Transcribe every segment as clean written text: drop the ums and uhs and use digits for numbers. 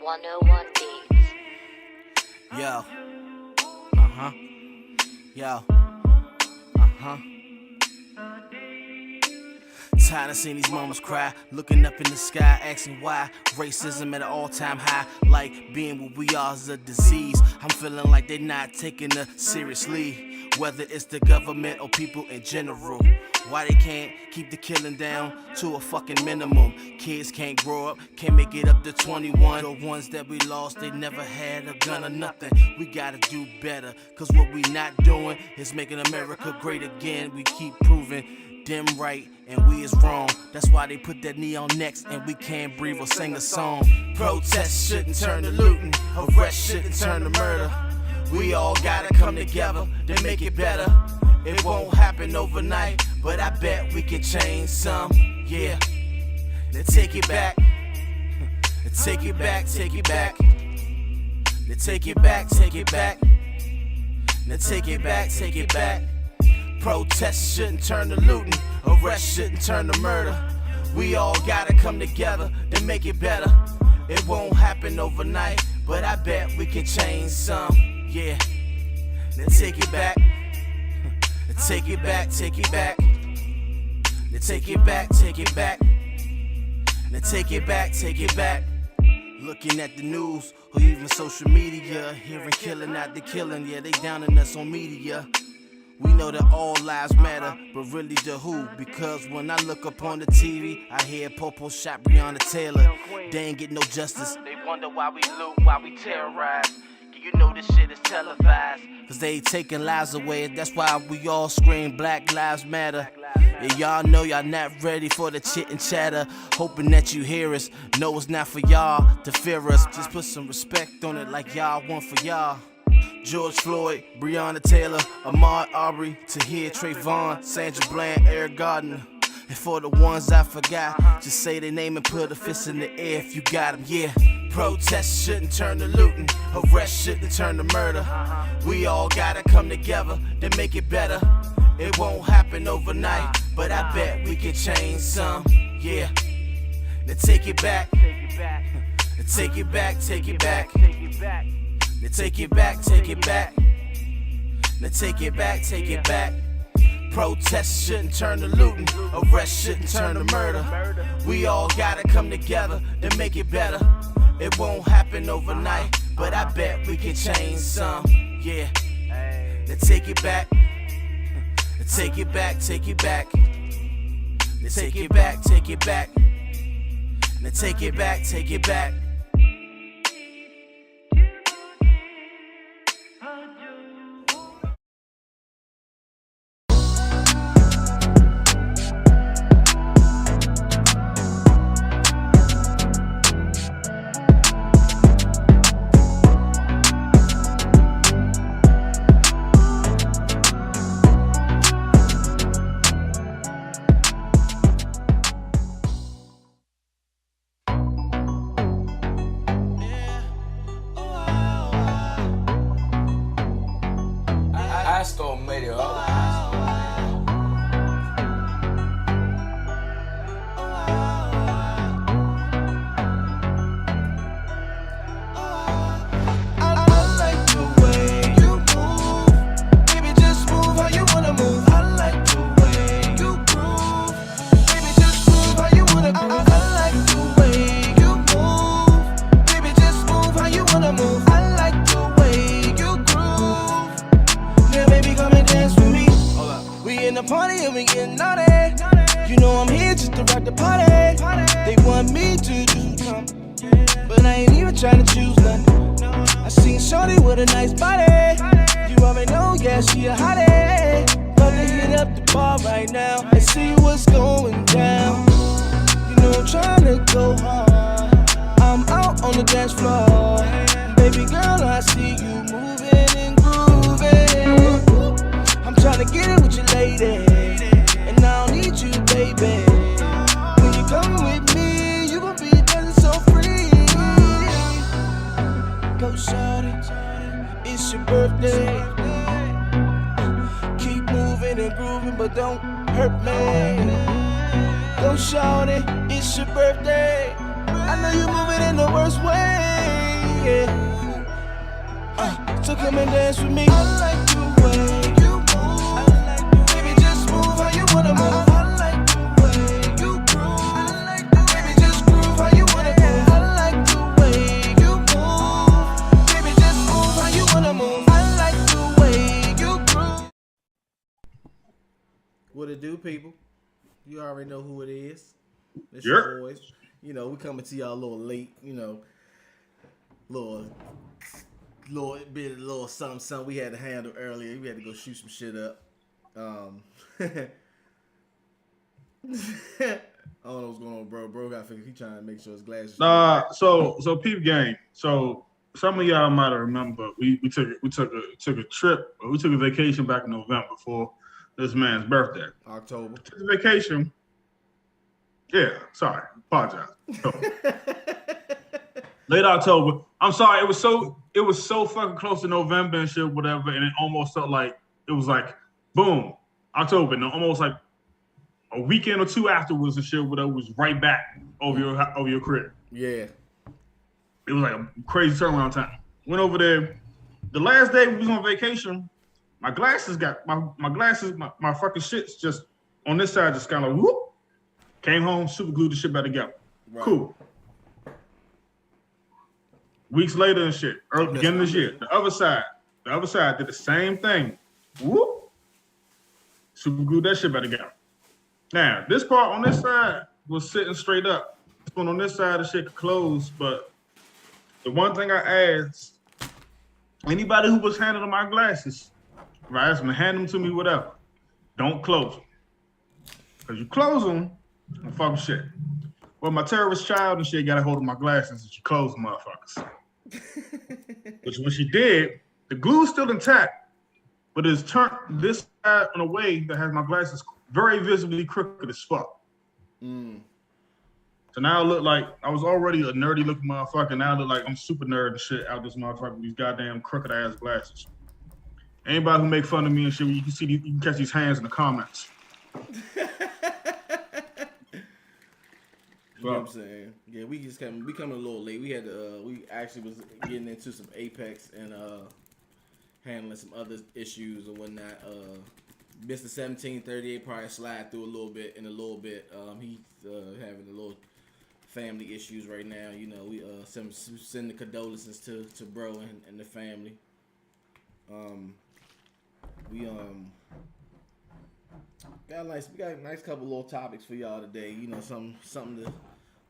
101 Beats. Yo. Yo. Tired of seeing these mamas cry, looking up in the sky, asking why racism at an all-time high. Like being what we are is a disease. I'm feeling like they're not taking us seriously, whether it's the government or people in general. Why they can't keep the killing down to a fucking minimum? Kids can't grow up, can't make it up to 21. The ones that we lost, they never had a gun or nothing. We gotta do better, cause what we not doing is making America great again. We keep proving them right and we is wrong. That's why they put that knee on necks and we can't breathe or sing a song. Protest shouldn't turn to looting, arrest shouldn't turn to murder. We all gotta come together to make it better. It won't happen overnight, but I bet we can change some. Yeah, now take it back. Take it back, take it back. Now take it back, take it back. Now take it back, take it back. Protests shouldn't turn to looting, arrest shouldn't turn to murder. We all gotta come together to make it better. It won't happen overnight, but I bet we can change some. Yeah, now take it back. Take it back, take it back. Now take it back, take it back. Now take it back, take it back. Looking at the news or even social media, hearing killing after killing, yeah, they downing us on media. We know that all lives matter, but really the who? Because when I look up on the TV, I hear Popo shot Breonna Taylor. They ain't get no justice. They wonder why we loot, why we terrorize. You know this shit is televised, cause they taking lives away. That's why we all scream Black Lives Matter. And y'all know y'all not ready for the chit and chatter, hoping that you hear us. No, it's not for y'all to fear us. Just put some respect on it like y'all want for y'all. George Floyd, Breonna Taylor, Ahmaud Arbery, Tahir Trayvon, Sandra Bland, Eric Gardner. And for the ones I forgot, just say their name and put a fist in the air if you got them, yeah. Protests shouldn't turn to looting, arrest shouldn't turn to murder. We all gotta come together to make it better. It won't happen overnight, but I bet we can change some, yeah. Now take it back. Take it back, take it back. Now take it back, take it back. Now take it back, take it back. Protests shouldn't turn to looting, arrest shouldn't turn to murder. We all gotta come together to make it better. It won't happen overnight, but I bet we can change some. Yeah, now take it back. Take it back, take it back. Now take it back, take it back. Now take it back, take it back. Aston made it up. Party and we getting naughty. You know I'm here just to rock the party. They want me to do something, but I ain't even trying to choose nothing. I seen shorty with a nice body. You already know, yeah, she a hottie. About to hit up the bar right now and see what's going down. You know I'm trying to go hard. I'm out on the dance floor. Baby girl, I see you moving and grooving. I'm tryna get it with you, lady, and I don't need you, baby. When you come with me, you gon' be dancing so free. Go shorty, it's your birthday. Keep moving and grooving, but don't hurt me. Go shorty, it's your birthday. I know you're moving in the worst way. yeah. So come and dance with me. I like the way you move. Baby, just move how you wanna move. I like the way you groove. Baby, just groove how you wanna move. I like the way you move. Baby, just move how you wanna move. I like the way you groove. What it do, people? You already know who it is. It's Yep. your boys. You know, we coming to y'all a little late. You know, little something we had to handle earlier. We had to go shoot some shit up. I don't know what's going on, bro. Bro got figured he trying to make sure his glasses. So peep game. So some of y'all might remember we took a trip. We took a vacation back in November for this man's birthday. October. Took a vacation. Yeah, sorry, apologize. Late October. I'm sorry. It was so fucking close to November and shit, whatever, and it almost felt like it was like boom, October, and almost like a weekend or two afterwards and shit, whatever, was right back over your crib. Yeah. It was like a crazy turnaround time. Went over there. The last day we was on vacation, my glasses got my fucking shits just on this side just kind of whoop. Came home, super glued the shit back together. Right. Cool. Weeks later and shit, beginning of this year, the other side did the same thing. Whoop. Super glued that shit back together. Now, this part on this side was sitting straight up. This one on this side, the shit could close, but the one thing I asked anybody who was handling my glasses, if I asked them to hand them to me, whatever, don't close them. Because you close them, I'm fucking shit. Well, my terrorist child and shit got a hold of my glasses and she closed the motherfuckers. Which when she did, the glue's still intact, but it's turned this side in a way that has my glasses very visibly crooked as fuck. So now I look like I was already a nerdy looking motherfucker. Now I look like I'm super nerd and shit out this motherfucker with these goddamn crooked ass glasses. Anybody who make fun of me and shit, you can catch these hands in the comments. You know what I'm saying? Yeah, we coming a little late. We had to, we actually was getting into some Apex and handling some other issues or whatnot. Mr. 1738 probably slide through a little bit. He's having a little family issues right now. You know, we send the condolences to bro and the family. We got a nice couple little topics for y'all today. You know, something to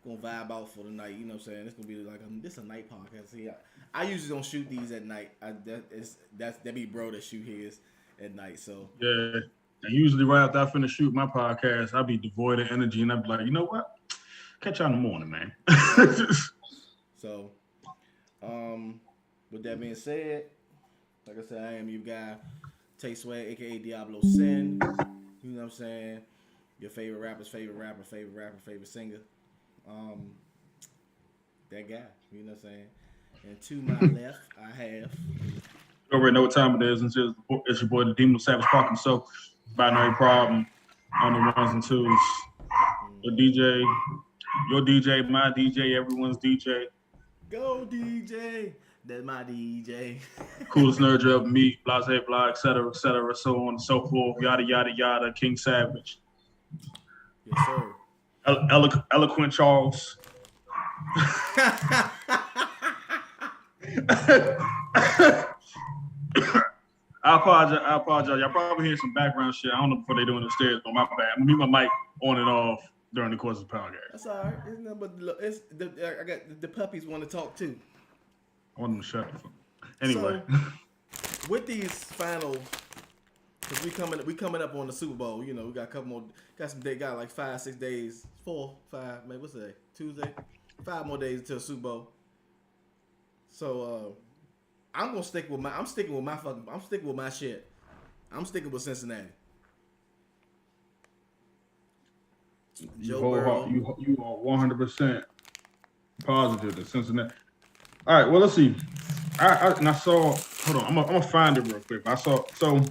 gonna vibe out for the night. You know what I'm saying? It's gonna be like this a night podcast. See, I usually don't shoot these at night. That be bro that shoot his at night. So yeah, and usually right after I finish shoot my podcast, I'll be devoid of energy and I'll be like, you know what? Catch you in the morning, man. So, with that being said, like I said, I am your guy, Tay Swag, aka Diablo Sin. You know what I'm saying? Your favorite rapper's favorite rapper, favorite singer. That guy. You know what I'm saying? And to my left, I have. You already know what time it is. It's your boy, the Demon Savage Park himself. By no problem on the ones and twos. Your DJ, my DJ, everyone's DJ. Go DJ. That's my DJ. Coolest nerd ever meet, blase blah, etc., so on and so forth, yada yada yada. King Savage. Yes, sir. Eloquent Charles. I apologize. Y'all probably hear some background shit. I don't know what they're doing upstairs, but my bad. I'm gonna leave my mic on and off during the course of the podcast. That's all right. It's nothing but I got the puppies want to talk too. I want them to shut the fuck. Anyway. So, with these final, because we coming up on the Super Bowl. You know, we got a couple more. Got like 5-6 days, 4, 5. Maybe what's today? Tuesday. 5 more days until the Super Bowl. So I'm sticking with my shit. I'm sticking with Cincinnati. You are 100% positive that Cincinnati. All right, well, let's see. I saw. Hold on, I'm gonna find it real quick. I saw. So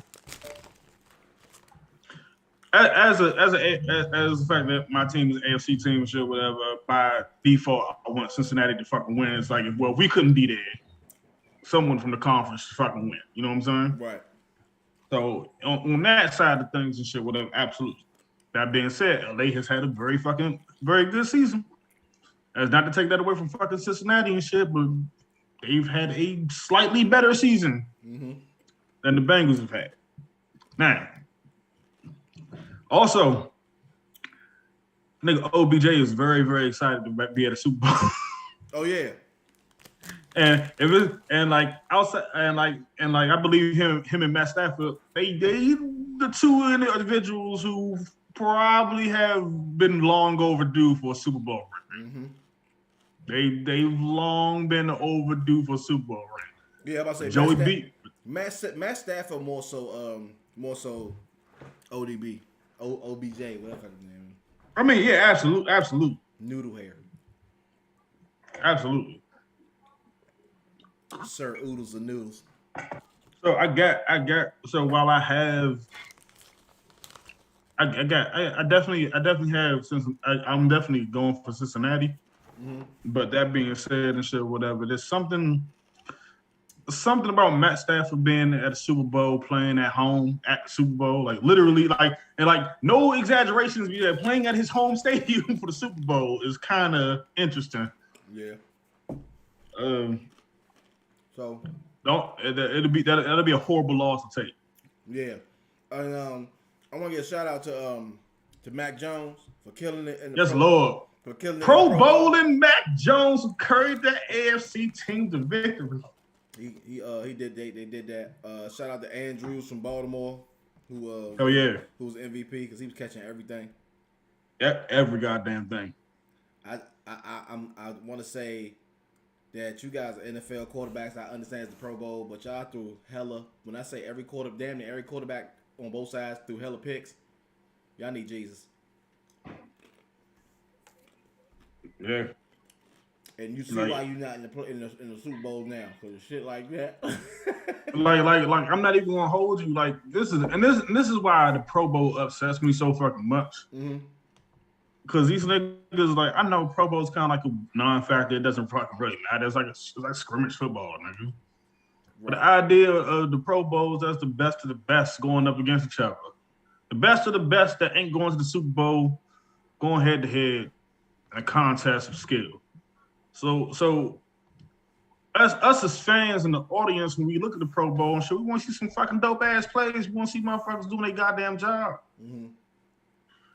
as the fact that my team is an AFC team and shit, whatever, by default, I want Cincinnati to fucking win. It's like, well, we couldn't be there. Someone from the conference to fucking win. You know what I'm saying? Right. So on that side of things and shit, whatever, absolutely. That being said, LA has had a very good season. That's not to take that away from fucking Cincinnati and shit, but they've had a slightly better season than the Bengals have had. Now, also, nigga OBJ is very, very excited to be at a Super Bowl. Oh yeah. And outside and I believe him and Matt Stafford, they the two individuals who probably have been long overdue for a Super Bowl ring. They've long been overdue for a Super Bowl ring. Yeah, I'm about to say Joey B. Matt Stafford more so ODB. OBJ, whatever his name is. I mean, yeah, absolute. Noodle hair. Absolutely. Sir Oodles and Noodles. So I while I have I definitely have since I'm definitely going for Cincinnati. But that being said and shit, whatever, there's something about Matt Stafford being at a Super Bowl, playing at home at the Super Bowl, like literally, no exaggerations, playing at his home stadium for the Super Bowl is kind of interesting. Yeah. So that'll be a horrible loss to take. Yeah, and I want to give a shout out to Mac Jones for killing it. Yes, Lord. For killing it. Pro Bowling Mac Jones who carried the AFC team to victory. He did. They did that. Shout out to Andrews from Baltimore, who who was MVP because he was catching everything. Every goddamn thing. I want to say that you guys are NFL quarterbacks. I understand it's the Pro Bowl, but y'all threw hella. When I say damn near every quarterback on both sides threw hella picks. Y'all need Jesus. Yeah. And you see why you're not in the Super Bowl now, because shit like that. like I'm not even gonna hold you. Like this is why the Pro Bowl upsets me so fucking much. Because these niggas, like, I know Pro Bowl is kind of like a non-factor. It doesn't fucking really matter. It's like scrimmage football, nigga. Right. But the idea of the Pro Bowls, that's the best of the best going up against each other. The best of the best that ain't going to the Super Bowl, going head to head in a contest of skill. So us as fans and the audience, when we look at the Pro Bowl and shit, we want to see some fucking dope ass plays. We want to see motherfuckers doing their goddamn job.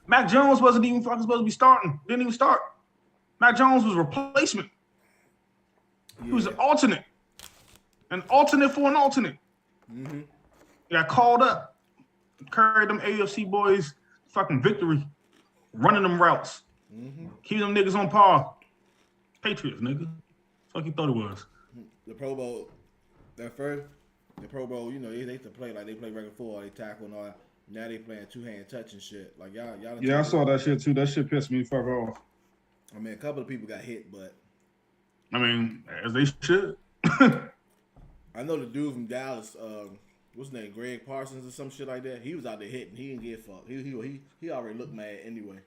Mac Jones wasn't even fucking supposed to be starting. Didn't even start. Mac Jones was a replacement. Yeah. He was an alternate. An alternate for an alternate. He got called up. Carried them AFC boys fucking victory. Running them routes. Keeping them niggas on par. Patriots, nigga. Fuck you thought it was. The Pro Bowl, the Pro Bowl, you know, they used to play like they play regular football, they tackle and all that. Now they playing two-hand touch and shit. Like y'all. Yeah, I saw that shit too. That shit pissed me fuck off. I mean, a couple of people got hit, but I mean, as they should. I know the dude from Dallas, what's his name, Greg Parsons or some shit like that. He was out there hitting. He didn't get fucked. He already looked mad anyway.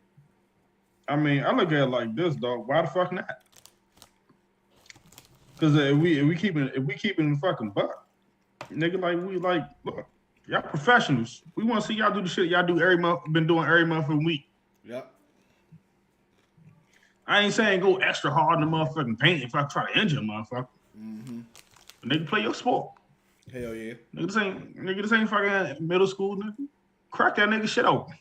I mean, I look at it like this, dog. Why the fuck not? Because if we keeping the fucking buck, nigga, look. Y'all professionals. We want to see y'all do the shit y'all do every month. Been doing every month and week. Yep. I ain't saying go extra hard in the motherfucking paint if I try to injure a motherfucker. But nigga, play your sport. Hell yeah. Nigga, this ain't fucking middle school, nigga. Crack that nigga shit open.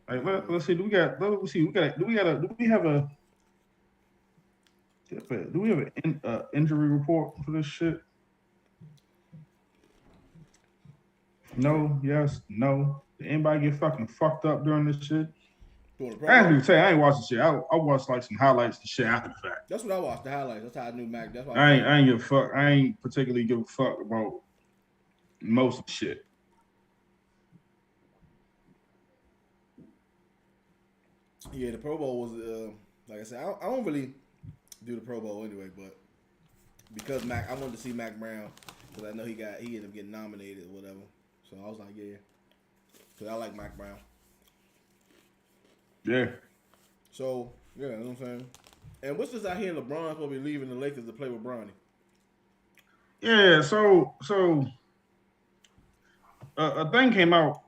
Let's see. Do we have an injury report for this shit? No, yes, no. Did anybody get fucking fucked up during this shit? I ain't even tell you, I ain't watching shit. I watched like some highlights and shit after the fact. That's what I watched, the highlights. That's how I knew Mac. That's why I ain't give a fuck. I ain't particularly give a fuck about most of the shit. Yeah, the Pro Bowl was like I said, I don't really do the Pro Bowl anyway, but because I wanted to see Mac Brown because I know he ended up getting nominated or whatever. So I was like, yeah. Cause I like Mike Brown. Yeah. So yeah, you know what I'm saying. And what's this out here? LeBron's supposed to be leaving the Lakers to play with Bronny. Yeah. So a thing came out,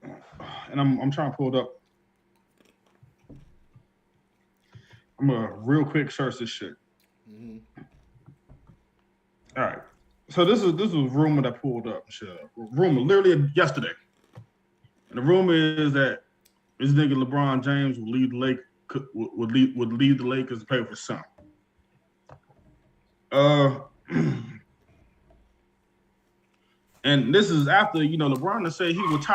and I'm trying to pull it up. I'm gonna real quick search this shit. Mm-hmm. All right. So this was a rumor that pulled up. Shit. Rumor literally yesterday. And the rumor is that this nigga LeBron James would lead the Lakers to play for some. And this is after, you know, LeBron to say he would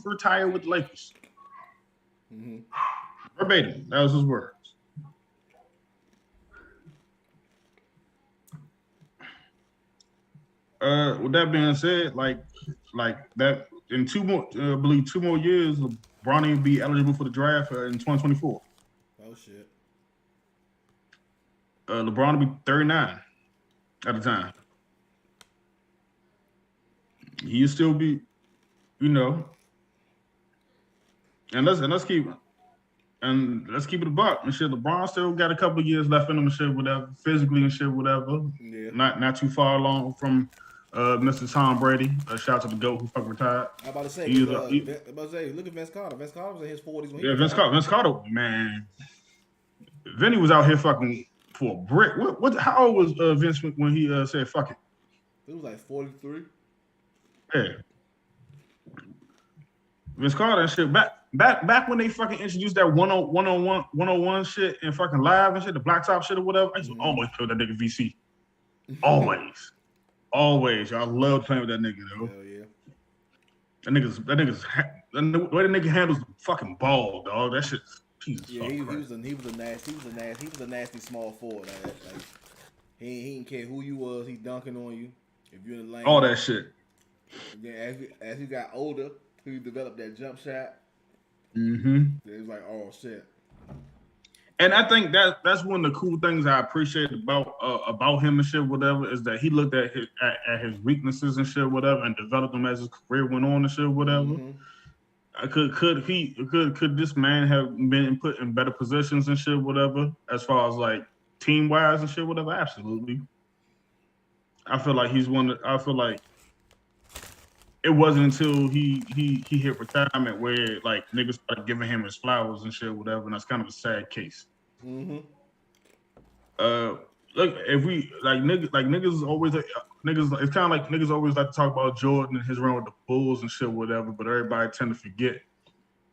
retire with the Lakers. Mm-hmm. Verbatim. That was his words. With that being said, like that in I believe 2 more years, LeBron will be eligible for the draft in 2024. Oh shit. LeBron will be 39 at the time. He'll still be, you know, and let's keep it a buck and shit. LeBron still got a couple of years left in him and shit, whatever, physically and shit, whatever. Yeah. Not too far along from Mr. Tom Brady. Shout out to the GOAT who fucking retired. I'm about to say, He's look at Vince Carter. Vince Carter was in his 40s when he Vince Carter, man. Vinny was out here fucking for a brick. How old was Vince when he said fuck it? It was like 43. Yeah. Vince Carter and shit. Back when they fucking introduced that 101 shit and fucking live and shit, the blacktop shit or whatever, I used to always play with that nigga VC. Always. Always. Y'all love playing with that nigga, though. Hell yeah. The way the nigga handles the fucking ball, dog. That shit. Jesus. Yeah, he was a nasty small forward. Like he didn't care who you was. He dunking on you if you're in the lane. All that shit. Then as you got older, he developed that jump shot. Mm-hmm. It was like, oh shit. And I think that's one of the cool things I appreciate about him and shit, whatever, is that he looked at his weaknesses and shit, whatever, and developed them as his career went on and shit, whatever. Mm-hmm. Could this man have been put in better positions and shit, whatever, as far as like team wise and shit, whatever? Absolutely. I feel like it wasn't until he hit retirement where like niggas started giving him his flowers and shit, whatever, and that's kind of a sad case. Mm-hmm. Look, if we niggas always it's kind of like niggas always like to talk about Jordan and his run with the Bulls and shit, whatever, but everybody tend to forget,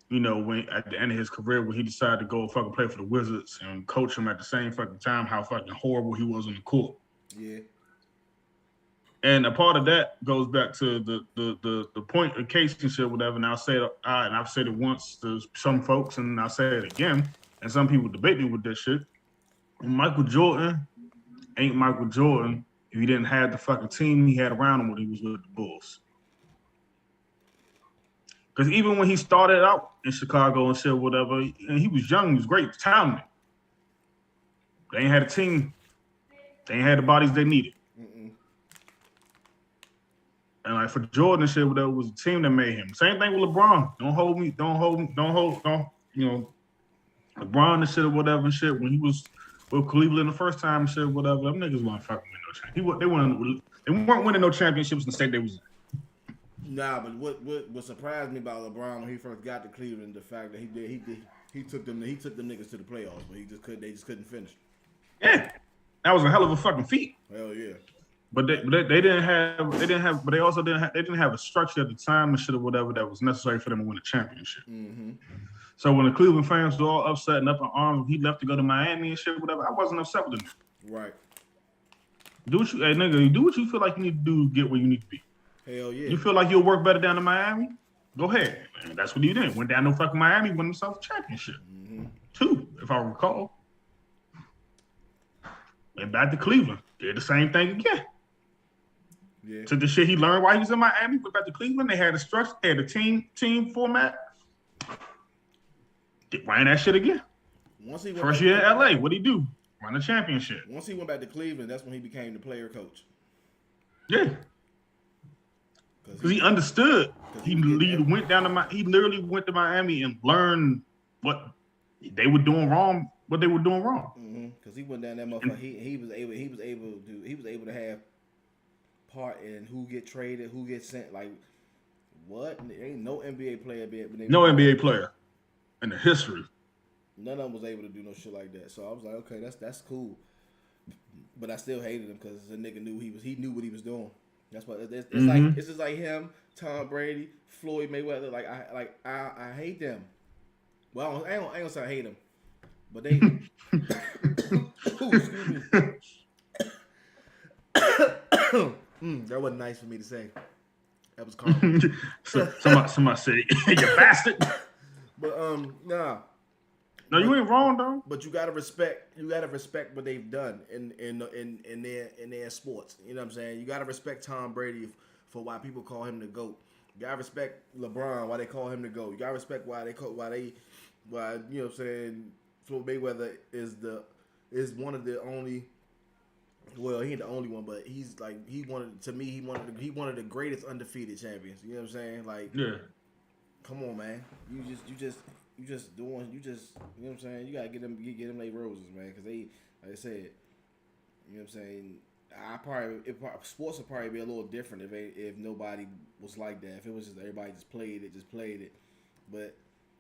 you know, when at the end of his career when he decided to go fucking play for the Wizards and coach him at the same fucking time, how fucking horrible he was on the court. Yeah. And a part of that goes back to the point of case and shit, whatever. And I've said it once to some folks, and I'll say it again. And some people debate me with this shit. Michael Jordan ain't Michael Jordan if he didn't have the fucking team he had around him when he was with the Bulls. Because even when he started out in Chicago and shit, whatever, and he was young, he was great, he was talented. They ain't had a team. They ain't had the bodies they needed. Mm-mm. And like for Jordan and shit, whatever, was the team that made him. Same thing with LeBron. You know, LeBron and shit or whatever and shit. When he was with Cleveland the first time and shit, whatever, them niggas weren't fucking win no championship. They weren't winning no championships in the state they was in. Nah, but what surprised me about LeBron when he first got to Cleveland, the fact that he took them niggas to the playoffs, but they just couldn't finish. Yeah, that was a hell of a fucking feat. Hell yeah. But they didn't have a structure at the time and shit or whatever that was necessary for them to win a championship. Mm-hmm. So when the Cleveland fans were all upset and up in arms, he left to go to Miami and shit, whatever. I wasn't upset with him. Right. Do what you feel like you need to do to get where you need to be. Hell yeah. You feel like you'll work better down in Miami? Go ahead. And that's what he did. Went down to fucking Miami, won himself a championship. Mm-hmm. 2, if I recall. Went back to Cleveland. Did the same thing again. Yeah. Took the shit he learned while he was in Miami, went back to Cleveland. They had a structure, they had a team format. Ran that shit again. First year in LA, what'd he do? Won a championship. Once he went back to Cleveland, that's when he became the player coach. Yeah. because he understood. He literally went to Miami and learned what they were doing wrong. What they were doing wrong. Because he went down that motherfucker. He was able to have part in who get traded, who gets sent. Like what? There ain't no NBA player No NBA player in the history. None of them was able to do no shit like that. So I was like, okay, that's cool. But I still hated him because the nigga knew he knew what he was doing. That's what it's like. It's just like him, Tom Brady, Floyd Mayweather. I hate them. Well, I ain't gonna say I hate them, but they. Ooh, excuse me. That wasn't nice for me to say. That was calm. somebody said, "You bastard." But nah. No, you ain't wrong though. But you gotta respect what they've done in their sports. You know what I'm saying? You gotta respect Tom Brady for why people call him the GOAT. You gotta respect LeBron why they call him the GOAT. You gotta respect why you know what I'm saying, Floyd Mayweather is one of the only. Well, he ain't the only one, but he's like one of the greatest undefeated champions. You know what I'm saying? Like, yeah. Come on, man. You just you know what I'm saying? You gotta get them their roses, man, because they, like I said, you know what I'm saying. Sports would probably be a little different if nobody was like that. If it was just everybody just played it. But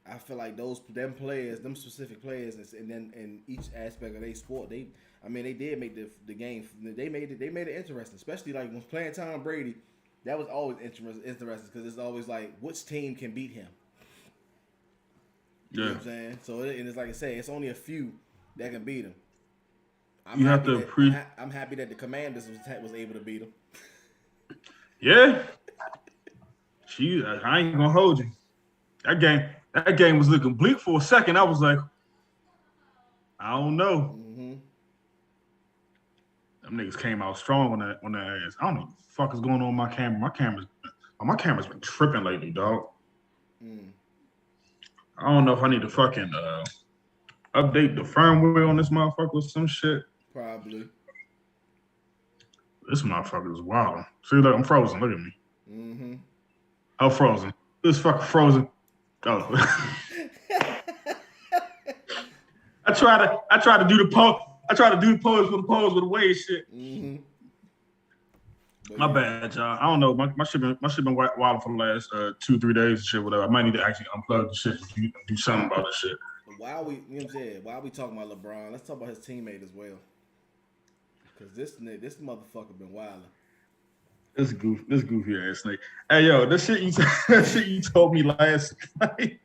I feel like them specific players, and then in each aspect of their sport, they did make the game. They made it interesting, especially like when playing Tom Brady. That was always interesting because it's always like which team can beat him. You know what I'm saying? So and it's like I say, it's only a few that can beat him. I'm happy that the Commanders was able to beat him. Yeah. I ain't gonna hold you. That game was looking bleak for a second. I was like, I don't know. Them niggas came out strong on that ass. I don't know what the fuck is going on with my camera. My camera's been tripping lately, dog. I don't know if I need to fucking update the firmware on this motherfucker or some shit. Probably. This motherfucker is wild. See, look, I'm frozen. Look at me. I'm frozen. This fucking frozen. Oh. I try to do the pose. I try to do the pose with the wave shit. My bad, y'all. I don't know. My shit been wild for the last 2-3 days and shit, whatever. I might need to actually unplug the shit and do something about this shit. While we talking about LeBron, let's talk about his teammate as well. Cause this motherfucker been wilding. This goofy ass snake. Hey yo, this shit you told me last night.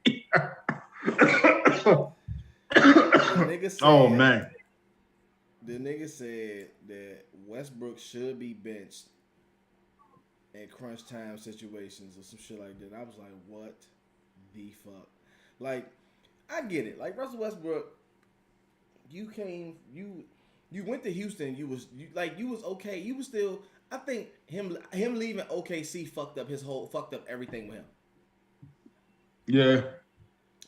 Oh man. The nigga said that Westbrook should be benched in crunch time situations or some shit like that. I was like, what the fuck? Like, I get it. Like Russell Westbrook, you went to Houston. You was okay. You was still. I think him leaving OKC fucked up everything with him. Yeah.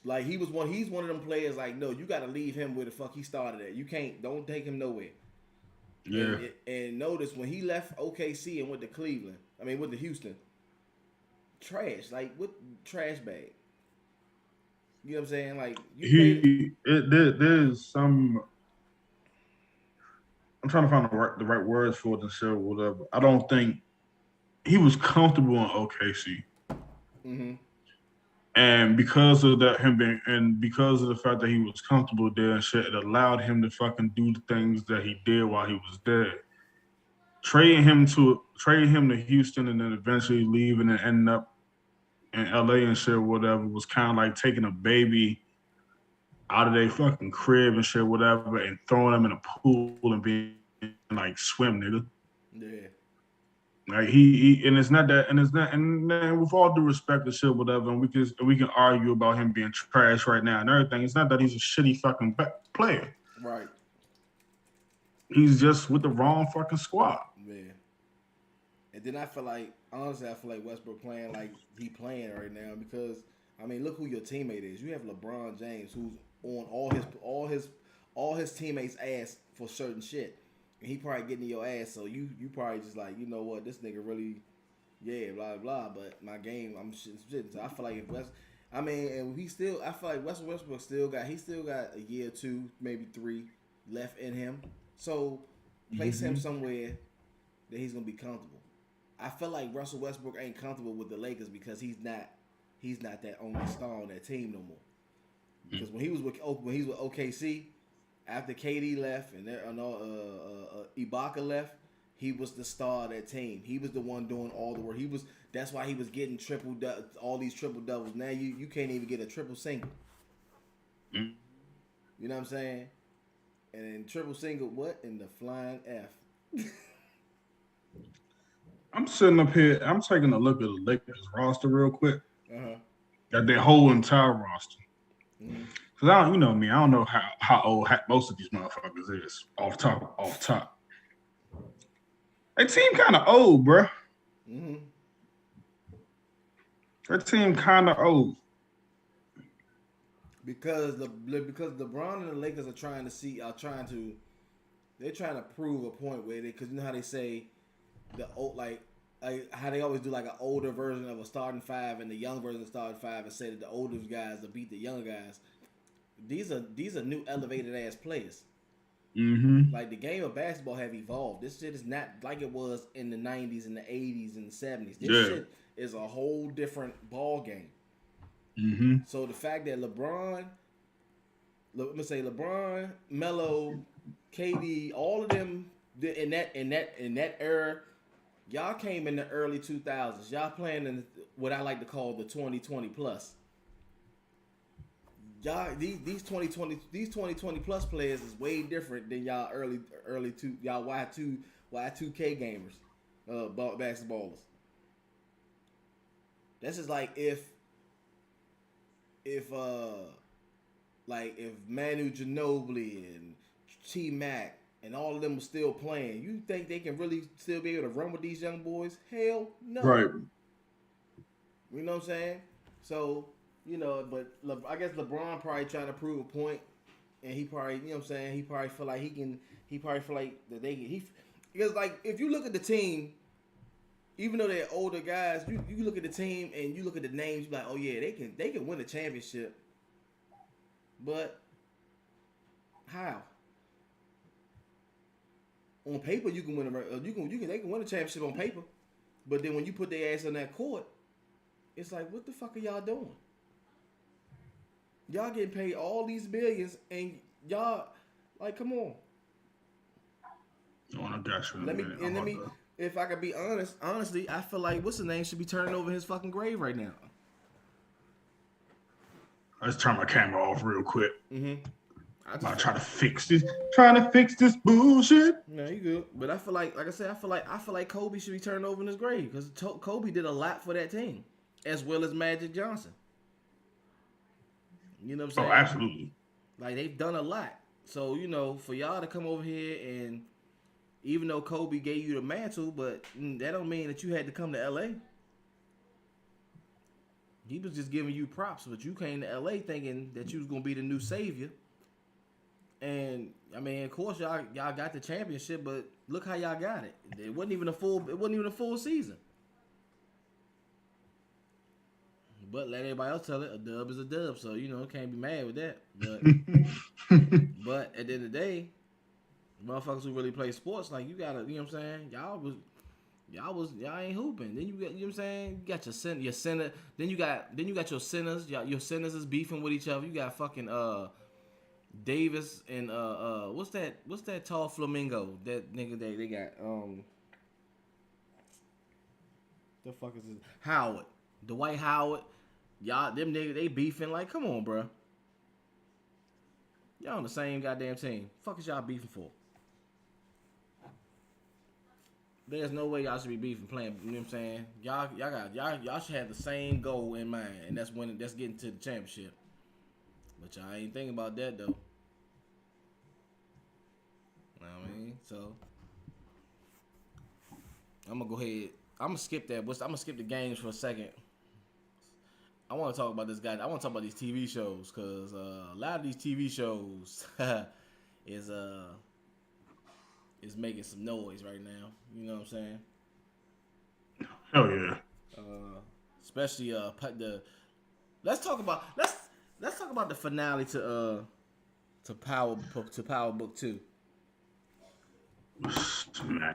Like he's one of them players. Like, no, you got to leave him where the fuck he started at. You don't take him nowhere. Yeah. And notice when he left OKC and went to Houston, trash. Like what trash bag? You know what I'm saying? Like there's some. I'm trying to find the right words for it and shit or whatever. I don't think he was comfortable in OKC. And because of that, because of the fact that he was comfortable there and shit, it allowed him to fucking do the things that he did while he was there. Trading him to Houston and then eventually leaving and ending up in LA and shit, whatever, was kind of like taking a baby out of their fucking crib and shit, whatever, and throwing them in a pool and being like, swim, nigga. Yeah. Like and then with all due respect to shit, whatever, and we can argue about him being trash right now and everything. It's not that he's a shitty fucking player. Right. He's just with the wrong fucking squad. Yeah. And then I feel like Westbrook playing like he playing right now because look who your teammate is. You have LeBron James who's on all his teammates' ass for certain shit. And he probably getting in your ass, so you probably just like, you know what, this nigga really yeah, blah blah. But my game, I'm shitting. So I feel like if West, I mean, and I feel like Westbrook still got a year, 2, maybe 3 left in him. So place him somewhere that he's gonna be comfortable. I feel like Russell Westbrook ain't comfortable with the Lakers because he's not that only star on that team no more. Because when he was with OKC, after KD left and Ibaka left, he was the star of that team. He was the one doing all the work. That's why he was getting all these triple doubles. Now you can't even get a triple single. You know what I'm saying? And then triple single, what in the flying F? I'm sitting up here. I'm taking a look at the Lakers roster real quick. Got their whole entire roster. Cause I don't, you know me, I don't know how old most of these motherfuckers is off top. That team kind of old, bruh. That team kind of old. Because LeBron and the Lakers are trying to prove a point where because you know how they say the old like how they always do like an older version of a starting five and the young version of starting five and say that the older guys will beat the younger guys. These are new elevated ass players. Like the game of basketball have evolved. This shit is not like it was in the 90s and the 80s and the 70s. This shit is a whole different ball game. So the fact that LeBron, Melo, KD, all of them in that era, y'all came in the early 2000s. Y'all playing in what I like to call the 2020 plus. Y'all these 2020 plus players is way different than y'all early y'all Y2K gamers, basketballers. This is like if Manu Ginobili and T-Mac and all of them are still playing, you think they can really still be able to run with these young boys? Hell no. Right. You know what I'm saying? So, you know, but I guess LeBron probably trying to prove a point, and he probably, you know what I'm saying, he probably feel like that they can, because like if you look at the team, even though they're older guys, you look at the team and you look at the names, you're like, oh yeah, they can win the championship. But how? On paper, you can win they can win a championship on paper, but then when you put their ass on that court, it's like, what the fuck are y'all doing? Y'all getting paid all these billions, and y'all like, come on. Oh, I got you. If I could be honestly, I feel like what's the name should be turning over his fucking grave right now. Let's turn my camera off real quick. I'm trying to fix this bullshit. No, you good. But I feel like I said, I feel like Kobe should be turned over in his grave because Kobe did a lot for that team, as well as Magic Johnson. You know what I'm saying? Oh, absolutely. Like they've done a lot. So you know, for y'all to come over here and even though Kobe gave you the mantle, but that don't mean that you had to come to LA. He was just giving you props, but you came to LA thinking that you was gonna be the new savior. And I mean, of course, y'all got the championship, but look how y'all got it. It wasn't even a full season. But let everybody else tell it, a dub is a dub, so you know, can't be mad with that. But at the end of the day, motherfuckers who really play sports, like you gotta, you know what I'm saying? Y'all ain't hooping. Then you got, you know what I'm saying? You got your center. Then you got your centers. Your centers is beefing with each other. You got fucking Davis and what's that tall flamingo? That nigga they got the fuck is it? Howard. Dwight Howard. Y'all them niggas they beefing like, come on, bro. Y'all on the same goddamn team. Fuck is y'all beefing for? There's no way y'all should be beefing playing. You know what I'm saying? Y'all should have the same goal in mind, and that's getting to the championship. But y'all ain't thinking about that though. You know what I mean? So I'm gonna go ahead. I'm gonna skip that. I'm gonna skip the games for a second. I want to talk about this guy. I want to talk about these TV shows because a lot of these TV shows is making some noise right now. You know what I'm saying? Oh yeah. Especially let's talk about the finale to Power Book 2. Man,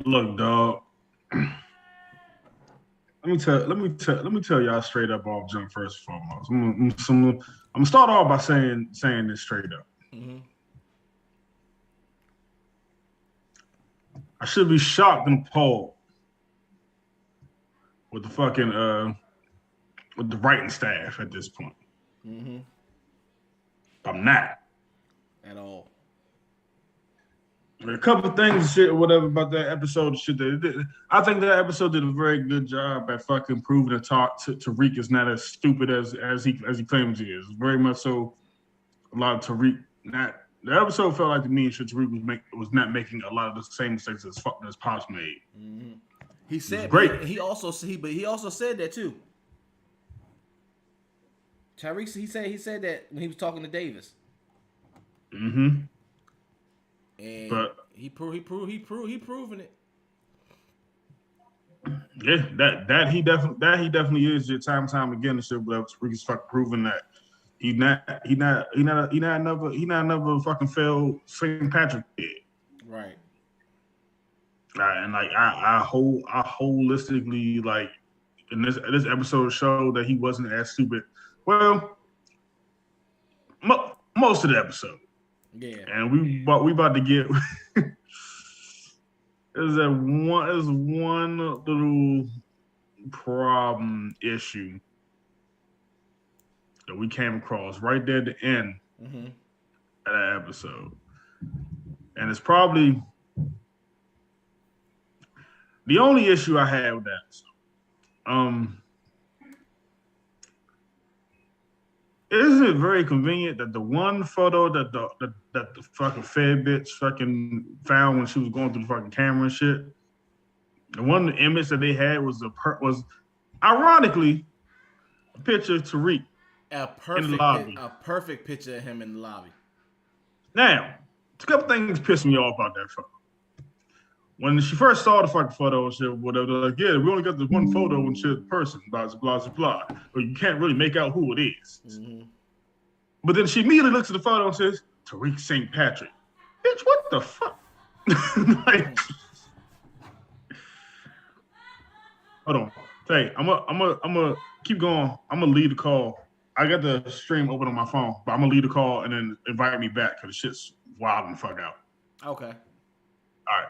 look, dog. Let me tell y'all straight up off jump first and foremost. I'm gonna start off by saying this straight up. Mm-hmm. I should be shocked and appalled with the fucking with the writing staff at this point. Mm-hmm. I'm not. At all. A couple of things, shit, or whatever about that episode. Shit, I think that episode did a very good job at fucking proving to Tariq is not as stupid as he claims he is. Very much so. A lot of Tariq not. The episode felt like to me and Tariq was not making a lot of the same mistakes as Pops made. Mm-hmm. He said great. He also said that too. Tariq, he said that when he was talking to Davis. Mm-hmm. And but he proven it. Yeah, that he definitely is. Time and time again, and shit. But Tariq's fucking proving that he not another fucking failed St. Patrick kid. Right. And like I holistically like in this episode showed that he wasn't as stupid. Well, most of the episode. Yeah. And we about to get there's one little problem issue that we came across right there at the end mm-hmm. of that episode. And it's probably the only issue I had with that episode. Isn't it very convenient that the one photo that the fucking Fed bitch fucking found when she was going through the fucking camera and shit, the one image that they had was ironically a picture of Tariq in the lobby. A perfect picture of him in the lobby. Now, a couple things pissed me off about that photo. When she first saw the fucking photo and shit, whatever, like, yeah, we only got this one photo and shit person, blah, blah, blah, blah. But you can't really make out who it is. Mm-hmm. But then she immediately looks at the photo and says, Tariq St. Patrick. Bitch, what the fuck? Like, hold on. Hey, I'm gonna keep going. I'm gonna leave the call. I got the stream open on my phone, but I'm gonna leave the call and then invite me back because the shit's wild and fuck out. Okay. All right.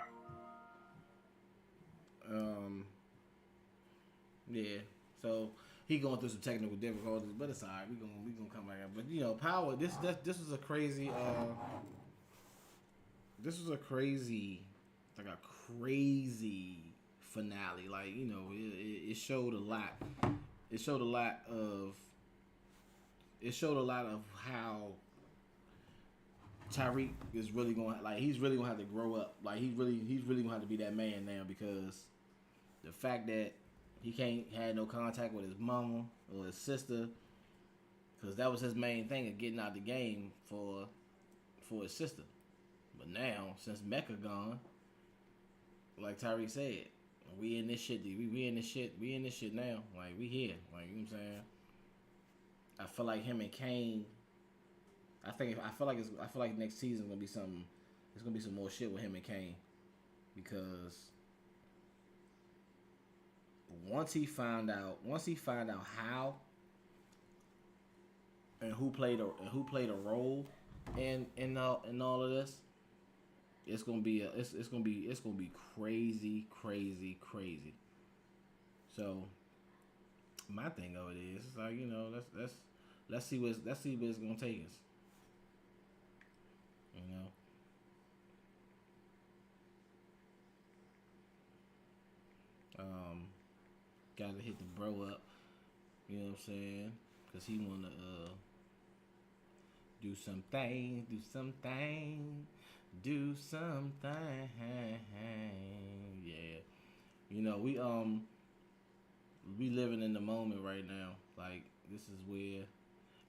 Yeah. So he going through some technical difficulties, but it's alright. We gonna come back. But you know, Power. This was a crazy. This was a crazy finale. Like, you know, it showed a lot. It showed a lot of how Tariq is really going, like, he's really gonna have to grow up. Like, he's really gonna have to be that man now, because the fact that he can't have no contact with his mama or his sister, because that was his main thing of getting out the game for his sister. But now, since Mecca gone, like Tariq said, we in this shit. We in this shit now. Like, we here. Like, you know what I'm saying? I feel like him and Kane. I feel like next season gonna be something. There's gonna be some more shit with him and Kane, because once he found out how and who played a role in all of this, it's gonna be crazy. So my thing of it is, it's like, you know, let's see where it's gonna take us. You know. Gotta hit the bro up. You know what I'm saying? Cause he wanna do something. Yeah. You know, we living in the moment right now. Like, this is where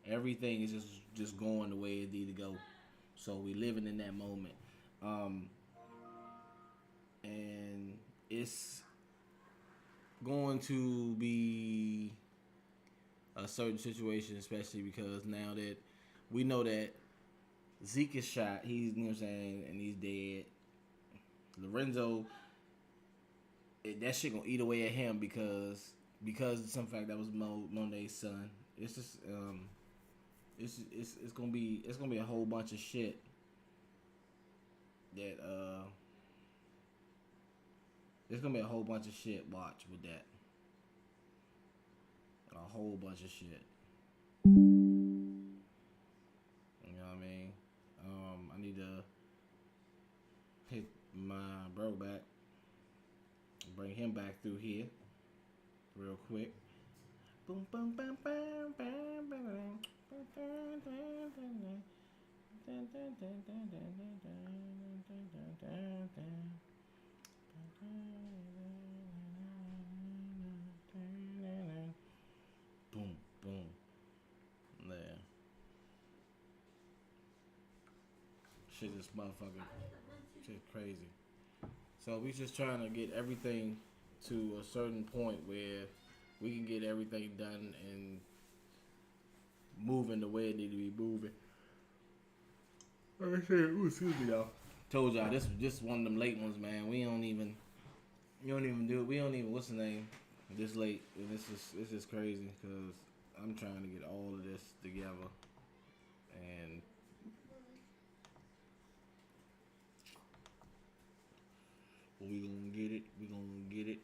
everything is just going the way it need to go. So we living in that moment. and it's going to be a certain situation, especially because now that we know that Zeke is shot, he's, you know what I'm saying, and he's dead. Lorenzo, that shit gonna eat away at him because of some fact that was Monet's son. It's just it's gonna be a whole bunch of shit that there's gonna be a whole bunch of shit. Watch with that, a whole bunch of shit. You know what I mean? I need to hit my bro back, bring him back through here real quick. Boom, boom, bam, bam, bam, bam, boom, boom. There. Shit is motherfucking shit crazy. So we just trying to get everything to a certain point where we can get everything done and moving the way it need to be moving. Like I said, excuse me, y'all. Told y'all this is one of them late ones, man. We don't even what's the name this late, and it's just crazy because I'm trying to get all of this together and we gonna get it. We gonna get it.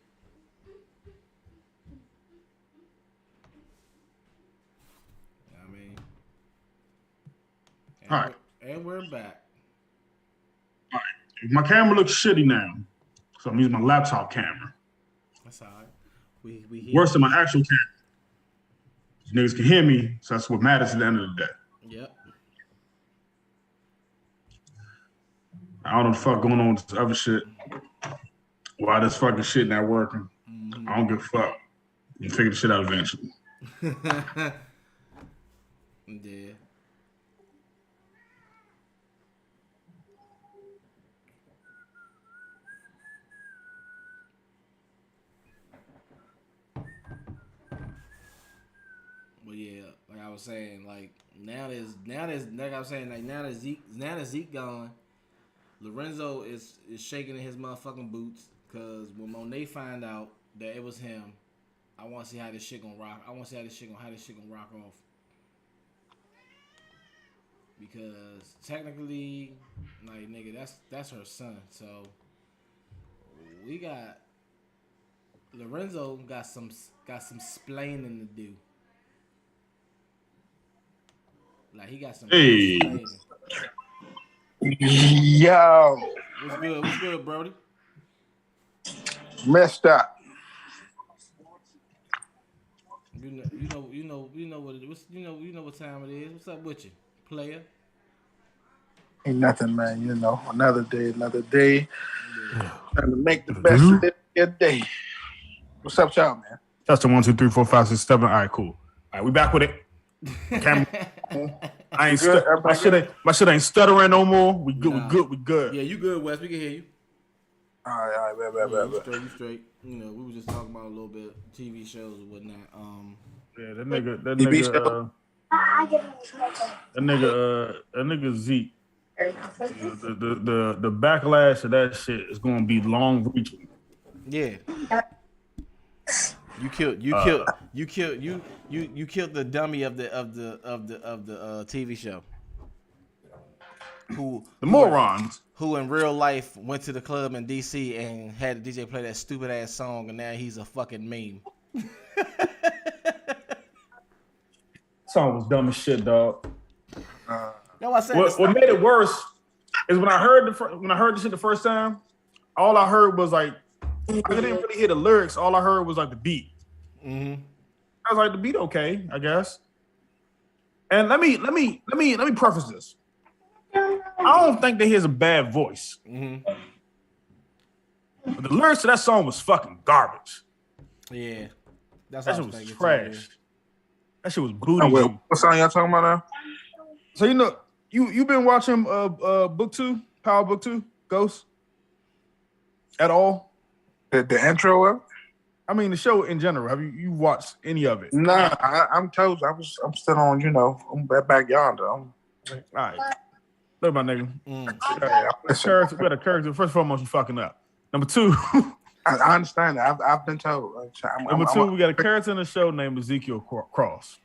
I mean, All right. And we're back. All right. My camera looks shitty now, so I'm using my laptop camera. That's all right. We Worse than my actual camera. You niggas can hear me, so that's what matters at the end of the day. Yep. I don't know what the fuck going on with this other shit. Why this fucking shit not working? Mm-hmm. I don't give a fuck. You figure the shit out eventually. Yeah. But yeah, like I was saying, like now there's like I was saying, like now that Zeke gone, Lorenzo is shaking in his motherfucking boots because when Monet find out that it was him, I want to see how this shit gonna rock. I want to see how this shit gonna rock off. Because technically, like nigga, that's her son. So we got Lorenzo got some splaining to do. Like he got some Hey. splaining. Yo, What's good? What's good, Brody? messed up. You know what it is. You know what time it is. What's up with you, player? Ain't nothing, man. You know, another day. Trying to make the best of their day. What's up, y'all, man? That's the 1, 2, 3, 4, 5, 6, 7. All right, cool. All right, we back with it. Camera. I ain't good? my shit ain't stuttering no more. We good. Nah. We good. Yeah, you good, Wes? We can hear you. All right, Yeah, you straight. You know, we were just talking about a little bit of TV shows and whatnot. Yeah, that nigga Zeke. The backlash of that shit is gonna be long reaching. Yeah. You killed the dummy of the TV show. The morons. Who in real life went to the club in DC and had the DJ play that stupid ass song, and now he's a fucking meme. Song was dumb as shit, dog. No, I said What made it worse is when I heard the shit the first time, all I heard was like I didn't really hear the lyrics. All I heard was like the beat. Mm-hmm. I was like, the beat okay, I guess. And let me preface this. I don't think that he has a bad voice. Mm-hmm. But the lyrics to that song was fucking garbage. Yeah, that shit was trash. That shit was booty. What song y'all talking about now? So you know, you been watching Book 2, Power Book 2, Ghost? At all? The intro of it? I mean, the show in general. Have you watched any of it? Nah, I'm told. I'm still on. You know, I'm back yonder. All right. Look, my nigga. Yeah, We got a character. First and foremost, you fucking up. Number two. I understand that. I've been told. Number two, we got a character in the show named Ezekiel Cross.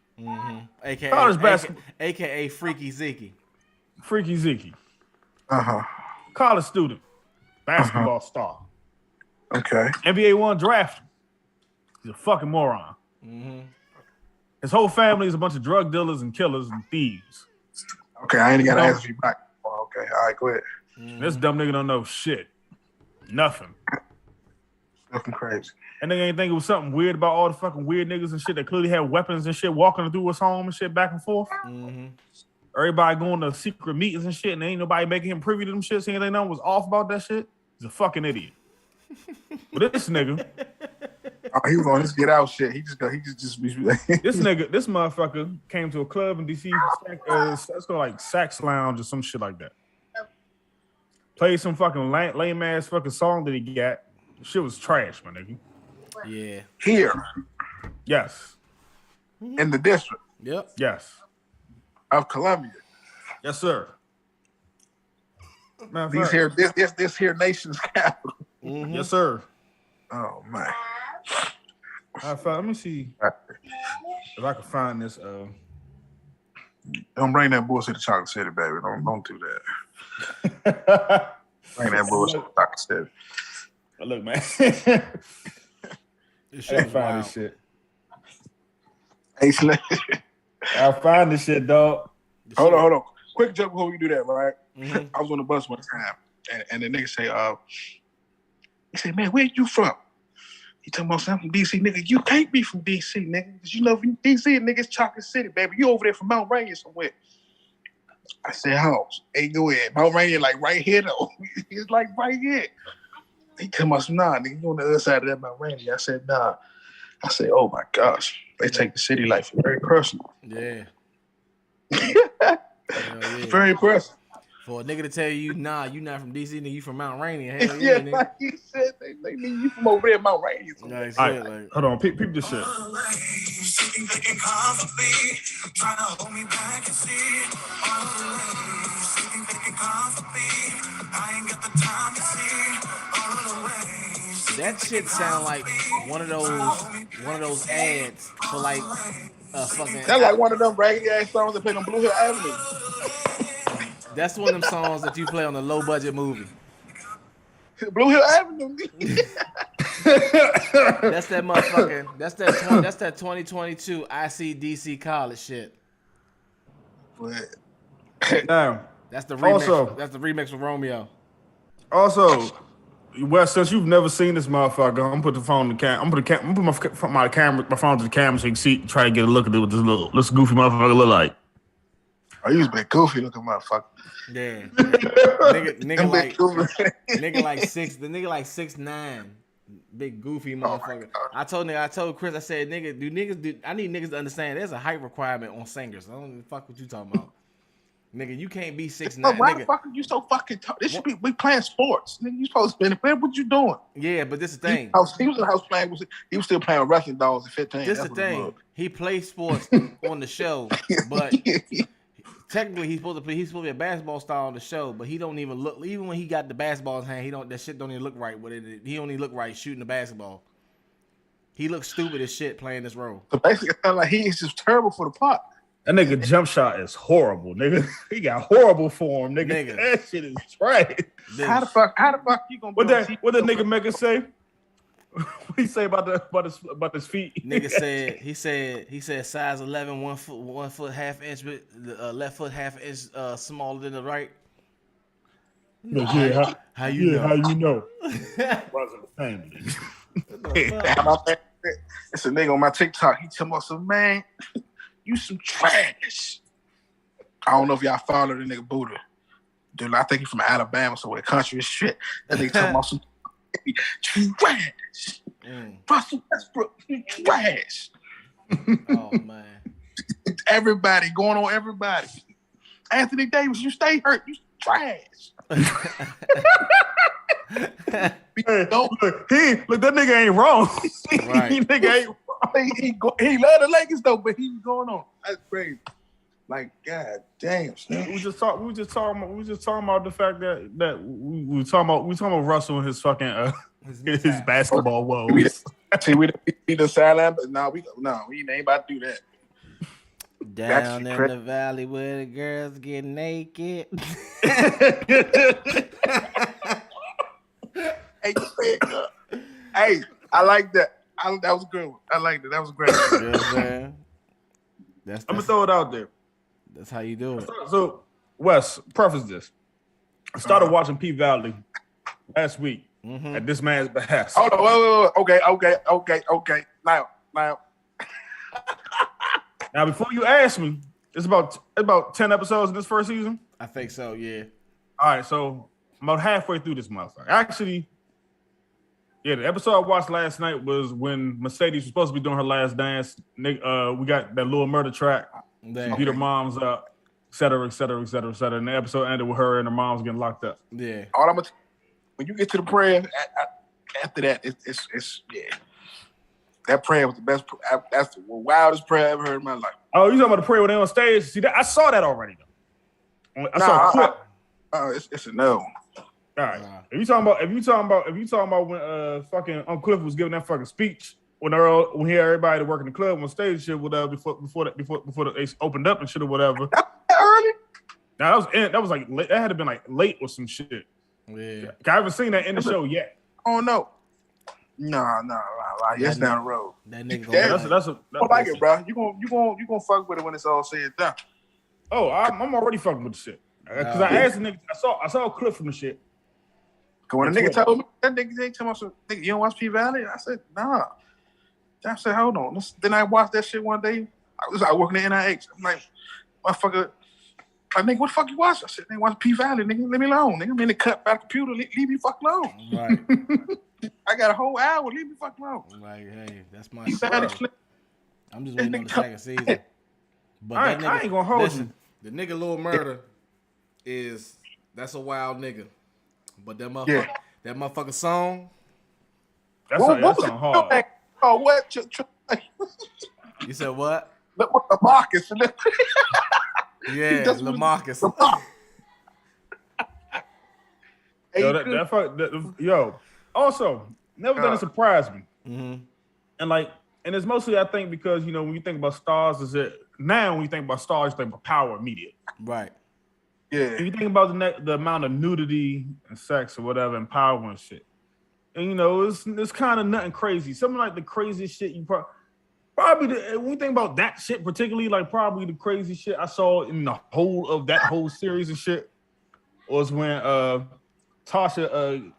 AKA Freaky Zeke. Freaky Zeke. Uh-huh. College student. Basketball star. Okay. NBA 1 draft. He's a fucking moron. His whole family is a bunch of drug dealers and killers and thieves. Okay, I ain't got to ask you back. Okay, all right, go ahead. This dumb nigga don't know shit. Nothing. Looking crazy. And they ain't think it was something weird about all the fucking weird niggas and shit that clearly had weapons and shit walking through his home and shit back and forth. Everybody going to secret meetings and shit, and ain't nobody making him privy to them shit. Seeing they know was off about that shit. He's a fucking idiot. But this nigga, he was on his get out shit. This motherfucker came to a club in DC. It's called like Sax Lounge or some shit like that. Played some fucking lame ass fucking song that he got. Shit was trash, my nigga. Yeah. Here. Yes. In the district. Yep. Yes. Of Columbia. Yes, sir. This here nation's capital. Yes, sir. Oh man. Let me see if I can find this. Don't bring that bullshit to Chocolate City, baby. Don't do that. Bring that bullshit to Chocolate City. Look, man. I'll find this shit. Hey, Slim. I'll find this shit, dog. Hold on. Quick joke before we do that, right? I was on the bus one time, and the nigga say, he said, man, where you from? He talking about something from DC, nigga. You can't be from DC, nigga. Because you know from DC, nigga, it's Chocolate City, baby. You over there from Mount Rainier somewhere. I said, house. Hey, go ahead. Mount Rainier, like right here, though. It's like right here. He told me, nah, nigga, you on the other side of that Mount Rainier. I said, nah. I said, oh my gosh. They take the city life very personal. Yeah. Very personal. For a nigga to tell you, nah, you not from DC, nigga, you from Mount Rainier. Hell Yeah, nigga. like he said, they mean you from over there, Mount Rainier. Like, All right, hold on, peep this shit. That shit sound like one of those ads for like a fucking. That's like one of them raggedy ass songs that play on Blue Hill Avenue. That's one of them songs that you play on a low budget movie. Blue Hill Avenue. That's that motherfucking. That's that 2022 ICDC college shit. Now, That's the remix. Also- That's the remix of Romeo. also, well, since you've never seen this motherfucker, I'm gonna put the phone in the cam. I'm gonna put my phone to the camera so you can see, try to get a look at it with this goofy motherfucker look like. Oh, you was been goofy looking motherfucker. Yeah. nigga like goofy. nigga like 6'9", big goofy motherfucker. I told Chris, I said, I need niggas to understand there's a height requirement on singers. I don't give a fuck what you talking about. Nigga, you can't be 6'9". So why nigga. the fuck are you so fucking tall? This should be we playing sports. Nigga, you supposed to be in the bed. What you doing? Yeah, but this is the thing. He was in the house playing. He was still playing with wrestling dolls at 15. This is That's the what it thing. was. He plays sports on the show, but technically he's supposed to be a basketball star on the show, but he don't even look. Even when he got the basketball in his hand, that shit don't even look right with it. He don't even look right shooting the basketball. He looks stupid as shit playing this role. So basically, it sounds like he is just terrible for the pot. That nigga jump shot is horrible, nigga. He got horrible form, nigga. That shit is trash. How the fuck you gonna? What that nigga Mecca say? What he say about his feet? Nigga he said size 11, 1 foot half inch, the left foot half inch smaller than the right. How you know? Runs in the family. It's a nigga on my TikTok. He tell me some, man, you some trash. I don't know if y'all follow the nigga Buddha. Dude, I think he's from Alabama, so where country is shit. That nigga talking about some trash. Russell Westbrook, you trash. Oh man. Everybody going on everybody. Anthony Davis, you stay hurt. You trash. Hey, look, that nigga ain't wrong. Right. Nigga ain't wrong. He love the Lakers though, but he was going on. That's crazy. Like, god damn, Snap. We was just talking about the fact that we were talking about Russell and his fucking his basketball woes. See, we the sideline, but we ain't about to do that. Down in the valley where the girls get naked. Hey, I like that. That was a good one. I liked it. That was great. You know what I'm saying? I'm gonna throw it out there. That's how you do it. So, Wes, preface this. I started watching P-Valley last week at this man's behest. Hold on, wait. Okay. Now. Now, before you ask me, it's about 10 episodes in this first season. I think so, yeah. All right, so I'm about halfway through this motherfucker. Actually, yeah, the episode I watched last night was when Mercedes was supposed to be doing her last dance. We got that little murder track. She beat her mom's up, et cetera. And the episode ended with her and her mom's getting locked up. Yeah. All I'm gonna when you get to the prayer after that, it's yeah. That prayer was the best. That's the wildest prayer I ever heard in my life. Oh, you talking about the prayer when they on stage? See, that I saw that already though. I saw a clip. It's a no. All right. If you talking about when fucking Uncle Cliff was giving that fucking speech when he had everybody to work in the club on stage shit whatever before they opened up and shit or whatever. Early? Now that was like late, that had to been like late or some shit. Yeah. I haven't seen that in the show yet. Oh no. No. Yes, down the road. That nigga I like it, bro. You gonna fuck with it when it's all said and done. Oh, I'm already fucking with the shit. Because I asked the nigga, I saw a clip from the shit. Cause when the nigga told me that nigga told me, nigga, you don't watch P-Valley? I said, nah. I said, hold on. Then I watched that shit one day. I was out working at NIH. I'm like, motherfucker. Like, nigga, what the fuck you watch? I said, nigga, watch P-Valley, nigga. Leave me alone. Nigga, I'm in the cut by the computer. Leave me fuck alone. Right. I got a whole hour. Leave me fuck alone. Like, hey, that's my P-Valley shit. I'm just waiting on the second season. But I ain't gonna hold you. The nigga Lil Murder that's a wild nigga. But that motherfucking song. That's on hard. Oh, what? You said what? Marcus. Yeah, LaMarcus. Yo. Also, never done it surprised me. Mm-hmm. And it's mostly I think because when you think about stars, when you think about stars, you think about power immediate. Right. Yeah. If you think about the amount of nudity and sex or whatever and power and shit, and it's kind of nothing crazy. Something like the craziest shit you probably when you think about that shit particularly, like probably the crazy shit I saw in the whole of that whole series and shit was when Tasha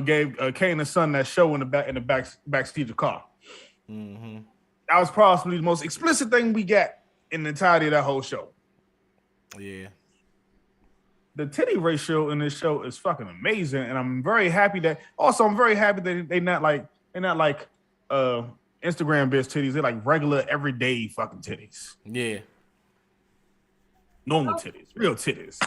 gave Kane and son that show in the backseat of the car. Mm-hmm. That was possibly the most explicit thing we got in the entirety of that whole show. Yeah. The titty ratio in this show is fucking amazing, and I'm very happy that they're not like Instagram bitch titties. They're like regular everyday fucking titties. Yeah. Normal titties, real titties.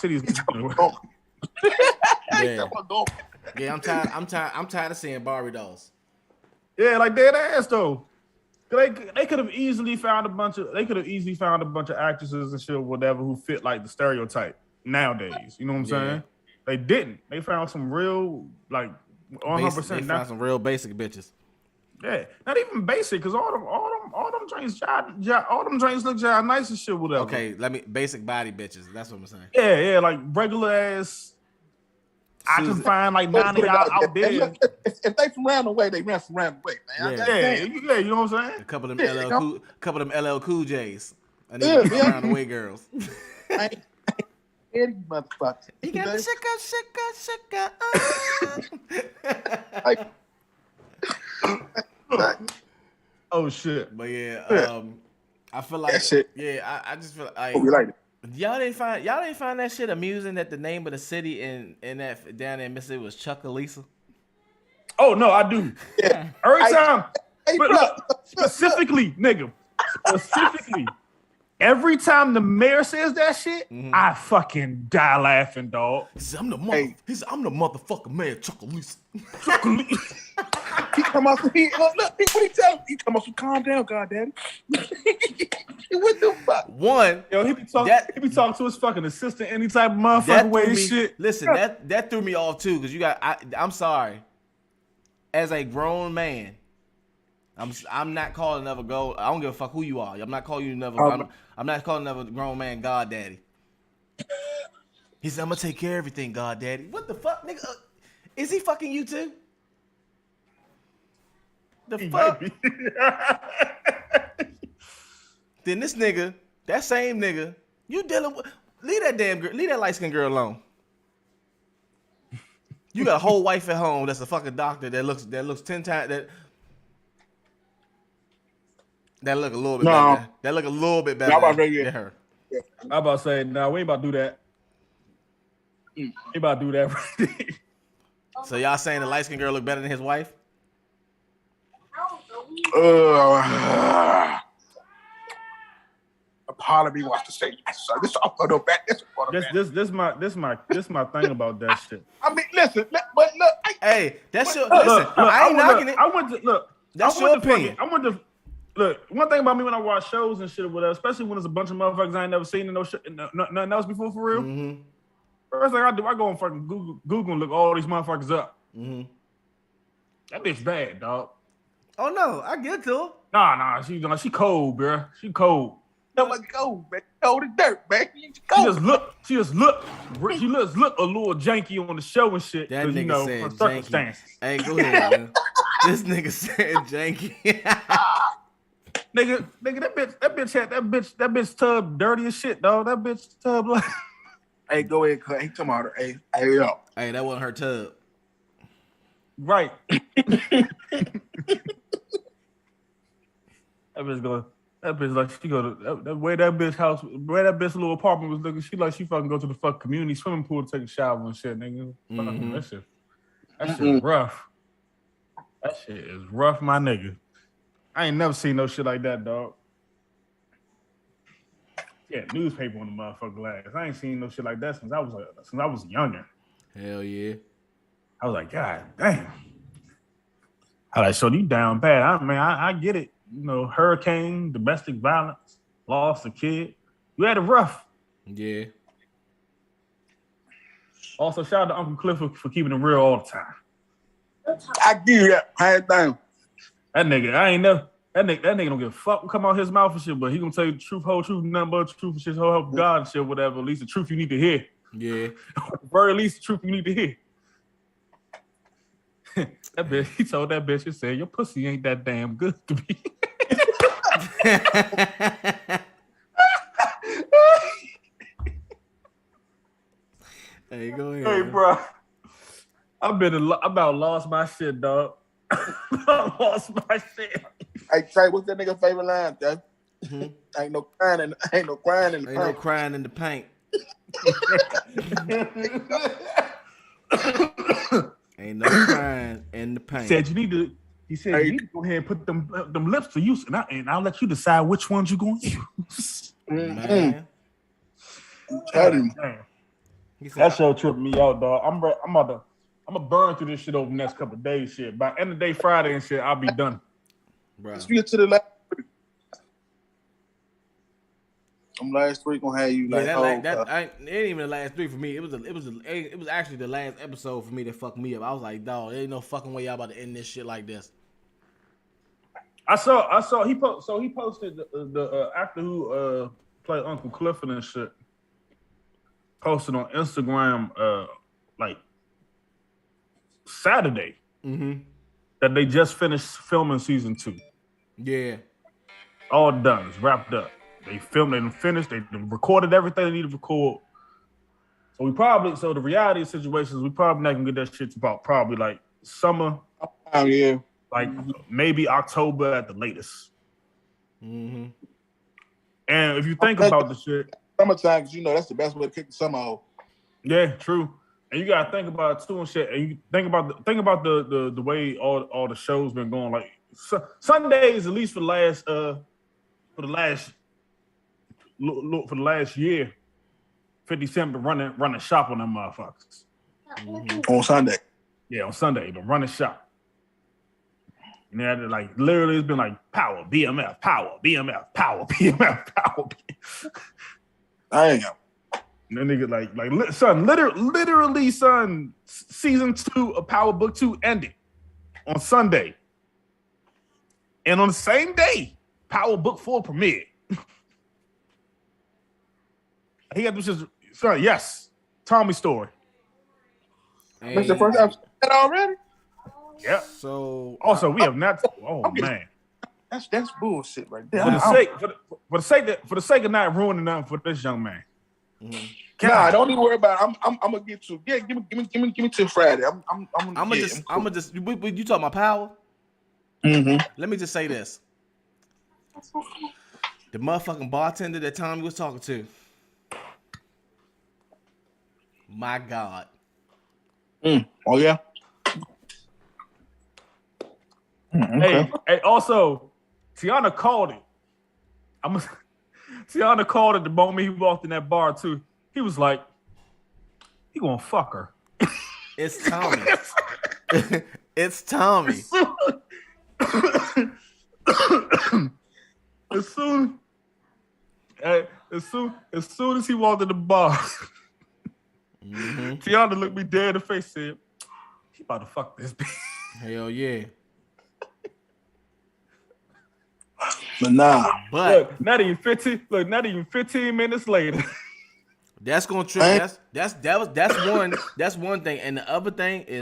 Yeah, I'm tired of seeing Barbie dolls. Yeah, like dead ass though. They could have easily found a bunch of actresses and shit or whatever who fit like the stereotype nowadays. You know what I'm saying? They didn't. They found some real 100%. They found some real basic bitches. Yeah, not even basic because all them joints look nice and shit. Whatever. Okay, basic body bitches. That's what I'm saying. Yeah, like regular ass. I can find like 9 of y'all out there. If they from round the way, they ran from round the way, man. Yeah, you know what I'm saying? A couple of them LL Cool J's. I need to round the way girls. Eddie motherfucker. You got to shaka. Oh shit. But yeah, I feel like shit. Yeah, I just feel like we like it. Y'all didn't find that shit amusing that the name of the city in that down in Mississippi was Chucalissa? Oh no, I do. Yeah. Every time. Hey, but look, specifically, nigga. Specifically, Every time the mayor says that shit, I fucking die laughing, dog. He said, I'm the motherfucking mayor, Chuckalisa. He come out. Look, what he tell him? He come out. Calm down, goddamn. What the fuck? One, Yo, he be talking to his fucking assistant any type of motherfucking that way threw and me. shit. Listen, that threw me off too, because I'm sorry. As a grown man, I'm not calling another go. I don't give a fuck who you are. I'm not calling you another. I'm not calling another grown man God Daddy. He said, I'm gonna take care of everything, God Daddy. What the fuck, nigga? Is he fucking you too? The fuck? Then this nigga, that same nigga, you dealing with, leave that light skinned girl alone. You got a whole wife at home that's a fucking doctor that looks 10 times that look a little bit better. That look a little bit better than her. I'm about to say, nah, we ain't about to do that. We ain't about to do that right there. So y'all saying the light skinned girl look better than his wife? A part of me wants to say yes, sir. This all for the back. This my thing about that shit. I mean, listen, but look. Hey, that's your listen. I ain't knocking it. I went to look. That's your opinion. Look. One thing about me when I watch shows and shit or whatever, especially when there's a bunch of motherfuckers I ain't never seen and no shit, nothing else before for real. Mm-hmm. First thing I do, I go and fucking Google and look all these motherfuckers up. Mm-hmm. That bitch bad, dog. Oh no, I get to her. Nah, she cold, bro. She cold. Nobody cold, man. Cold as dirt, man. She just look a little janky on the show and shit. That nigga said janky. Hey, go ahead, man. This nigga said janky. nigga, that bitch tub dirty as shit, dog. That bitch tub like. Hey, go ahead, cut. He come out. Hey, yo. Hey, that wasn't her tub. Right. That bitch like she go to that way that bitch house, where that bitch little apartment was looking. She fucking go to the fuck community swimming pool to take a shower and shit, nigga. Mm-hmm. That shit rough. That shit is rough, my nigga. I ain't never seen no shit like that, dog. Yeah, newspaper on the motherfucking glass. I ain't seen no shit like that since I was younger. Hell yeah. I was like, God damn. I like, so you down bad. I get it. You know, hurricane, domestic violence, lost a kid. You had it rough. Yeah. Also, shout out to Uncle Cliff for keeping it real all the time. I give you that. Hands down. That nigga don't give a fuck what come out his mouth and shit, but he gonna tell you the truth, whole truth, nothing but the truth and shit, whole help God and shit, whatever. At least the truth you need to hear. Yeah. At the very least, the truth you need to hear. That bitch, he told that bitch, he said, your pussy ain't that damn good to me. Hey, go ahead. Hey, bro. I about lost my shit, dog. I lost my shit. Hey, Trey, what's that nigga favorite line, Trey? Mm-hmm. Ain't no crying in the paint. Ain't no crying in the paint. Ain't no crying in the paint. He said you need to go ahead and put them lips to use, and I'll let you decide which ones you're going to use. Man. That show tripped me out, dog. I'm gonna burn through this shit over the next couple of days, shit. By end of day Friday and shit, I'll be done. Bro. Let's get to the last week. Last week gonna have you like it ain't even the last three for me. It was actually the last episode for me that fucked me up. I was like, dog, there ain't no fucking way y'all about to end this shit like this. I saw he posted the actor who played Uncle Clifford and shit posted on Instagram like Saturday that they just finished filming season 2. Yeah. All done. It's wrapped up. They filmed it and finished. They recorded everything they needed to record. So the reality of situations, we probably not gonna get that shit to about probably like summer. Oh yeah. Like maybe October at the latest. Mm-hmm. And if you think about the shit, summertime, because you know that's the best way to kick the summer off. Yeah, true. And you gotta think about it too and shit. And you think about the way all the shows been going. Like Sundays, at least for the last look for the last year, 50 Cent been running shop on them motherfuckers. On Sunday. Yeah, on Sunday, been running shop. And then, like, literally, it's been like power, BMF, power, BMF, power, BMF, power. I know. And then nigga, like, son, literally, son, season 2 of Power Book 2 ended on Sunday. And on the same day, Power Book 4 premiered. He got this, son, yes, Tommy story. That's the first episode already? Yep. So Also, we have not. Oh man, That's bullshit right there. For the sake of not ruining nothing for this young man. Nah, don't even worry about it. I'm gonna get to. Yeah, give me till Friday. I'm gonna just. You talking about power? Mm-hmm. Let me just say this: the motherfucking bartender that Tommy was talking to. My God. Oh yeah. Okay. Hey, also, Tiana called it. Tiana called it the moment he walked in that bar too. He was like, "He gonna fuck her." It's Tommy. It's Tommy. As soon as he walked in the bar, Tiana looked me dead in the face, said, "He about to fuck this bitch." Hell yeah. But nah. But look, not even 15 minutes later. That's gonna trip. That's one thing. And the other thing is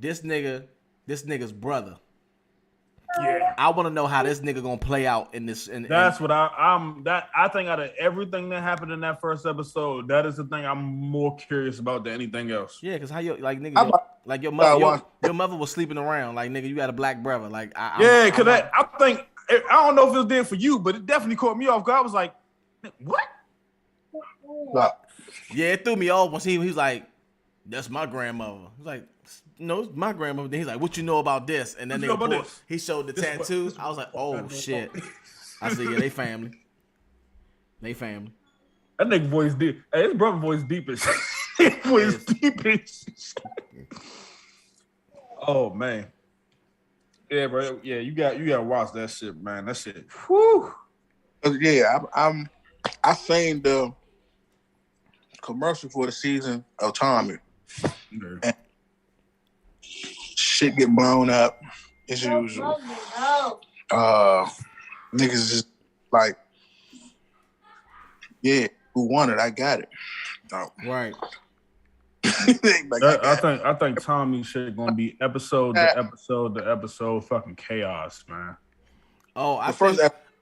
this nigga's brother. Yeah. I want to know how this nigga gonna play out in this. That's what I think out of everything that happened in that first episode, that is the thing I'm more curious about than anything else. Yeah, because how you like nigga, your mother was sleeping around. Like nigga, you got a black brother. Like I think I don't know if it was there for you, but it definitely caught me off guard. I was like, what? Yeah, it threw me off once he was like, that's my grandmother. I was like, no, it's my grandmother. Then he's like, what you know about this? And then he showed the tattoo. I was like, oh shit. I said, yeah, they family. They family. That nigga voice deep. Hey, his brother voice deep as shit. His voice deep as shit. Oh man. Yeah, bro. Yeah, you gotta watch that shit, man. That shit. Whew. Yeah, I seen the commercial for the season of Tommy. And shit get blown up as usual. Niggas just like, yeah, who won it? I got it. So, right. I think Tommy shit gonna be episode to episode fucking chaos, man. Oh,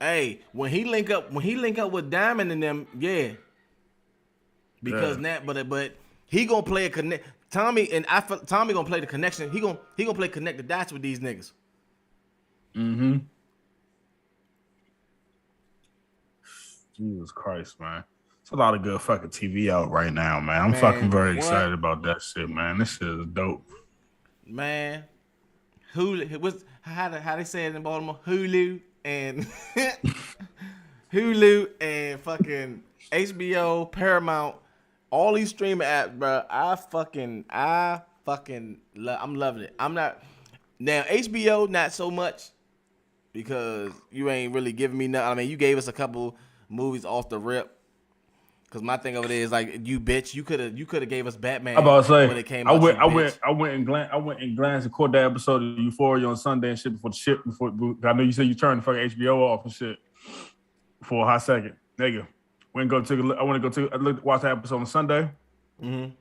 hey, when he link up with Diamond and them, yeah. Because but he gonna play a connect. Tommy gonna play the connection. He gonna play connect the dots with these niggas. Mm-hmm. Jesus Christ, man. It's a lot of good fucking TV out right now, man. I'm fucking very excited about that shit, man. This shit is dope. Man. How they say it in Baltimore? Hulu and fucking HBO, Paramount, all these streaming apps, bro. I'm loving it. I'm not now HBO, not so much because you ain't really giving me nothing. I mean, you gave us a couple movies off the rip. Cause my thing over there is like, you bitch, you could have gave us Batman. I'm about to say, when it came out. I went and glanced and caught that episode of Euphoria on Sunday and shit before I know you said you turned the fucking HBO off and shit for a hot second. Nigga, watch that episode on Sunday. Mm-hmm.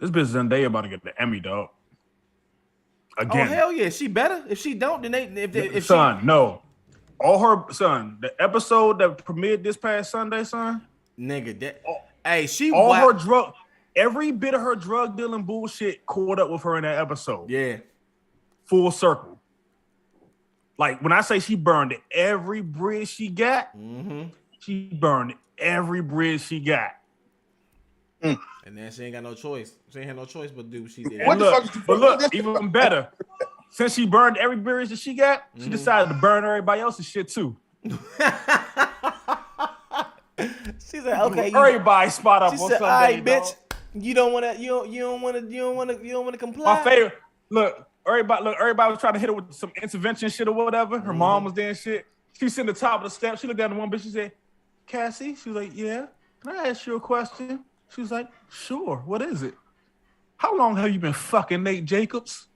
This bitch Zendaya about to get the Emmy, dog. Again. Oh hell yeah, she better. If she don't, then no. All her son, the episode that premiered this past Sunday, son. Nigga, every bit of her drug dealing bullshit caught up with her in that episode. Yeah. Full circle. Like when I say she burned every bridge she got, she burned every bridge she got. And then she ain't got no choice. She ain't had no choice but do what she did. Look, even better. Since she burned every bridge that she got, she decided to burn everybody else's shit too. She said, "Okay." Everybody spot up She on said, "All Sunday, right, dog. bitch. You don't want to. You don't want to comply." My favorite. Look, everybody was trying to hit her with some intervention shit or whatever. Her mom was there and shit. She was sitting at the top of the steps. She looked down at one bitch. She said, "Cassie," she was like, "Yeah, can I ask you a question?" She was like, "Sure. What is it? How long have you been fucking Nate Jacobs?"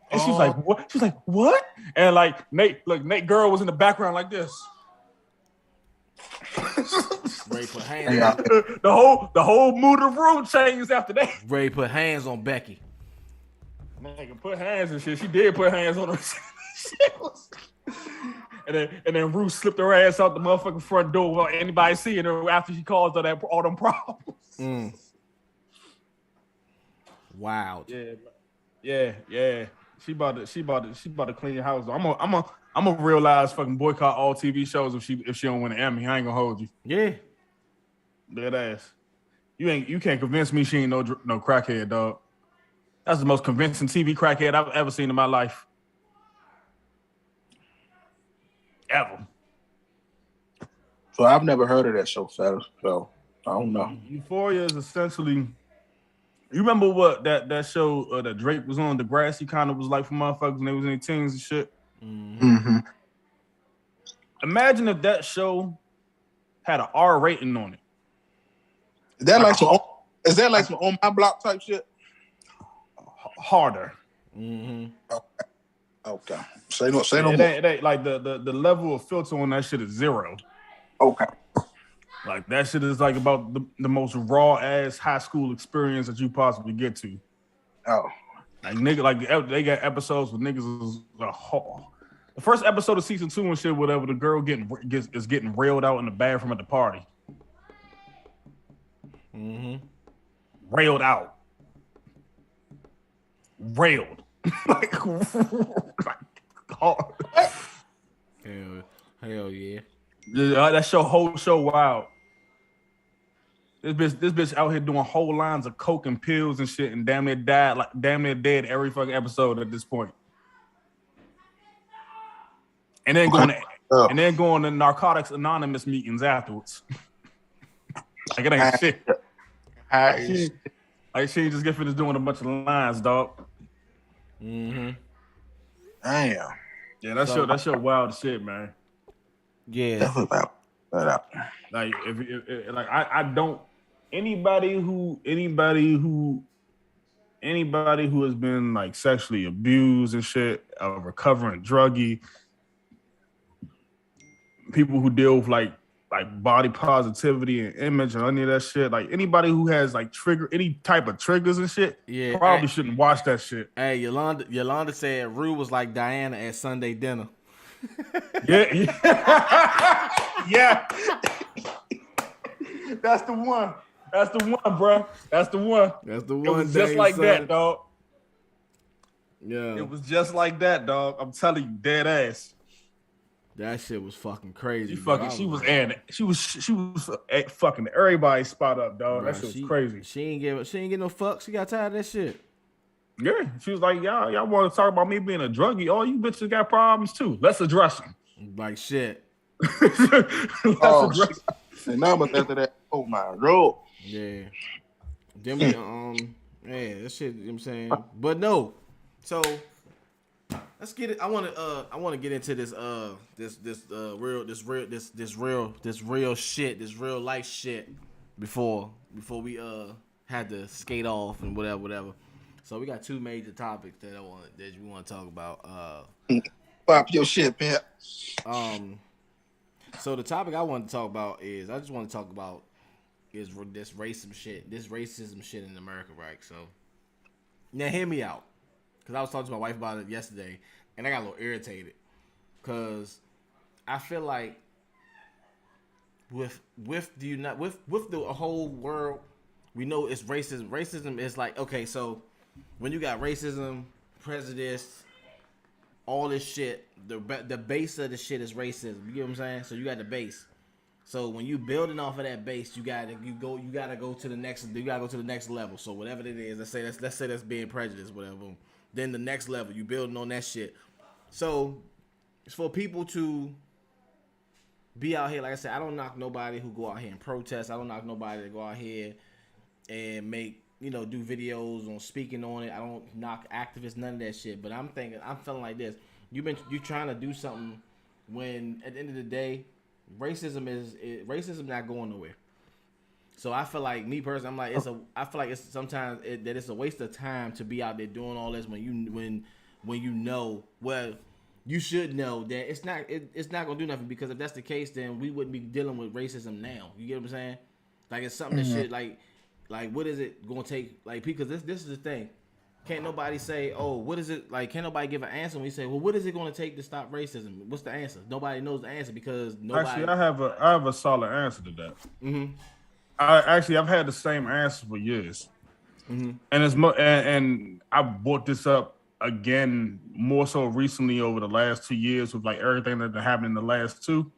And she's like, "What?" She's like, "What?" And like Nate girl was in the background like this. Ray put hands. On, The whole mood of the room changed after that. Ray put hands on Becky. Nigga put hands and shit. She did put hands on her. and then Ruth slipped her ass out the motherfucking front door without anybody seeing her after she caused her all them problems. Wow. Yeah. She about to clean your house. I'm gonna realize fucking boycott all TV shows if she don't win an Emmy. I ain't gonna hold you. Yeah. Dead ass. You can't convince me she ain't no crackhead, dog. That's the most convincing TV crackhead I've ever seen in my life. Ever. So I've never heard of that show, fellas. So I don't know. Euphoria is essentially. You remember what that show that Drake was on, Degrassi kind of was like for motherfuckers when they was in their teens and shit? Mm-hmm. Imagine if that show had an R rating on it. Is that like some on my block type shit? Harder. Okay. Say no It more. ain't like the level of filter on that shit is 0. Okay. Like that shit is like about the most raw ass high school experience that you possibly get to. Oh. Like nigga, like they got episodes with niggas is the first episode of season 2 and shit, whatever. The girl is getting railed out in the bathroom at the party. Railed out. Railed. like hard. Hell yeah. That whole show wild. This bitch out here doing whole lines of coke and pills and shit, and damn near dead every fucking episode at this point. And then going to Narcotics Anonymous meetings afterwards. Like it ain't shit. She ain't just get finished doing a bunch of lines, dog. Damn. Yeah, that show wild as shit, man. Yeah. Definitely about. Like if like I don't anybody who has been like sexually abused and shit, a recovering druggie, people who deal with like body positivity and image and any of that shit, like anybody who has like any type of triggers and shit, probably shouldn't watch that shit. Hey, Yolanda said Rue was like Diana at Sunday dinner. Yeah. That's the one. Bro. That's the one. That's the one. It was just like that, dog. Yeah. It was just like that, dog. I'm telling you, dead ass. That shit was fucking crazy. She was fucking everybody spot up, dog. Bro, that shit was crazy. She ain't get no fuck. She got tired of that shit. Yeah, she was like, y'all want to talk about me being a druggie? All you bitches got problems too. Let's address them. Like shit. And now after that, oh my lord. Yeah. Then we that shit, you know what I'm saying? But no. So let's get it. I want to get into this real shit, this real life shit before we had to skate off and whatever. So we got 2 major topics that we want to talk about. Pop your shit, pimp. So the topic I want to talk about is this racism shit in America, right? So now hear me out, because I was talking to my wife about it yesterday, and I got a little irritated, because I feel like with the whole world, we know it's racism. Racism is like, okay, so when you got racism, prejudice, all this shit, the base of the shit is racism. You get what I'm saying? So you got the base. So when you building off of that base, you gotta go to the next level. So whatever it is, let's say that's being prejudiced, whatever. Then the next level, you building on that shit. So it's for people to be out here. Like I said, I don't knock nobody who go out here and protest. I don't knock nobody that go out here and make, do videos on speaking on it. I don't knock activists, none of that shit. But I'm feeling like this. You trying to do something when at the end of the day, racism not going nowhere. So I feel like, me personally, I feel like it's sometimes that it's a waste of time to be out there doing all this when you know, well, you should know that it's not gonna do nothing, because if that's the case, then we wouldn't be dealing with racism now. You get what I'm saying? Like, it's something that should like what is it gonna take? Like, because this is the thing. Can't nobody say, oh, what is it? Like, can't nobody give an answer when we say, well, what is it going to take to stop racism? What's the answer? Nobody knows the answer because nobody. Actually, I have a solid answer to that. Mm-hmm. I've had the same answer for years, and it's and I brought this up again more so recently over the last 2 years with like everything that happened in the last two.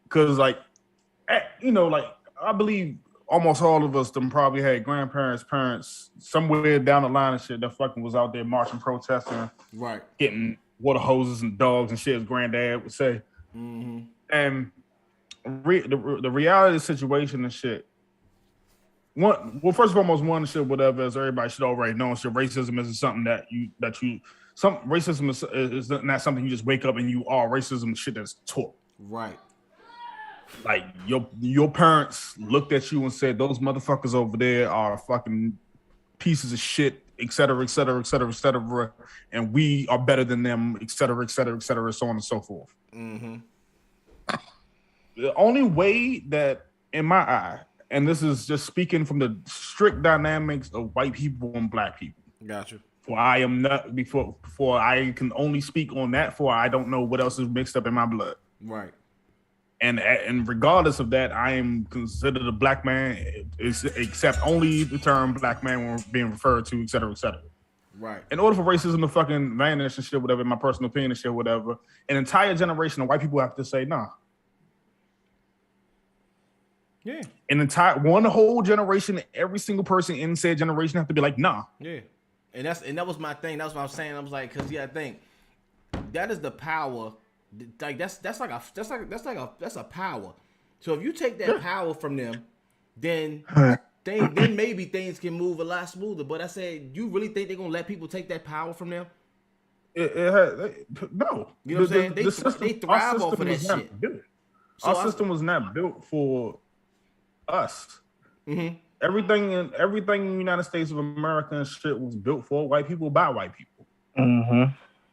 Because like I believe almost all of us them probably had grandparents, parents somewhere down the line and shit that fucking was out there marching, protesting, right, getting water hoses and dogs and shit, as granddad would say. And the reality of the situation and shit. First and foremost, one shit, whatever, as everybody should already know, shit, racism isn't something racism is not something you just wake up and you are. Racism is shit that's taught. Right. Like your parents looked at you and said, those motherfuckers over there are fucking pieces of shit, et cetera, et cetera, et cetera, et cetera, and we are better than them, et cetera, et cetera, et cetera, so on and so forth. The only way that, in my eye, and this is just speaking from the strict dynamics of white people and black people. Gotcha. For I am not before I can only speak on that, for I don't know what else is mixed up in my blood. Right. And regardless of that, I am considered a black man, except only the term black man when being referred to, et cetera, et cetera. Right. In order for racism to fucking vanish and shit, whatever, in my personal opinion and shit, whatever, an entire generation of white people have to say, nah. Yeah. One whole generation, every single person in said generation have to be like, nah. Yeah. And that was my thing. That's what I was saying. I was like, because I think that is the power. Like that's a power. So if you take that power from them, then maybe things can move a lot smoother. But I said, you really think they're gonna let people take that power from them? No. You know what I'm saying? They thrive off of that shit. Our system was not built for us. Everything in the United States of America and shit was built for white people by white people.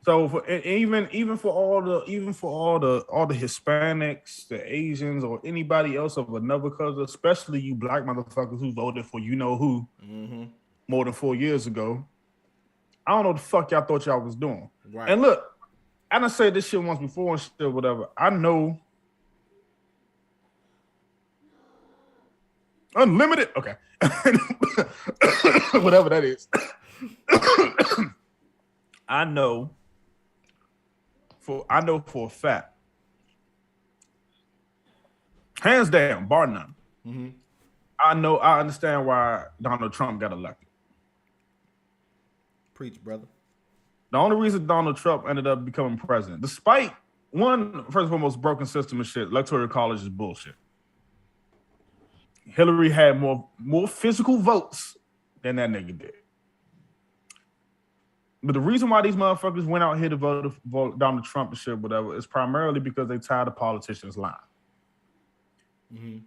So even for all the Hispanics, the Asians, or anybody else of another color, especially you black motherfuckers who voted for you know who more than 4 years ago, I don't know what the fuck y'all thought y'all was doing. Right. And look, I done said this shit once before and shit, whatever. I know. Unlimited, okay. Whatever that is. I know for a fact, hands down, bar none. I understand why Donald Trump got elected. Preach, brother. The only reason Donald Trump ended up becoming president, despite one, first and foremost, broken system of shit, electoral college is bullshit. Hillary had more physical votes than that nigga did. But the reason why these motherfuckers went out here to vote Donald Trump and shit, whatever, is primarily because they tired of politicians lying. I'm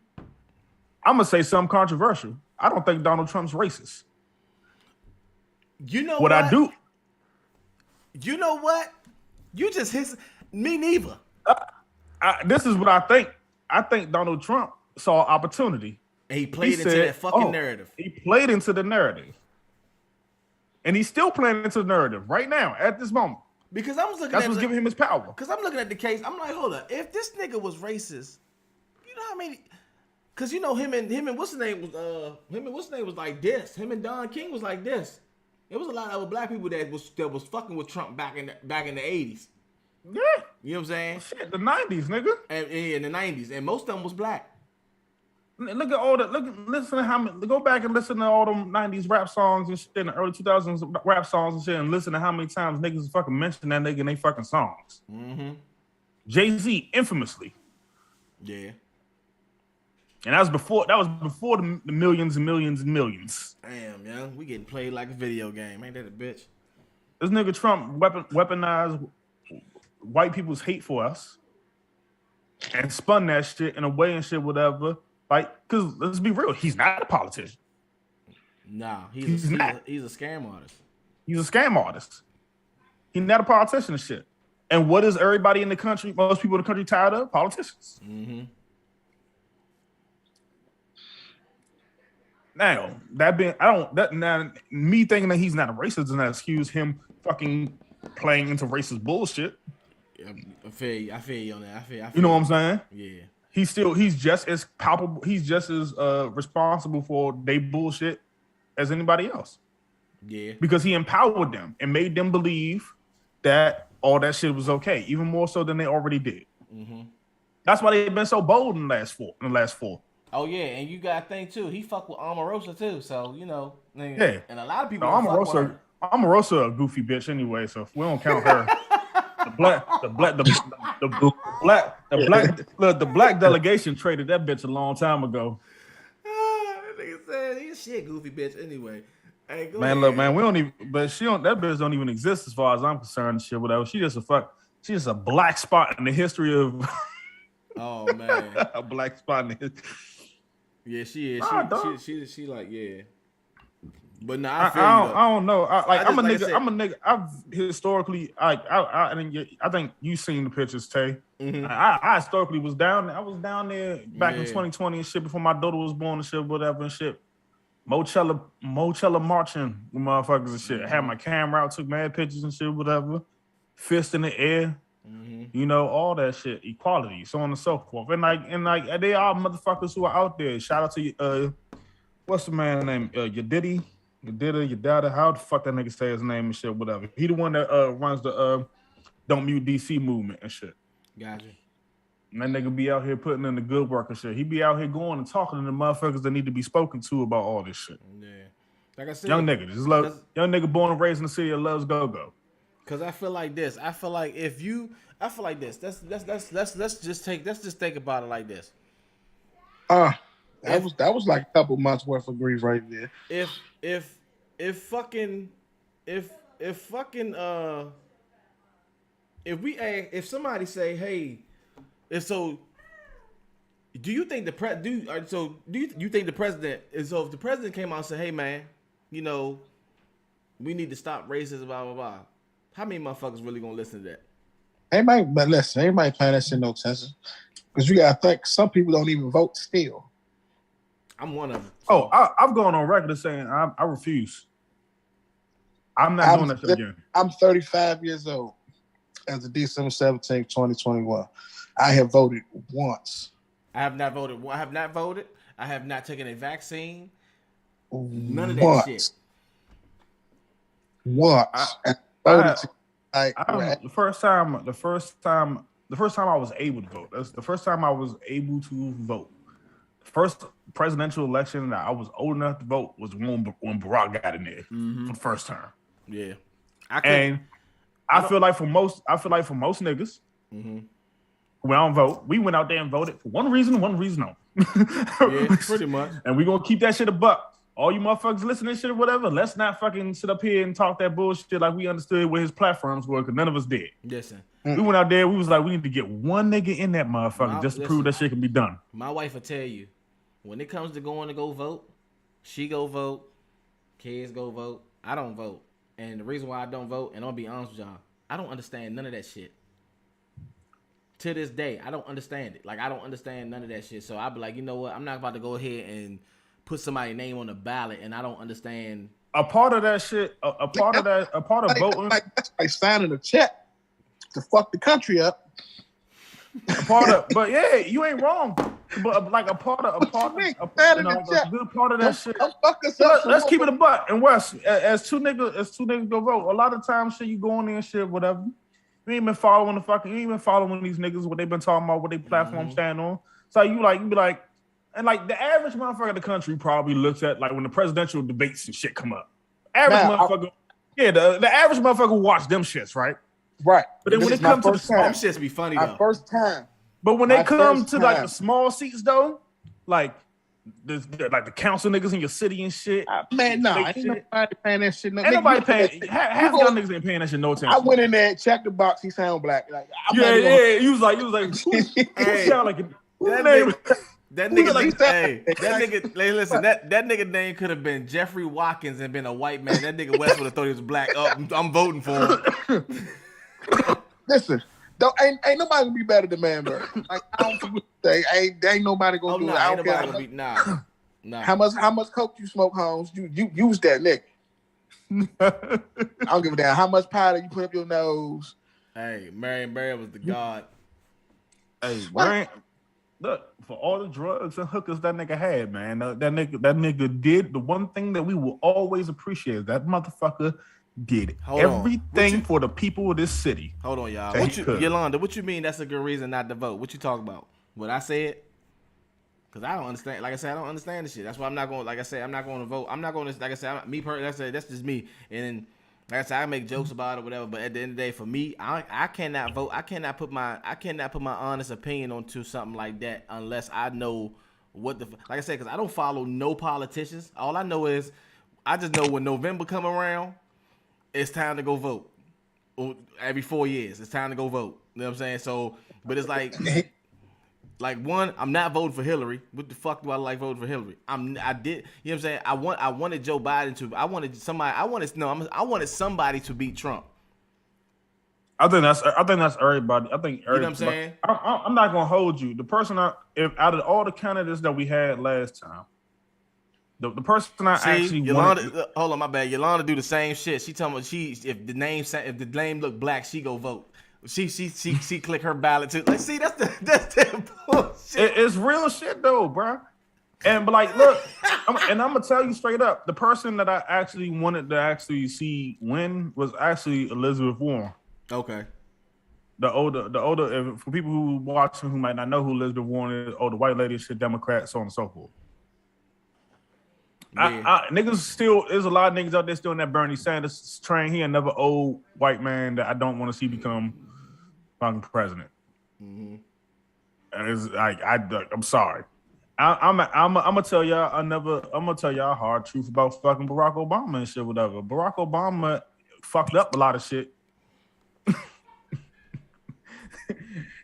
gonna say something controversial. I don't think Donald Trump's racist. You know what? I do. You know what? You just hit me neither. This is what I think. I think Donald Trump saw opportunity. And he played into that fucking narrative. He played into the narrative. And he's still playing into the narrative right now, at this moment. Because I was looking That's what's giving him his power. Because I'm looking at the case. I'm like, hold up. If this nigga was racist, you know how many... Because you know him and what's his name was like this. Him and Don King was like this. There was a lot of other black people that was fucking with Trump back in the 80s. Yeah. You know what I'm saying? Shit, the 90s, nigga. And in the 90s. And most of them was black. Look at all listen to how many, go back and listen to all them 90s rap songs and shit, in the early 2000s rap songs and shit, and listen to how many times niggas fucking mention that nigga in they fucking songs. Jay-Z infamously. Yeah. And that was before the millions and millions and millions. Damn, young. We getting played like a video game. Ain't that a bitch? This nigga Trump weaponized white people's hate for us and spun that shit in a way and shit, whatever. Like, because let's be real, he's not a politician. Nah, He's not. He's a scam artist. He's a scam artist. He's not a politician and shit. And what is everybody in the country, most people in the country tired of? Politicians. Mm-hmm. Now, me thinking that he's not a racist does not excuse him fucking playing into racist bullshit. Yeah, I feel you on that. I feel you know what I'm saying? Yeah. He's just as palpable, he's just as responsible for their bullshit as anybody else. Yeah. Because he empowered them and made them believe that all that shit was okay, even more so than they already did. Mm-hmm. That's why they've been so bold in the last four. Oh yeah, and you got to think too. He fucked with Omarosa too, so you know. Yeah. And a lot of people. Omarosa a goofy bitch anyway, so if we don't count her. the black delegation traded that bitch a long time ago. That nigga said she a goofy bitch anyway. Hey, man, ahead. Look, man, we don't even. But that bitch don't even exist as far as I'm concerned. Shit, whatever. She's just a black spot in the history of. Oh man, a black spot in the history. Yeah, she is. She like, yeah. But nah, I don't know. I'm a nigga. I've historically, I think you seen the pictures, Tay. Mm-hmm. I historically was down. I was down there back in 2020 and shit before my daughter was born and shit, whatever and shit. Mochella marching with motherfuckers and shit. I had my camera out, took mad pictures and shit, whatever. Fist in the air. Mm-hmm. You know, all that shit, equality, so on and so forth. And they are motherfuckers who are out there. Shout out to what's the man's name? Yadida, how the fuck that nigga say his name and shit, whatever. He the one that runs the Don't Mute DC movement and shit. Gotcha. And that nigga be out here putting in the good work and shit. He be out here going and talking to the motherfuckers that need to be spoken to about all this shit. Yeah. Like I said, young nigga born and raised in the city that loves go-go. Cause I feel like this. Let's just think about it like this. That was like a couple months worth of grief right there. If somebody say, hey, do you think the president if the president came out and said, hey man, you know, we need to stop racism, blah blah blah. How many motherfuckers really gonna listen to that? Everybody paying that shit no attention. Because you gotta think some people don't even vote still. I'm one of them. So. I've gone on record as saying I refuse. I'm not doing that shit again. I'm 35 years old. As of December 17th, 2021. I have voted once. I have not voted. I have not taken a vaccine. None of that once. shit. Once. The first time I was able to vote. That's the first time I was able to vote. The first presidential election that I was old enough to vote was when Barack got in there for the first time. Yeah, I feel like for most niggas, when I don't vote, we went out there and voted for one reason only. Yeah, pretty much. And we gonna keep that shit a buck. All you motherfuckers listening to shit or whatever, let's not fucking sit up here and talk that bullshit like we understood where his platforms were, because none of us did. Listen. We went out there, we was like, we need to get one nigga in that motherfucker just to prove that shit can be done. My wife will tell you, when it comes to going to go vote, she go vote, kids go vote, I don't vote. And the reason why I don't vote, and I'm gonna be honest with y'all, I don't understand none of that shit. To this day, I don't understand it. Like, I don't understand none of that shit. So I'll be like, you know what? I'm not about to go ahead and put somebody's name on the ballot, and I don't understand. A part of that shit, a part of voting. That's like signing a check to fuck the country up. But yeah, you ain't wrong. But like a good part of that shit. Let's keep it a buck. And Wes, as two niggas go vote. A lot of times, shit, you go in there and shit, whatever. You ain't been following these niggas, what they been talking about, what they platform stand on. So you be like, and like the average motherfucker in the country probably looks at like when the presidential debates and shit come up. The average motherfucker watch them shits, right? Right. But then This when is it my comes to the first small, Them shits be funny my though. first time. but when they my come first to like time. the small seats though, like like the council niggas in your city and shit. Man, nah, Fake ain't shit. nobody paying that shit. No, Ain't nigga, nobody you paying. go- Half you y'all go- niggas ain't paying that shit no attention. I went in there, checked the box. He sound black. Like, I'm Yeah, not even yeah. You was like, who Hey, sound like who that name? That Who nigga, like- hey, that nigga, hey, listen, that nigga name could have been Jeffrey Watkins and been a white man. That nigga West would have thought he was black. Oh, I'm voting for him. Listen, ain't nobody gonna be better than Man Bird. Like, I don't think ain't nobody gonna Oh do no, it. I ain't don't care nobody gonna be nah. how much coke you smoke, Holmes. You use that nigga. I don't give a damn how much powder you put up your nose. Hey, Marion Barry was the god. Hey, man, look, for all the drugs and hookers that nigga had, man, that nigga did the one thing that we will always appreciate. That motherfucker did Hold on. everything for the people of this city. Hold on, y'all. That What he you, could. Yolanda? What you mean? That's a good reason not to vote. What you talking about? What I said? Because I don't understand. Like I said, I don't understand this shit. That's why I'm not going. Like I said, I'm not going to vote. I'm not going to. Like I said, me personally, that's just me. And like I said, I make jokes about it, or whatever. But at the end of the day, for me, I cannot vote. I cannot put my honest opinion onto something like that unless I know what the. Like I said, because I don't follow no politicians. All I know is, I just know when November come around, it's time to go vote. Every 4 years, it's time to go vote. You know what I'm saying? So, but it's like one, I'm not voting for Hillary. What the fuck do I like voting for Hillary? I did, you know what I'm saying? I wanted Joe Biden to. I wanted somebody to beat Trump. I think that's everybody. I think everybody, You know what I'm saying? I'm not gonna hold you. The person if out of all the candidates that we had last time, the person I actually Yolanda, wanted, hold on, my bad. Yolanda do the same shit. She tell me if the name look black, she go vote. She click her ballot too. Like, see, that's the bullshit. it's real shit though, bro. But like, look, I'm gonna tell you straight up, the person that I actually wanted to actually see win was actually Elizabeth Warren. Okay. The older, for people who watching who might not know who Elizabeth Warren is, the white lady, shit, Democrat, so on and so forth. Yeah. Niggas still, there's a lot of niggas out there still in that Bernie Sanders train. He another old white man that I don't want to see become fucking president. Mm-hmm. And it's like, I'm sorry. I'm gonna tell y'all I'm gonna tell y'all a hard truth about fucking Barack Obama and shit, whatever. Barack Obama fucked up a lot of shit.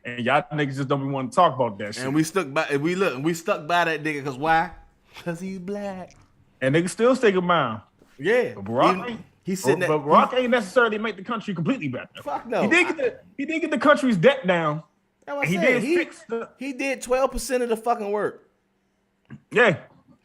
And y'all niggas just don't be want to talk about that shit. And we stuck by that nigga because why? Because he's black. And niggas still stick around. Yeah. But Barack, He's sitting but Barack ain't necessarily make the country completely better. Fuck no. He did get the country's debt down. That's what He I'm did saying. fix the. He did 12% of the fucking work. Yeah.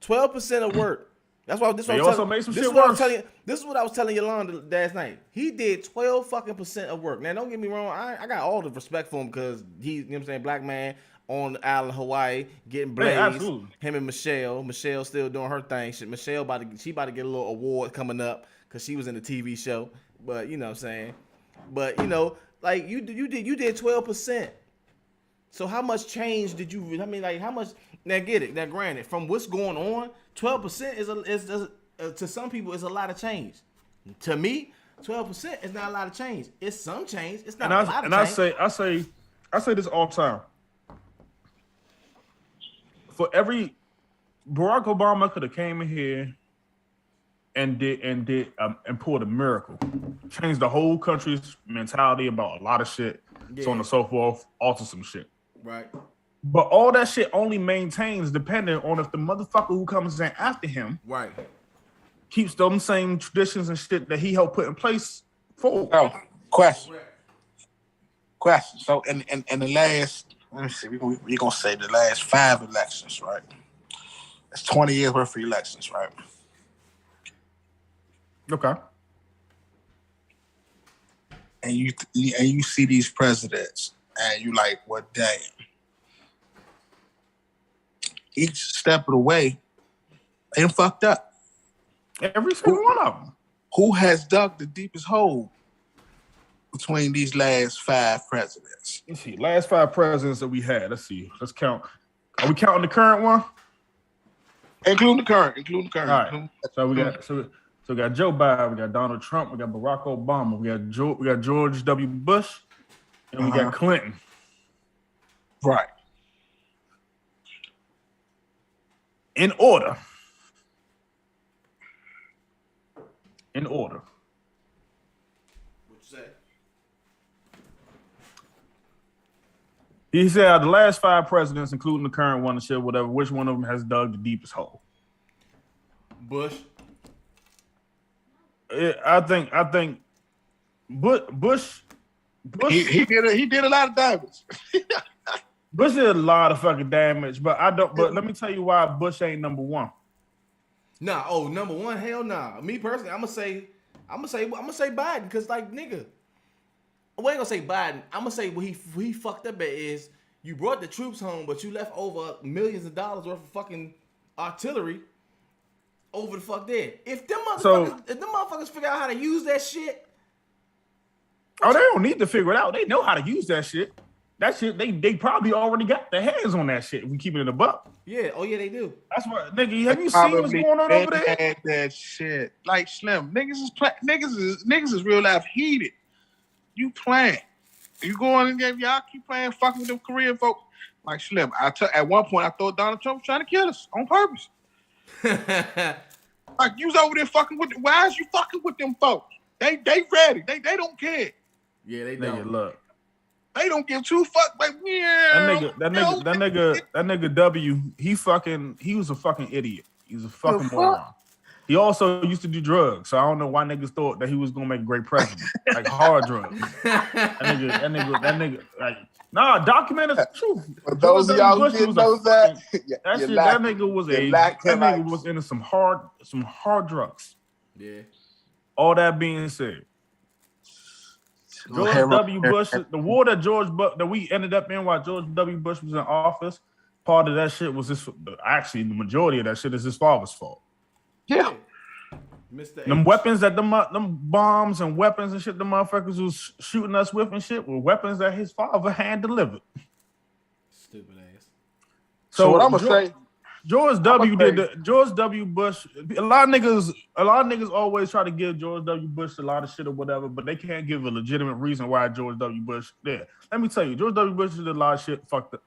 12% of work. That's why. This They is also what made some this shit is what I was worse. telling you. This is what I was telling Yolanda last night. He did 12% of work. Now, don't get me wrong. I got all the respect for him because he's, you know what I'm saying, black man on the island of Hawaii getting blazed. absolutely. Him and Michelle still doing her thing. Michelle about to get a little award coming up because she was in the TV show. But you know what I'm saying. But you know, like you did 12%. So how much change did you? I mean, like how much? Now get it. Now granted, from what's going on, 12% is to some people is a lot of change. To me, 12% is not a lot of change. It's some change. It's not a lot of change. I say this all the time. For every Barack Obama could have came in here and pulled a miracle, changed the whole country's mentality about a lot of shit, so on and so forth, alter some shit. Right. But all that shit only maintains depending on if the motherfucker who comes in after him Right. keeps them same traditions and shit that he helped put in place for. Oh, question. So in the last, let me see, we're gonna say the last 5 elections, right? It's 20 years worth of elections, right? Okay. And you see these presidents, and you like, well, damn. Each step of the way, they done fucked up. Every single one of them. Who has dug the deepest hole between these last 5 presidents? Let's see. Last 5 presidents that we had. Let's see. Let's count. Are we counting the current one? Including the current. All right. So we got So we got Joe Biden, we got Donald Trump, we got Barack Obama, we got George W. Bush, and we got Clinton. Right. In order. In order. What you say? He said the last 5 presidents, including the current one and shit, whatever, which one of them has dug the deepest hole? Bush. I think Bush. He did a lot of damage. Bush did a lot of fucking damage, but let me tell you why Bush ain't number one. Nah, number one, hell nah. Me personally, I'm gonna say Biden, because like nigga, we ain't gonna say Biden. I'm gonna say what he fucked up at is you brought the troops home, but you left over millions of dollars worth of fucking artillery over the fuck there. If them motherfuckers figure out how to use that shit, they don't need to figure it out. They know how to use that shit. That shit, they probably already got their hands on that shit. If we keep it in the buck. Yeah, yeah, they do. That's what, nigga. Have you seen what's going on over there? Had that shit like Slim. Niggas is real life heated. You playing? You going in there? Y'all keep playing, fucking with them Korean folks like Slim. At one point I thought Donald Trump was trying to kill us on purpose. Like you was over there fucking with. Why is you fucking with them folks? They ready. They don't care. Yeah, they don't. Nigga, look. They don't give two fucks. Like, that nigga W, he was a fucking idiot. He was a fucking moron. He also used to do drugs, so I don't know why niggas thought that he was gonna make a great president. Like hard drugs. That nigga, like, nah, documented the truth. For those of y'all who didn't know that, that nigga was into some hard drugs. Yeah. All that being said, George W. Bush, the war that we ended up in while George W. Bush was in office, part of that shit was actually the majority of that shit is his father's fault. Yeah. Them weapons that them bombs and weapons and shit the motherfuckers was shooting us with and shit were weapons that his father had delivered. Stupid ass. So what I'm gonna say, George W. Bush. A lot of niggas always try to give George W. Bush a lot of shit or whatever, but they can't give a legitimate reason why George W. Bush did. Let me tell you, George W. Bush did a lot of shit,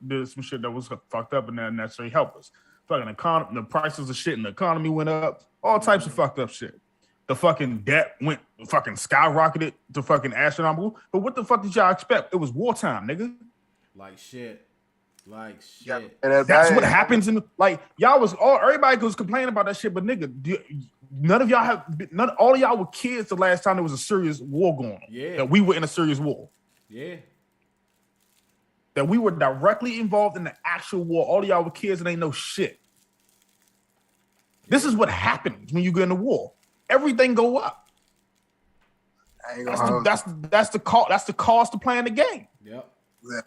did some shit that was fucked up and that necessarily helped us. Fucking the prices of shit in the economy went up, all types of fucked up shit. The fucking debt went fucking skyrocketed to fucking astronomical. But what the fuck did y'all expect? It was wartime, nigga. Like shit. Yeah, that's what happens everybody was complaining about that shit, but nigga, all of y'all were kids the last time there was a serious war going on. Yeah. That we were in a serious war. Yeah. That we were directly involved in the actual war. All of y'all were kids and ain't no shit. This is what happens when you get in a war. Everything go up. That's the cost of playing the game. Yep. Yeah.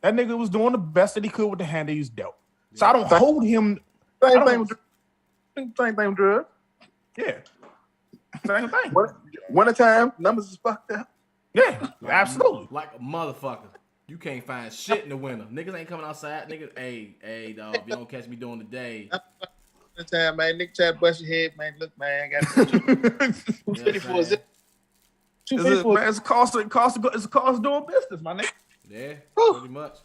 That nigga was doing the best that he could with the hand that he's dealt. So I don't hold him. Same thing with drugs. Yeah. Same thing. Wintertime, numbers is fucked up. Yeah, absolutely. Like a motherfucker. You can't find shit in the winter. Niggas ain't coming outside. Niggas, hey, dog, if you don't catch me during the day. Wintertime, man. Nigga try to bust your head, man. Look, man, I got 254 zip. It's a cost of doing business, my nigga. Yeah, pretty much.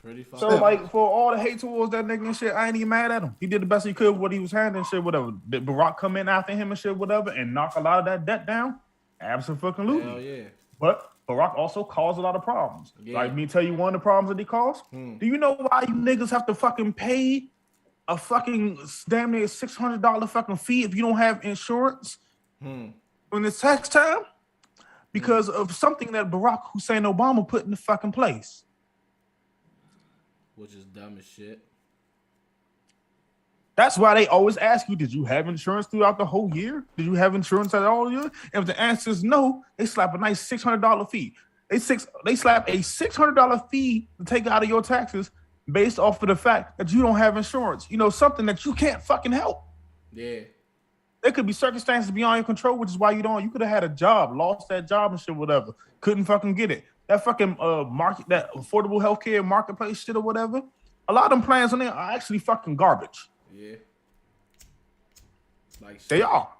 Pretty fucking. So like for all the hate towards that nigga and shit, I ain't even mad at him. He did the best he could with what he was handling, shit, whatever. Did Barack come in after him and shit, whatever, and knock a lot of that debt down? Absolutely. Hell yeah. But Barack also caused a lot of problems. Yeah. Like me tell you one of the problems that he caused. Do you know why you niggas have to fucking pay a fucking damn near $600 fucking fee if you don't have insurance when it's tax time? Because of something that Barack Hussein Obama put in the fucking place. Which is dumb as shit. That's why they always ask you, did you have insurance throughout the whole year? Did you have insurance at all year? And if the answer is no, they slap a nice $600 fee. They slap a $600 fee to take out of your taxes based off of the fact that you don't have insurance. You know, something that you can't fucking help. Yeah. There could be circumstances beyond your control, which is why you could have had a job, lost that job and shit, whatever. Couldn't fucking get it. That fucking that affordable healthcare marketplace shit or whatever. A lot of them plans on there are actually fucking garbage. Yeah. Like shit. They are.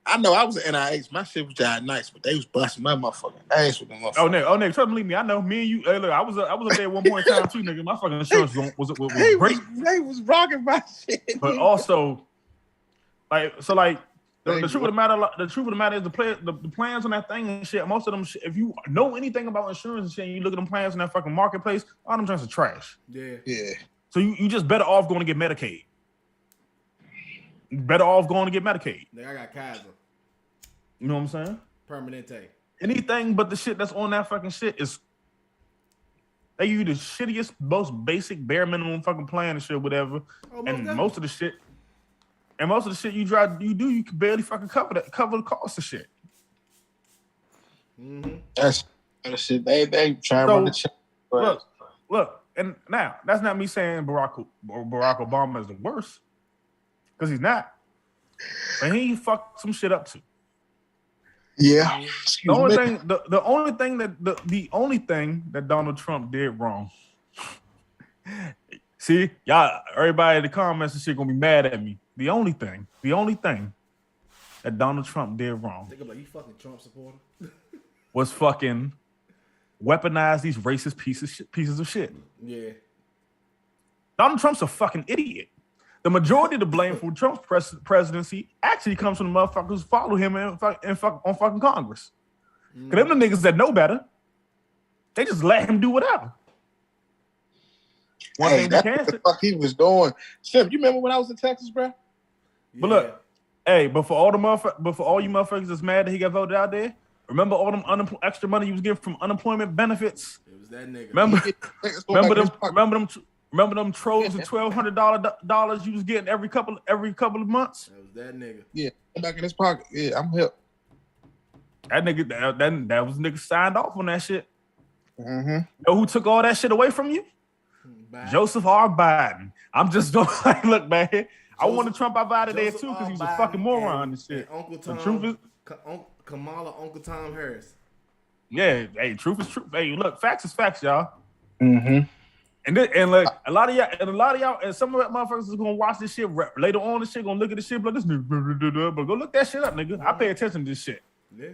I know I was at NIH. My shit was just nice, but they was busting my motherfucking ass with them motherfuckers. Oh, nigga, trust me, believe me, I know. Me and you, hey, look, I was up there at one point in time too, nigga. My fucking insurance was great. They was rocking my shit. But also, the truth of the matter is the plans on that thing and shit. Most of them, if you know anything about insurance and shit, and you look at them plans in that fucking marketplace, all them things are trash. Yeah. So you just better off going to get Medicaid. Better off going to get Medicaid. Nigga, I got Kaiser. You know what I'm saying? Permanente. Anything but the shit that's on that fucking shit is they give you the shittiest, most basic, bare minimum fucking plan and shit, whatever. Oh, And most of the shit you can barely fucking cover the cost of shit. Mm-hmm. That's shit. They try to run the check. Look, and now that's not me saying Barack Obama is the worst, because he's not. But he fucked some shit up too. Yeah. The only thing that Donald Trump did wrong. See, y'all, everybody in the comments and shit gonna be mad at me. The only thing that Donald Trump did wrong. Think about you fucking Trump supporter. Was fucking weaponize these racist pieces of shit. Yeah. Donald Trump's a fucking idiot. The majority of the blame for Trump's presidency actually comes from the motherfuckers who follow him on fucking Congress. Because them the niggas that know better, they just let him do whatever. One thing that's what the fuck he was doing. Sim, you remember when I was in Texas, bro? But look, but for all you motherfuckers that's mad that he got voted out there, remember all them extra money he was getting from unemployment benefits? It was that nigga. Remember them trolls and $1,200 you was getting every couple of months? That was that nigga. Yeah, back in his pocket. Yeah, I'm hip. That nigga, that was nigga signed off on that shit. Mm-hmm. You know who took all that shit away from you? Biden. Joseph R. Biden. I'm just like, look, man. I wanted Trump out of there too because he was a fucking moron and shit. And Uncle Tom, the truth is, Kamala, Uncle Tom Harris. Yeah, hey, truth is truth. Hey, look, facts is facts, y'all. Mm-hmm. And look, a lot of y'all, and some of that motherfuckers is gonna watch this shit later on. This shit gonna look at this shit, but this nigga, but go look that shit up, nigga. I pay attention to this shit. Yeah.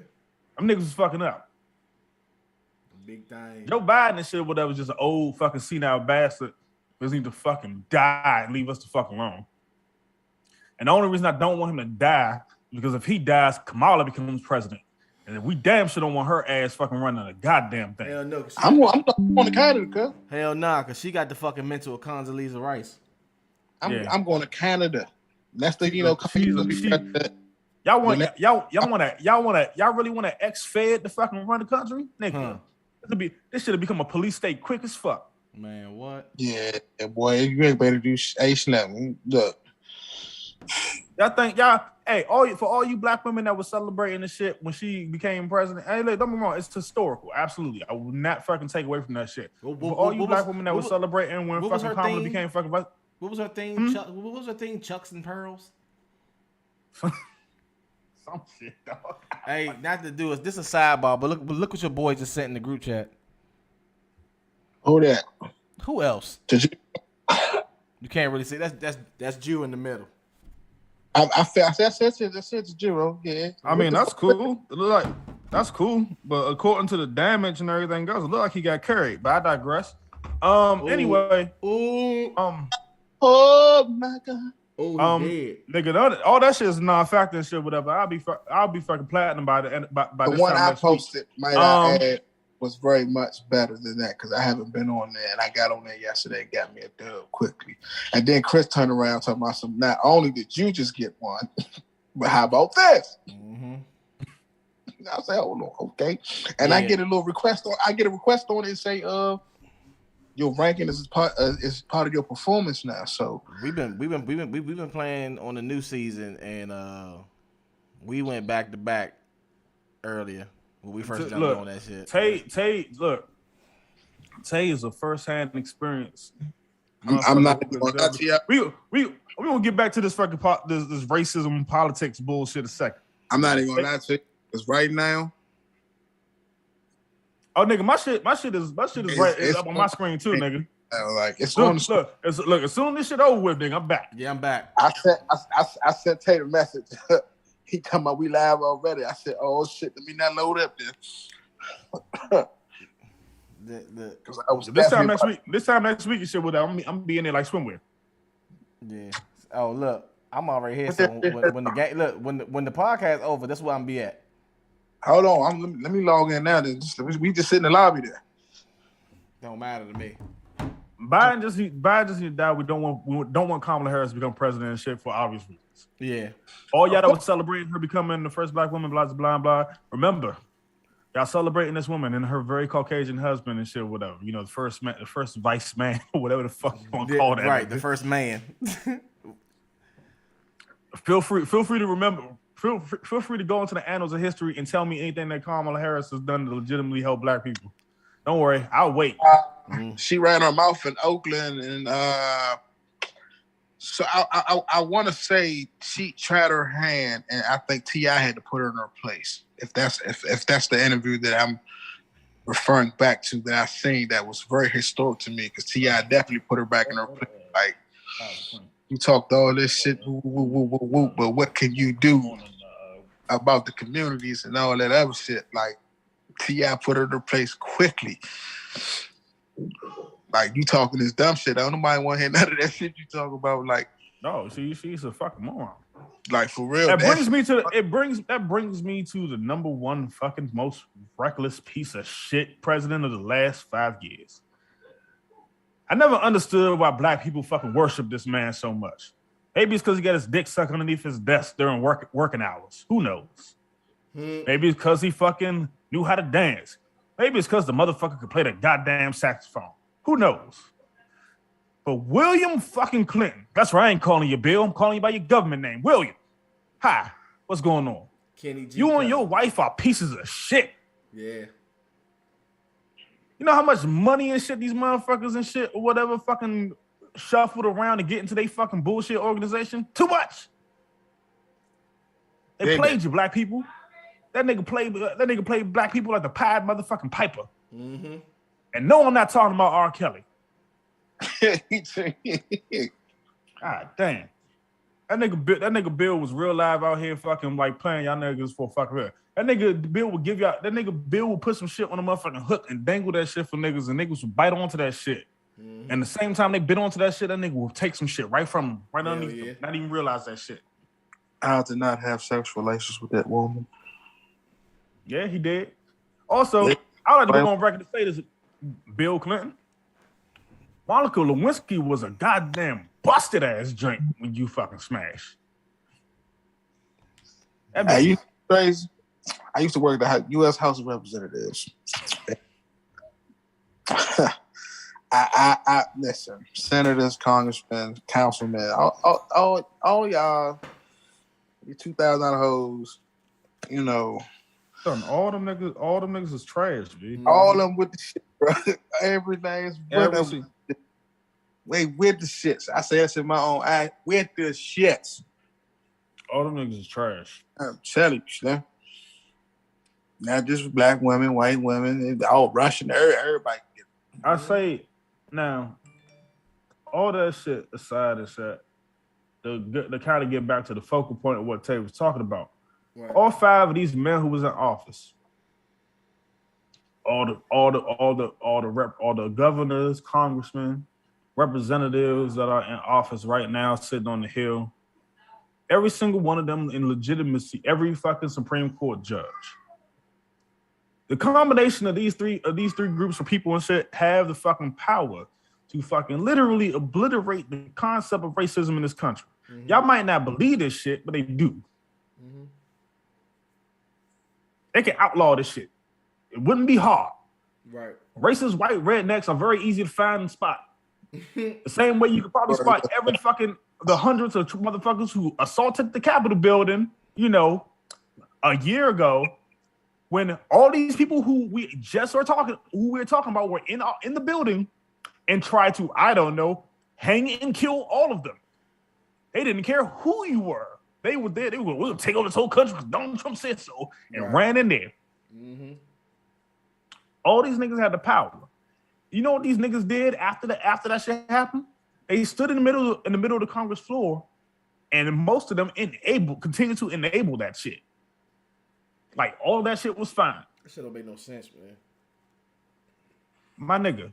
Them niggas was fucking up. Big thing. Joe Biden and shit, whatever, just an old fucking senile bastard. Just need to fucking die and leave us the fuck alone. And the only reason I don't want him to die is because if he dies, Kamala becomes president. And we damn sure don't want her ass fucking running a goddamn thing. Hell no. I'm on the Canada, cuz. Hell nah, because she got the fucking mental of Condoleezza Rice. I'm going to Canada. That's the, y'all really want to ex-fed to fucking run the country? Nigga, this should have become a police state quick as fuck. Man, what? Yeah, boy, you ain't better do A-Snap. Look. Y'all think, hey, for all you black women that was celebrating the shit when she became president, hey, look, don't be wrong, it's historical. Absolutely. I will not fucking take away from that shit. For all you black women that was celebrating when fucking Kamala became fucking president. What was her thing? What was her thing? Chucks and pearls? Some shit, dog. Hey, not to do it. This is a sidebar, but look what your boy just sent in the group chat. Who that? Who else? You can't really say that's Jew in the middle. I said it's Jew. Yeah. I mean, that's cool. It look like that's cool, but according to the damage and everything else, it look like he got carried. But I digress. Anyway. Oh my god. Nigga, all that shit is non-factor and shit, whatever. I'll be fucking platinum by the one I posted, might I add, was very much better than that because I haven't been on there, and I got on there yesterday and got me a dub quickly. And then Chris turned around talking about some. Not only did you just get one, but how about this? Mm-hmm. I say, hold on, okay. And I get a little request on. I get a request on it and say, your ranking is part of your performance now. So we've been playing on the new season, and we went back to back earlier when we first jumped on that shit. Tay is a first-hand experience. I'm not going to you. We gonna get back to this fucking this racism and politics bullshit a second. I'm not even gonna lie to you, because right now. Oh, nigga, my shit is right. It's up on my screen too, nigga. Like it's look, on the look, as soon as this shit over with, nigga, I'm back. Yeah, I'm back. I sent Tate a message. He talking about we live already. I said, oh shit, let me not load up there. This time next week, you said, well, I'm be in there like swimwear. Yeah. Oh look, I'm already here. So when the game, look, when the podcast over, that's where I'm be at. Hold on, let me log in now. Then we just sit in the lobby there. Don't matter to me. Biden just need to die. We don't want Kamala Harris to become president and shit for obvious reasons. Yeah. All y'all that was celebrating her becoming the first black woman, blah blah blah. Remember, y'all celebrating this woman and her very Caucasian husband and shit, whatever. You know, the first vice man, or whatever the fuck you want to call that. Right, the first man. Feel free to remember. Feel free to go into the annals of history and tell me anything that Kamala Harris has done to legitimately help black people. Don't worry, I'll wait. She ran her mouth in Oakland, and so I want to say she tried her hand, and I think T.I. had to put her in her place. If that's the interview that I'm referring back to that I seen, that was very historic to me, because T.I. definitely put her back in her place. Like, you talked all this shit, woo, but what can you do about the communities and all that other shit? Like, T.I. put her in her place quickly. Like, you talking this dumb shit. I don't nobody want to hear none of that shit you talk about. Like, no, she's a fucking moron. Like, for real. That brings me to the number one fucking most reckless piece of shit president of the last 5 years. I never understood why black people fucking worship this man so much. Maybe it's because he got his dick sucked underneath his desk during working hours. Who knows? Maybe it's because he fucking knew how to dance. Maybe it's because the motherfucker could play the goddamn saxophone. Who knows? But William fucking Clinton, that's right, I ain't calling you Bill. I'm calling you by your government name. William. Hi, what's going on? Kenny G. You and your wife are pieces of shit. Yeah. You know how much money and shit these motherfuckers and shit or whatever fucking shuffled around to get into their fucking bullshit organization? Too much. They played you, black people. That nigga played black people like the Pied motherfucking Piper. Mm-hmm. And no, I'm not talking about R. Kelly. God damn. That nigga Bill was real live out here fucking like playing y'all niggas for fucking real. That nigga Bill would put some shit on a motherfucking hook and dangle that shit for niggas, and niggas would bite onto that shit. Mm-hmm. And the same time they bit onto that shit, that nigga will take some shit right from them, right underneath them, not even realize that shit. I did not have sexual relations with that woman. Yeah, he did. Also, I like to go on record to say this, Bill Clinton. Monica Lewinsky was a goddamn busted ass joint when you fucking smash. Are you crazy? I used to work at the U.S. House of Representatives. I listen, senators, congressmen, councilmen, all y'all, you $2,000 hoes, you know. All them niggas is trash, B. All of them with the shit, bro. Everything's with the shits. I say this in my own eye, with the shits. All them niggas is trash. I'm telling you, man. Not just black women, white women, all Russian, everybody. I say now, all that shit aside is that to kind of get back to the focal point of what Tay was talking about. Right. All 5 of these men who was in office, all the governors, congressmen, representatives that are in office right now, sitting on the Hill, every single one of them in legitimacy, every fucking Supreme Court judge. The combination of these three groups of people and shit have the fucking power to fucking literally obliterate the concept of racism in this country. Mm-hmm. Y'all might not believe this shit, but they do. Mm-hmm. They can outlaw this shit. It wouldn't be hard. Right. Racist white rednecks are very easy to find and spot. The same way you could probably spot the hundreds of motherfuckers who assaulted the Capitol building, you know, a year ago, when all these people who we're talking about were in the building and tried to, I don't know, hang and kill all of them. They didn't care who you were. They were there. They were, we'll take over this whole country because Donald Trump said so, and ran in there. Mm-hmm. All these niggas had the power. You know what these niggas did after that shit happened? They stood in the middle of the Congress floor And most of them continue to enable that shit. Like, all that shit was fine. That shit don't make no sense, man. My nigga,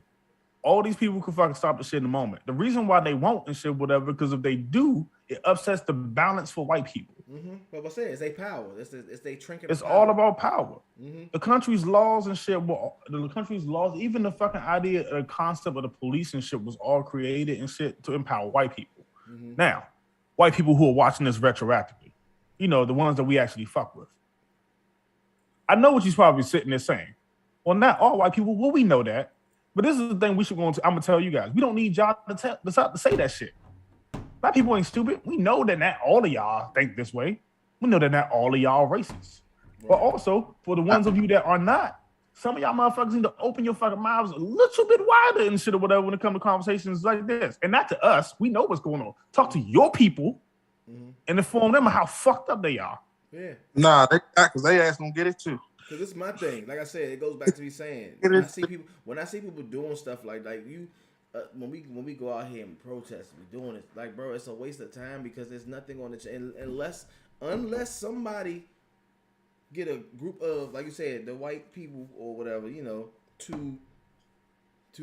all these people can fucking stop the shit in a moment. The reason why they won't and shit, whatever, because if they do, it upsets the balance for white people. Mm-hmm. But I said, it's their power. It's they trinket. It's all about power. Mm-hmm. The country's laws and shit, the country's laws, even the fucking idea, the concept of the police and shit was all created and shit to empower white people. Mm-hmm. Now, white people who are watching this retroactively, you know, the ones that we actually fuck with. I know what you're probably sitting there saying. Well, not all white people. Well, we know that. But this is the thing we should go into. I'm going to tell you guys. We don't need y'all to say that shit. Black people ain't stupid. We know that not all of y'all think this way. We know that not all of y'all racist. Right. But also, for the ones of you that are not, some of y'all motherfuckers need to open your fucking mouths a little bit wider and shit or whatever when it comes to conversations like this. And not to us. We know what's going on. Talk to your people and inform them of how fucked up they are. Yeah. Nah, because they ass gonna get it too. Because this is my thing. Like I said, it goes back to me saying when I see people doing stuff like you, when we go out here and protest, we doing it like, bro, it's a waste of time because there's nothing on the change unless somebody get a group of, like you said, the white people or whatever, you know, to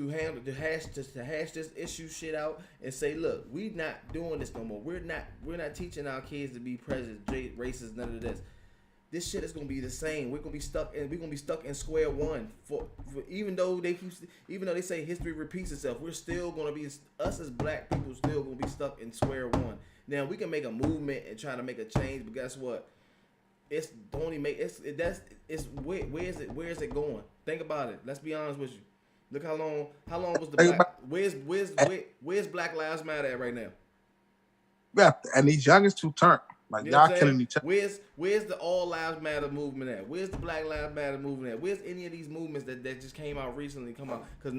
hash this issue shit out and say, look, we not doing this no more. We're not teaching our kids to be prejudiced, racist, none of this. This shit is gonna be the same. We're gonna be stuck in square one. For even though they say history repeats itself, we're still gonna be, us as black people still gonna be stuck in square one. Now we can make a movement and try to make a change, but guess what? Where is it going? Think about it. Let's be honest with you. Look how long was the black? Where's Black Lives Matter at right now? Yeah, and these youngest two turned. Like, y'all killing each other. Where's the All Lives Matter movement at? Where's the Black Lives Matter movement at? Where's any of these movements that just came out recently come out? Because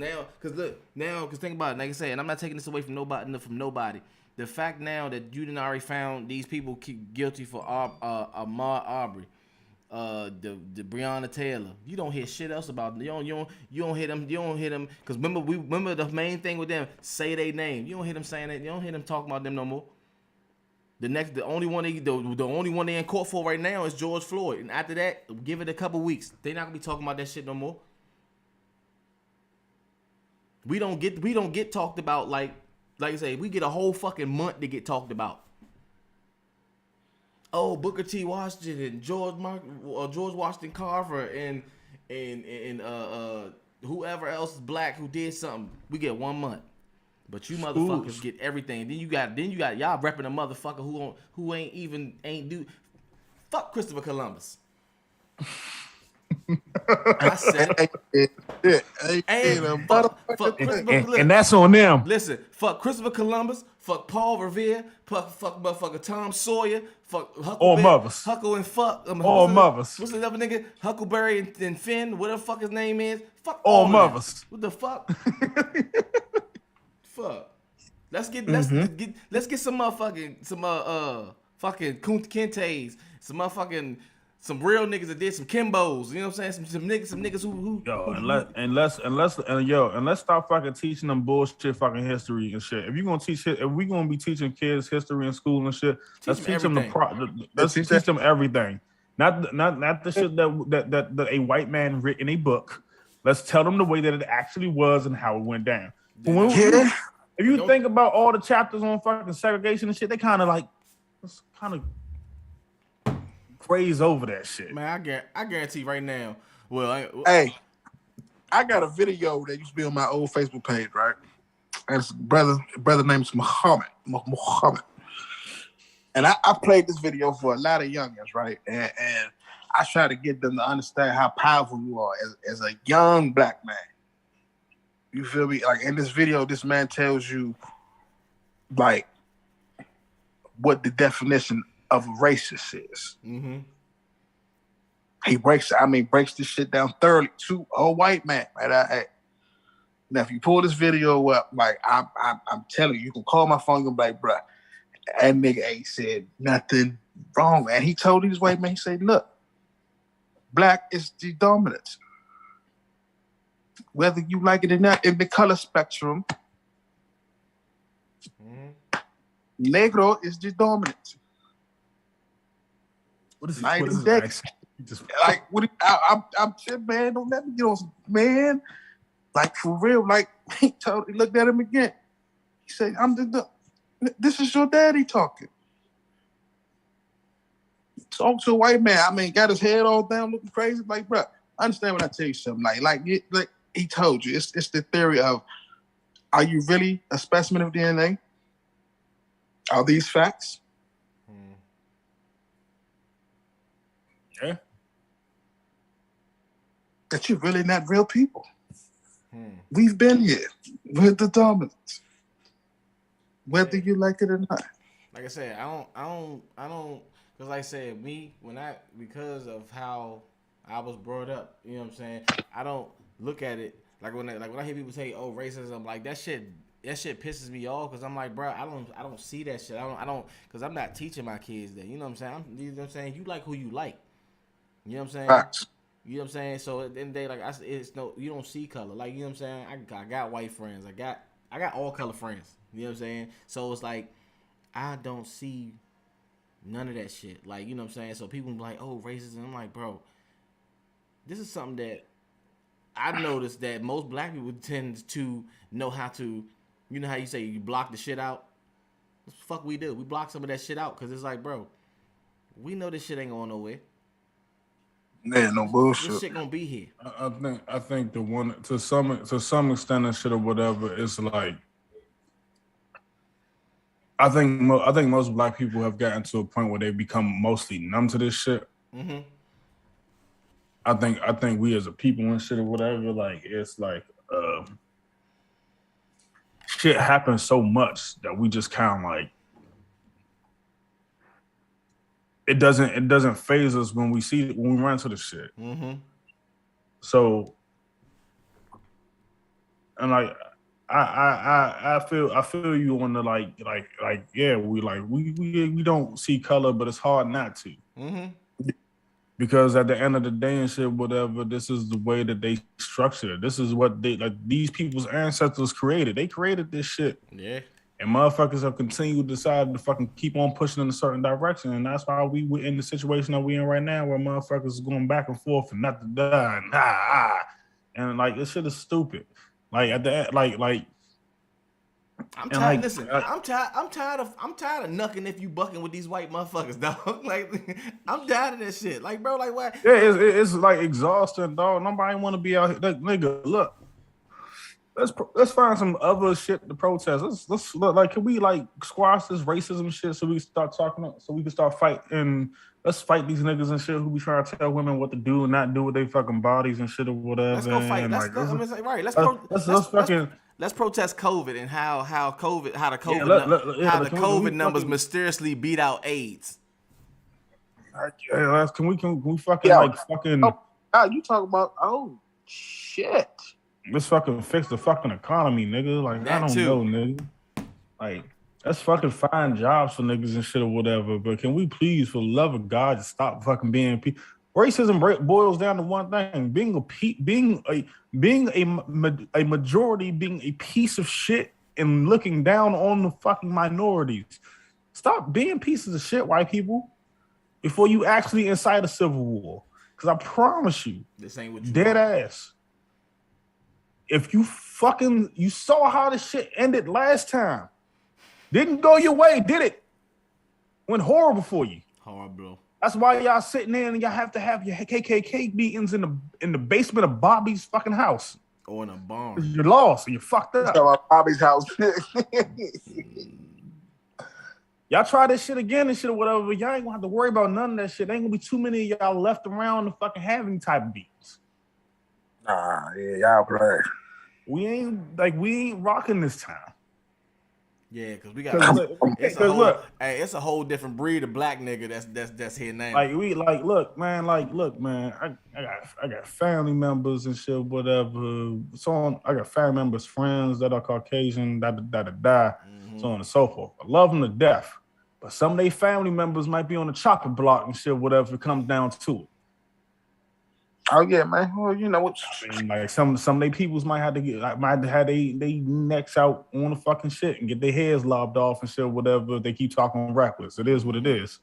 think about it. Like I said, and I'm not taking this away from nobody. The fact now that you done already found these people guilty for Ahmaud Arbery, the Breonna Taylor, you don't hear shit else about them. You don't hear them. Because remember the main thing with them, say their name. You don't hear them saying that. You don't hear them talking about them no more. The only one they in court for right now is George Floyd, and after that, give it a couple weeks. They're not gonna be talking about that shit no more. We don't get talked about like I say. We get a whole fucking month to get talked about. Oh, Booker T. Washington, George Washington Carver, and whoever else is black who did something. We get 1 month. But you motherfuckers get everything. Then you got y'all repping a motherfucker who ain't do. Fuck Christopher Columbus. I said it. Fuck Christopher Columbus. And that's on them. Listen, fuck Christopher Columbus. Fuck Paul Revere. Fuck motherfucker Tom Sawyer. Fuck Huckle and fuck. All mothers. What's the other nigga? Huckleberry and Finn. Whatever the fuck his name is. Fuck all mothers. What the fuck? Fuck. Let's get some fucking Kentes, some real niggas that did some Kimbos. You know what I'm saying? Some niggas who. And let's stop fucking teaching them bullshit fucking history and shit. If we gonna be teaching kids history in school and shit, let's teach them teach them everything. Not the shit that a white man wrote in a book. Let's tell them the way that it actually was and how it went down. If you think about all the chapters on fucking segregation and shit, they kind of graze over that shit. Man, I guarantee right now. Well, I got a video that used to be on my old Facebook page, right? And it's brother named Muhammad. And I played this video for a lot of youngins, right? And I try to get them to understand how powerful you are as a young black man. You feel me? Like, in this video, this man tells you, like, what the definition of a racist is. Mm-hmm. He breaks this shit down thoroughly to a white man. Right? Now, if you pull this video up, like, I'm telling you can call my phone and be like, bruh, that nigga ain't said nothing wrong. And he told these white men, he said, look, black is the dominant. Whether you like it or not, in the color spectrum, Negro is the dominant. What is Night what is and his day. accent? He just- Like, what? I'm saying, man, don't let me get on some, man. Like, for real, like, he looked at him again. He said, this is your daddy talking. Talk to a white man. I mean, got his head all down looking crazy. Like, bro, I understand when I tell you something. Like he told you. It's the theory of, are you really a specimen of DNA? Are these facts? Yeah. That you're really not real people. We've been here. We're the dominant. Whether you like it or not. Like I said, I don't, because like I said, because of how I was brought up, you know what I'm saying? I don't look at it like when I hear people say, "Oh, racism," like that shit pisses me off because I'm like, bro, I don't see that shit. I don't, because I'm not teaching my kids that. You know what I'm saying? You know what I'm saying? You like who you like. You know what I'm saying? Facts. You know what I'm saying? So at the end of the day, like it's no, you don't see color. Like, you know what I'm saying? I got white friends. I got all color friends. You know what I'm saying? So it's like I don't see none of that shit. Like, you know what I'm saying? So people be like, "Oh, racism." I'm like, bro, this is something that I noticed that most black people tend to know how to, you know how you say you block the shit out? What the fuck we do? We block some of that shit out because it's like, bro, we know this shit ain't going nowhere. Yeah, no bullshit. This shit gonna be here. I think the one to some extent and shit or whatever is like, I think most black people have gotten to a point where they become mostly numb to this shit. Mm-hmm. I think we as a people and shit or whatever, like, it's like shit happens so much that we just kind of like, it doesn't phase us when we run to the shit. Mm-hmm. So, and like, I feel you on the like yeah, we don't see color, but it's hard not to. Mm-hmm. Because at the end of the day and shit, whatever, this is the way that they structured it. This is what these people's ancestors created. They created this shit. Yeah. And motherfuckers have continued to decide to fucking keep on pushing in a certain direction. And that's why we're in the situation that we're in right now, where motherfuckers is going back and forth and not to die and and like, this shit is stupid. Like at the end, like I'm tired. like, listen, I'm tired of knucking if you bucking with these white motherfuckers, dog. Like, I'm tired of that shit. Like, bro, like what? Yeah, it's like exhausting, dog. Nobody want to be out here. Like, nigga, look, let's find some other shit to protest. Let's look, like, can we like squash this racism shit so we start talking, so we can start fighting. Let's fight these niggas and shit who be trying to tell women what to do and not do with their fucking bodies and shit or whatever. Let's go fight. And, Let's protest COVID and how the COVID numbers mysteriously beat out AIDS. Can we fucking fucking? Oh, you talking about? Oh shit! Let's fucking fix the fucking economy, nigga. Like, That I don't too. know, nigga. Like, let's fucking find jobs for niggas and shit or whatever. But can we please, for the love of God, just stop fucking being racism boils down to one thing: being a majority, being a piece of shit, and looking down on the fucking minorities. Stop being pieces of shit, white people, before you actually incite a civil war. Because I promise you, This ain't what you dead want. ass. If you saw how this shit ended last time, didn't go your way, did it? Went horrible for you. Horrible. That's why y'all sitting there and y'all have to have your KKK meetings in the basement of Bobby's fucking house. Or in a barn. You're lost and you're fucked up. Talking about Bobby's house. Y'all try this shit again and shit or whatever, but y'all ain't gonna have to worry about none of that shit. There ain't gonna be too many of y'all left around to fucking have any type of beats. Nah, yeah, y'all play. We ain't rocking this time. Yeah, because we got it's a whole different breed of black nigga that's here now. Look, man. I got family members and shit, whatever. I got family members, friends that are Caucasian, so on and so forth. I love them to death, but some of their family members might be on the chopping block and shit, whatever it comes down to it. Oh yeah, man. Well, you know what? I mean, like some of they peoples might have to get like might have they necks out on the fucking shit and get their heads lobbed off and shit, whatever. If they keep talking reckless. It is what it is.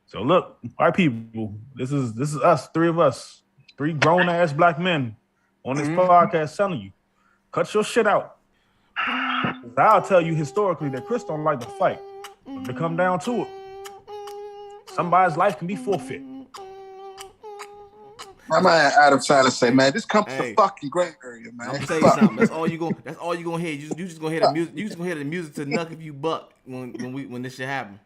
So look, white people, this is us, three of us, three grown ass black men on this podcast telling you, cut your shit out. I'll tell you historically that Chris don't like to fight. But to come down to it, somebody's life can be forfeit. My man Adam Tyler say, man, this comes to the fucking gray area, man. I'm gonna tell you something. That's all you gonna hear. You just gonna hear the music. You just gonna hear the music to Knuck If You Buck when this shit happen.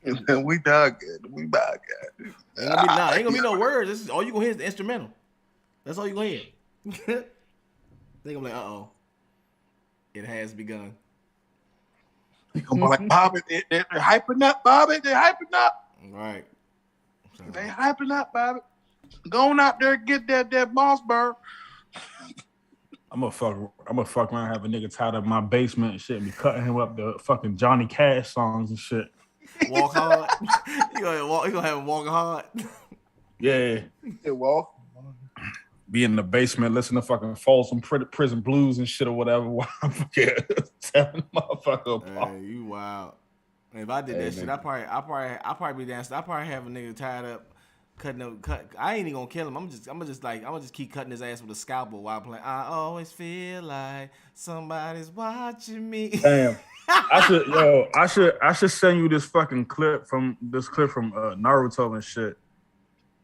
We dog good. We dog good. Ain't gonna be no words. This is all you gonna hear is the instrumental. That's all you gonna hear. Think I'm like, it has begun. They gonna be like, Bobby, they're hyping up, Bobby. They're hyping up. Right. So, they hyping up, Bobby. Going out there and get that Mossberg. I'm gonna fuck around, have a nigga tied up in my basement and shit, and be cutting him up the fucking Johnny Cash songs and shit. Walk hard. You gonna have him walk hard. Yeah. Walk. Be in the basement, listen to fucking Folsom Prison Blues and shit or whatever while I'm fucking tearing the motherfucker apart. Hey, you wild. If I did that shit, I probably be dancing. I probably have a nigga tied up, I ain't even gonna kill him. I'm just keep cutting his ass with a scalpel while playing. I always feel like somebody's watching me. Damn. I should send you this fucking clip from Naruto and shit.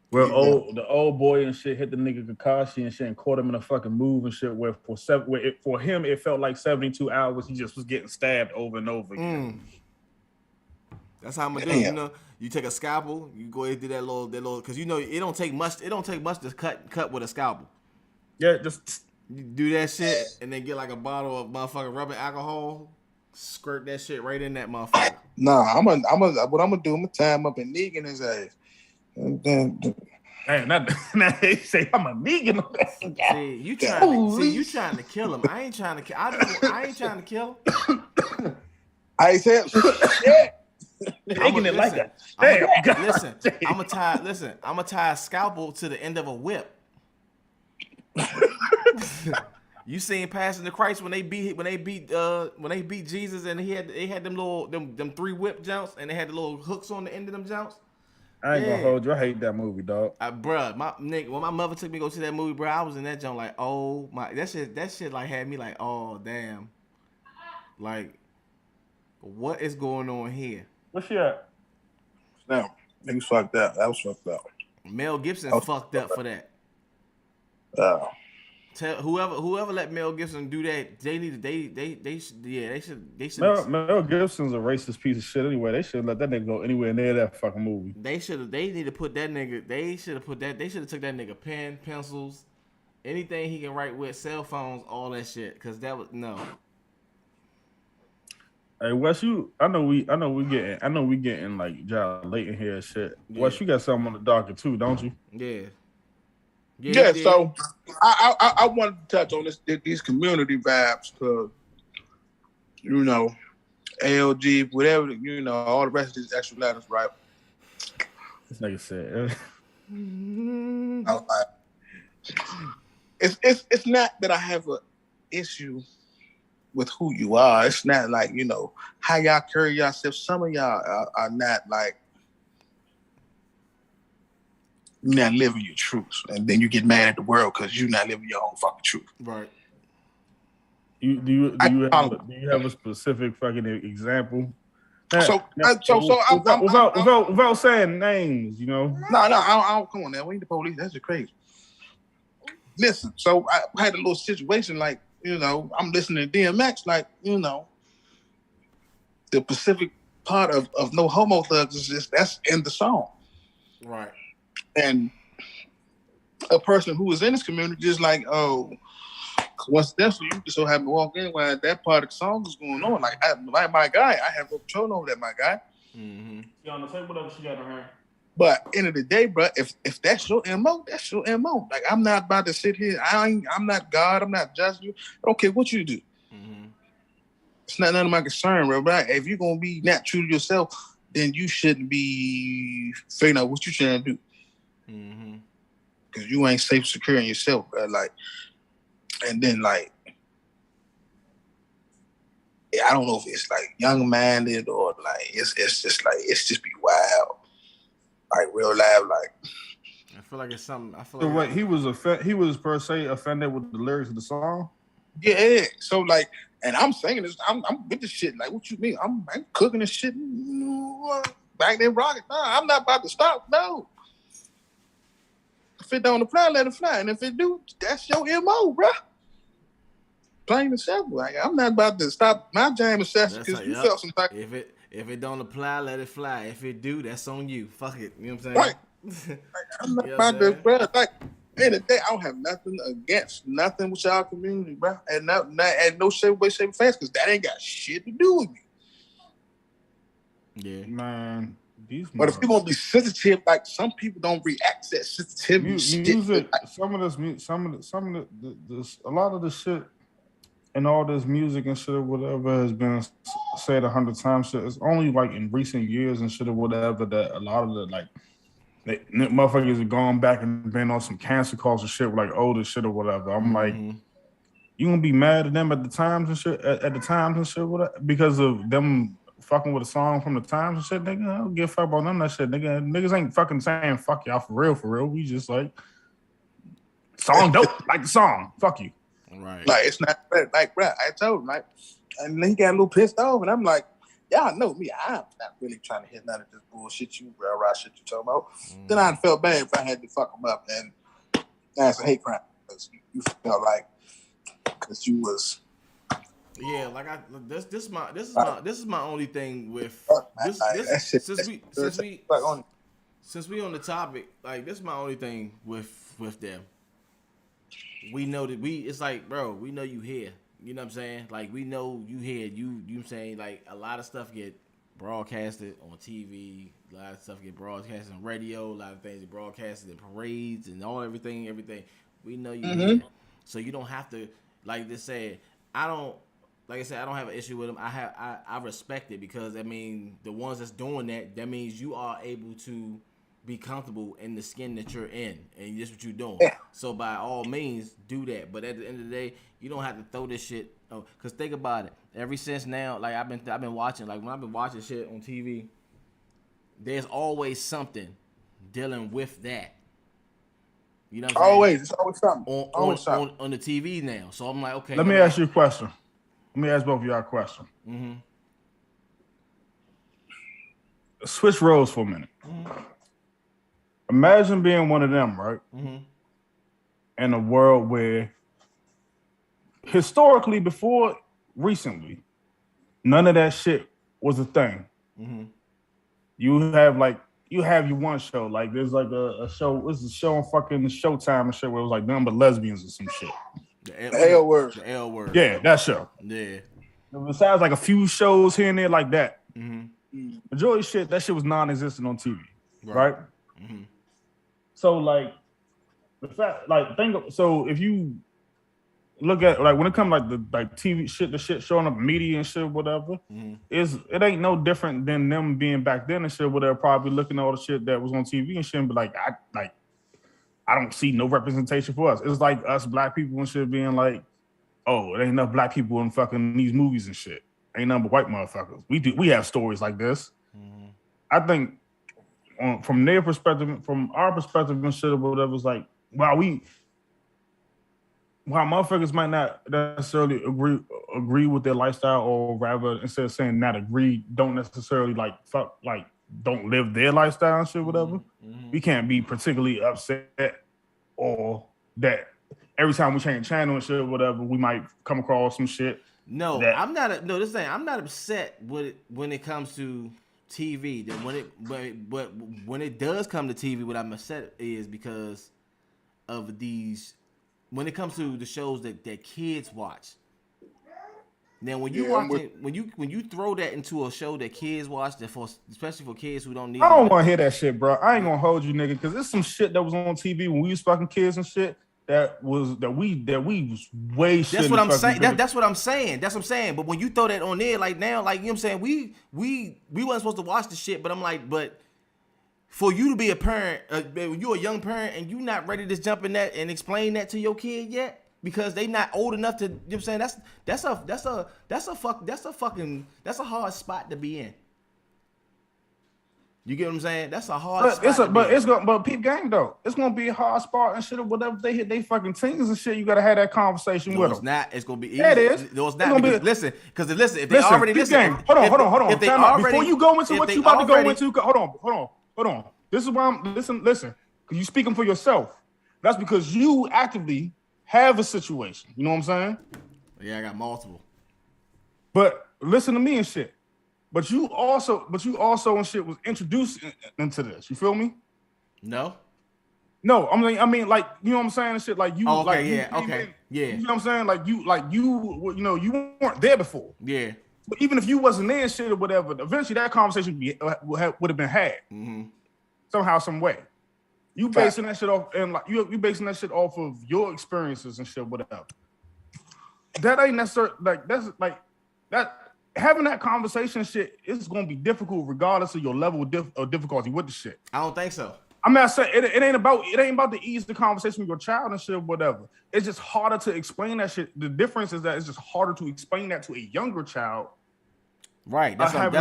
Where the old boy and shit hit the nigga Kakashi and shit and caught him in a fucking move and shit. Where for him it felt like 72 hours. He just was getting stabbed over and over again. That's how I'm gonna do. You know, you take a scalpel, you go ahead and do that little, because you know it don't take much. It don't take much to cut with a scalpel. Yeah, just you do that shit and then get like a bottle of motherfucking rubbing alcohol, squirt that shit right in that motherfucker. Nah, what I'm gonna do? I'm gonna tie him up and Negan his ass. And then, now they say I'm a Negan. See, you trying to kill him. I ain't trying to kill. I ain't trying to kill him. I said shit. Taking it like that. I'm gonna tie a scalpel to the end of a whip. You seen Passion of Christ when they beat Jesus and they had them 3 whip jumps and they had the little hooks on the end of them jumps. I ain't gonna hold you. I hate that movie, dog. Bruh, when my mother took me to go see that movie, bro, I was in that jump like, oh my, that shit like had me like, oh damn, like, what is going on here? What's she at? No, niggas fucked up. That was fucked up. Mel Gibson fucked up for that. Tell whoever let Mel Gibson do that, they should. Mel Gibson's a racist piece of shit anyway. They should let that nigga go anywhere near that fucking movie. They need to put that nigga. They should have took that nigga pen, pencils, anything he can write with, cell phones, all that shit. Cause that was no. Hey Wes, I know we getting like job late in here and shit. Yeah. Wes, you got something on the docket too, don't you? Yeah. So I wanted to touch on these community vibes, because you know, ALG, whatever, you know, all the rest of these extra letters, right? This nigga said. I was like, it's not that I have an issue with who you are. It's not like, you know, how y'all carry yourself. Some of y'all are not like, you're not living your truth, and then you get mad at the world because you're not living your own fucking truth. Right. Do you have a specific fucking example? Without saying names, you know. No, I don't. Come on now, we ain't the police. That's just crazy. Listen, so I had a little situation like, you know, I'm listening to DMX, like, you know, the Pacific part of No Homo Thugs is just, that's in the song. Right. And a person who was in this community is like, oh, coincidentally, you just so happen to walk in while that part of the song is going on. Like, my guy, I have no control over that, my guy. Mm-hmm. She on the table, whatever she got in her hand. But end of the day, bro, if that's your MO, that's your MO. Like, I'm not about to sit here. I'm not God. I'm not judging you. I don't care what you do. Mm-hmm. It's not none of my concern, bro. But if you're gonna be not true to yourself, then you shouldn't be figuring out what you're trying to do. Because you ain't safe, secure in yourself, bro. Like, and then like, I don't know if it's like young-minded or like it's just like it's just be wild, like real loud, like. I feel like it's something. I feel So like what he was per se offended with the lyrics of the song. Yeah, so like, and I'm singing this, I'm with this shit. Like, what you mean? I'm cooking this shit, back then rocking. Nah, I'm not about to stop. No, if it don't apply, let it fly, and if it do, that's your MO, bro. Plain and simple. Like, I'm not about to stop my jamming session because you felt some type. If it don't apply, let it fly. If it do, that's on you. Fuck it. You know what I'm saying? Right. Like, I'm not about to, bro. Like, end of the day, I don't have nothing against nothing with y'all community, bro. And no shape, way, shape, fast, because that ain't got shit to do with me. Yeah, man. But if you're gonna be sensitive, like some people don't react to that sensitivity shit. Music, like, a lot of the shit and all this music and shit or whatever has been said 100 times. Shit, it's only like in recent years and shit or whatever that a lot of the like motherfuckers have gone back and been on some cancel calls and shit with like older shit or whatever. I'm like, you gonna be mad at them at the times and shit at the times and shit whatever, because of them fucking with a song from the times and shit, nigga. I don't give a fuck about them that shit, nigga. Niggas ain't fucking saying fuck y'all for real. We just like song dope, like the song. Fuck you. right. like it's not like, bro. I told him, like, and then he got a little pissed off, and I'm like, y'all know me. I'm not really trying to hit none of this bullshit you rah shit you talking about. Then I felt bad if I had to fuck him up, and that's a hate crime because you felt like because you was. Yeah, like this is my only thing with this since we on the topic, like this is my only thing with them. We know that it's like, bro, we know you here. You know what I'm saying? Like, we know you here. You know what I'm saying? Like, a lot of stuff get broadcasted on TV. A lot of stuff get broadcasted on radio. A lot of things get broadcasted in parades and everything. We know you here. So you don't have to, like they said, I don't have an issue with them. I respect it because, I mean, the ones that's doing that means you are able to be comfortable in the skin that you're in, and that's what you're doing. Yeah. So by all means, do that. But at the end of the day, you don't have to throw this shit. Cause think about it. Ever since now, like I've been watching, like when I've been watching shit on TV, there's always something dealing with that. You know what I'm saying? It's always something. On the TV now. So I'm like, okay. Let me ask you a question. Let me ask both of y'all a question. Switch roles for a minute. Imagine being one of them, right? In a world where historically, before recently, none of that shit was a thing. You have your one show, like there's like a show. It's a show on fucking Showtime and shit where it was like nothing but lesbians or some shit. The L Word. The L Word. Yeah, that show. Yeah. Besides like a few shows here and there like that, majority of shit, that shit was non-existent on TV, right? So like the fact, like so if you look at like when it comes like the like TV shit, the shit showing up in media and shit, whatever, it ain't no different than them being back then and shit, where they're probably looking at all the shit that was on TV and shit, and be like, I don't see no representation for us. It's like us black people and shit being like, oh, it ain't enough black people in fucking these movies and shit. Ain't nothing but white motherfuckers. We have stories like this. I think from their perspective, from our perspective and shit or whatever, it's like, while motherfuckers might not necessarily agree with their lifestyle, or rather, instead of saying not agree, don't necessarily like fuck, like don't live their lifestyle and shit, whatever. We can't be particularly upset or that every time we change channel and shit, whatever, we might come across some shit. No, I'm not upset with it when it comes to TV. Then when it does come to TV, what I'm upset is because of these. When it comes to the shows that kids watch. Now, when you when you throw that into a show that kids watch, especially for kids who don't need. I don't want to hear that shit, bro. I ain't gonna hold you, nigga, because there's some shit that was on TV when we was fucking kids and shit. That we was way shit. That's what I'm saying. That's what I'm saying. That's what I'm saying. But when you throw that on there, like now, like you know what I'm saying, we wasn't supposed to watch the shit, but I'm like, but for you to be a parent, when you're a young parent and you not ready to jump in that and explain that to your kid yet, because they not old enough to, you know what I'm saying? That's a hard spot to be in. You get what I'm saying? That's a hard spot. But peep game though. It's gonna be a hard spot and shit or whatever. They hit they fucking teens and shit. You gotta have that conversation with them. It's not. It's gonna be easy. Yeah, it is. No, it's not. Because, listen, if they already peep listen. game. Hold on. If they Time out. already, Before you go into what they you about to go already- into, hold on. This is why I'm listen, because you speaking for yourself. That's because you actively have a situation. You know what I'm saying? Yeah, I got multiple. But listen to me and shit. But you also and shit was introduced into this. You feel me? No. No, I mean, like, you know what I'm saying and shit. Like you, Oh, okay, like, you yeah, came okay, in, yeah. You know what I'm saying? You weren't there before. Yeah. But even if you wasn't there and shit or whatever, eventually that conversation would have been had somehow, some way. You basing that shit off, and like you basing that shit off of your experiences and shit, whatever. That ain't necessarily that. Having that conversation shit is gonna be difficult regardless of your level of difficulty with the shit. I don't think so. I'm not saying it ain't about to ease the conversation with your child and shit, whatever. It's just harder to explain that shit. The difference is that it's just harder to explain that to a younger child. Right. That's what I'm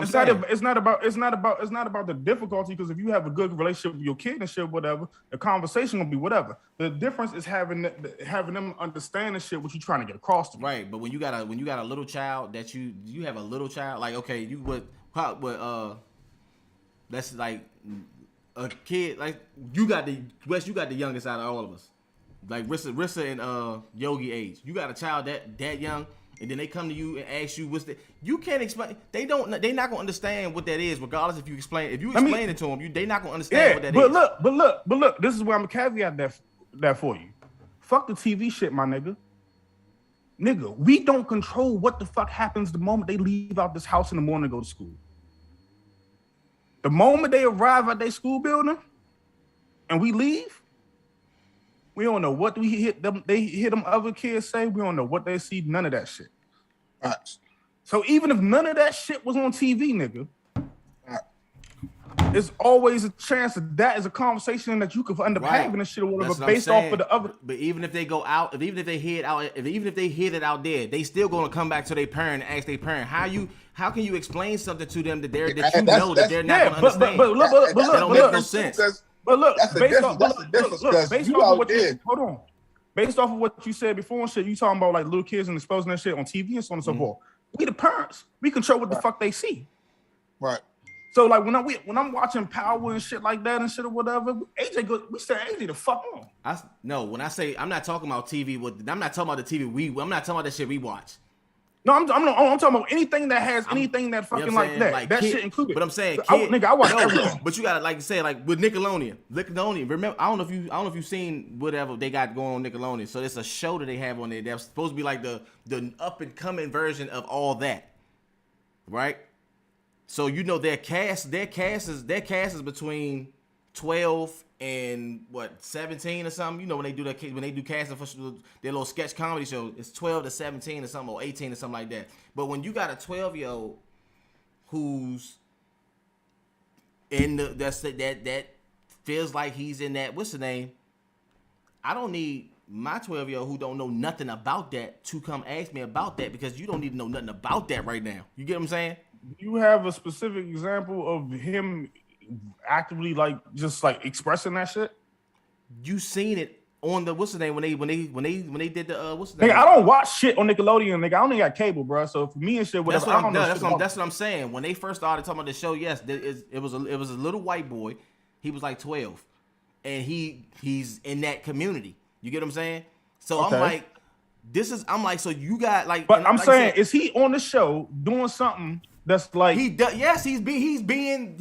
saying. It's not about the difficulty, because if you have a good relationship with your kid and shit, whatever, the conversation will be whatever. The difference is having them understand the shit what you're trying to get across to them. Right. But when you got a little child that you have a little child, like, okay, you would that's like a kid, like you got the youngest out of all of us. Like Rissa and Yogi age. You got a child that young. And then they come to you and ask you you can't explain. They not gonna understand what that is, regardless if you explain. If you explain it to them, they not gonna understand what that is. But look, this is where I'm gonna caveat that for you. Fuck the TV shit, my nigga. Nigga, we don't control what the fuck happens the moment they leave out this house in the morning to go to school. The moment they arrive at their school building and we leave, we don't know what they hear them other kids say. We don't know what they see. None of that shit. Right. So even if none of that shit was on TV, nigga, there's always a chance that is a conversation that you could end up having and shit or whatever based off of the other. But even if they go out, even if they hear it out there, they still gonna come back to their parent and ask their parent, how can you explain something to them that they're not gonna understand? But look, that don't make no sense. But look, that's based off of what you said before and shit, you talking about like little kids and exposing that shit on TV and so on and so forth. We the parents, we control what the fuck they see. Right. So like when I'm watching Power and shit like that and shit or whatever, we said AJ the fuck on. When I say I'm not talking about TV, I'm not talking about the TV I'm not talking about the shit we watch. No, I'm talking about anything that has anything that fucking like that. Like that shit included. But I'm saying, I watch everything. But you gotta like say like with Nickelodeon. Remember, I don't know if you've seen whatever they got going on Nickelodeon. So it's a show that they have on there that's supposed to be like the up and coming version of all that, right? So you know their cast is between 12 and 17 or something. You know when they do casting for their little sketch comedy show, it's 12 to 17 or something, or 18 or something like that. But when you got a 12-year-old who's in that feels like he's in that, what's the name? I don't need my 12-year-old who don't know nothing about that to come ask me about that, because you don't need to know nothing about that right now. You get what I'm saying? You have a specific example of him actively like just like expressing that shit? You seen it on the what's the name when they did the what's the name? Nigga, I don't watch shit on Nickelodeon, nigga. I only got cable, bro. So for me and shit, whatever. That's what I'm saying. When they first started talking about the show, yes, it was a little white boy. He was like 12, and he's in that community. You get what I'm saying? So okay. I'm like, so you got like. But I'm saying, is he on the show doing something? That's like he does. Yes, he's being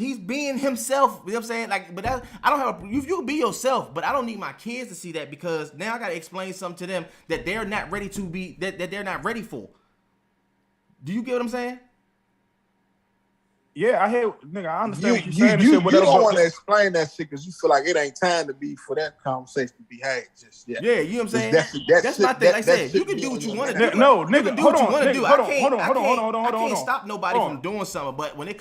himself. You know what I'm saying? Like, but I don't have. You can be yourself, but I don't need my kids to see that, because now I gotta explain something to them that they're not ready to be. That they're not ready for. Do you get what I'm saying? Yeah, I hear, nigga. I understand You what you're saying. and you shit, whatever, don't but- want to explain that shit because you feel like it ain't time to be for that conversation to be had just yet. Yeah, you know what I'm saying? That's That's my shit- thing. Like I that said, shit you can be do on what you your want to mind. do. No, You nigga, can do hold what you on, want to nigga, do. hold I on, can't, hold on, I hold on, can't, hold on, I hold on, can't hold on. stop nobody Hold from on. doing something. But when it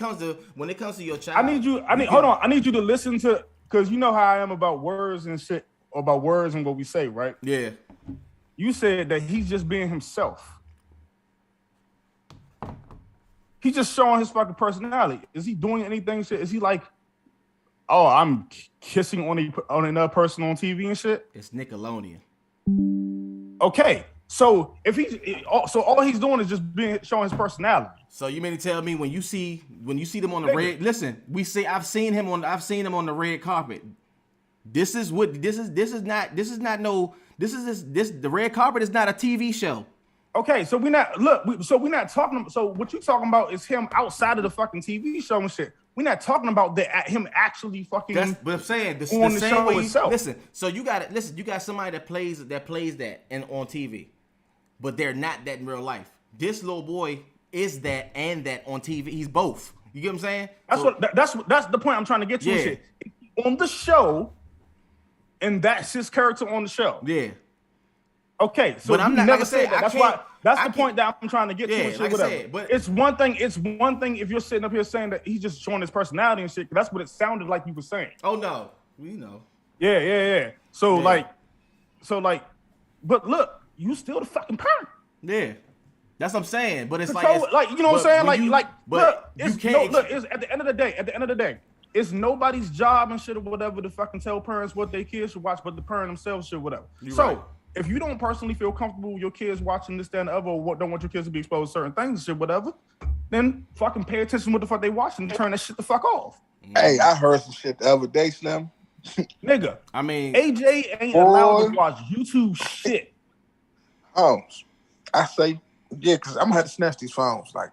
comes to your child, I need you. can- Hold on. I need you to listen to, because you know how I am about words and shit, about words and what we say, right? Yeah. You said that he's just being himself. He's just showing his fucking personality. Is he doing anything? Shit? Is he like, oh, I'm kissing on another person on TV and shit? It's Nickelodeon. Okay, so if so all he's doing is just showing his personality. So you mean to tell me when you see them on the Nigga. red? Listen, I've seen him on the red carpet. This is the red carpet is not a TV show. Okay, so we're not talking. So what you talking about is him outside of the fucking TV show and shit. We're not talking about him actually fucking. That's but I'm saying the on the same show way. itself. Listen, so you got somebody that plays that and on TV, but they're not that in real life. This little boy is that and that on TV. He's both. You get what I'm saying? That's the point I'm trying to get to. Yeah. Shit. On the show, and that's his character on the show. Yeah. Okay, so But I'm you not- never like I said, said that. I That's can't- why. That's I the point can't- that I'm trying to get to. Yeah, And shit, like I whatever. said, but- it's one thing. It's one thing if you're sitting up here saying that he's just showing his personality and shit. 'Cause that's what it sounded like you were saying. Oh no, we know. Yeah. So Yeah. but look, you still the fucking parent. Yeah. That's what I'm saying. But it's Control, like you know what I'm saying? but it's you can't. it's at the end of the day, it's nobody's job and shit or whatever to fucking tell parents what their kids should watch, but the parent themselves should whatever. You're So right. if you don't personally feel comfortable with your kids watching this, that, and the other, or don't want your kids to be exposed to certain things and shit, whatever, then fucking pay attention to what the fuck they watching and turn that shit the fuck off. Hey, I heard some shit the other day, Slim. Nigga, I mean, AJ ain't allowed to Boy. watch YouTube shit. I say, yeah, because I'm gonna have to snatch these phones. Like,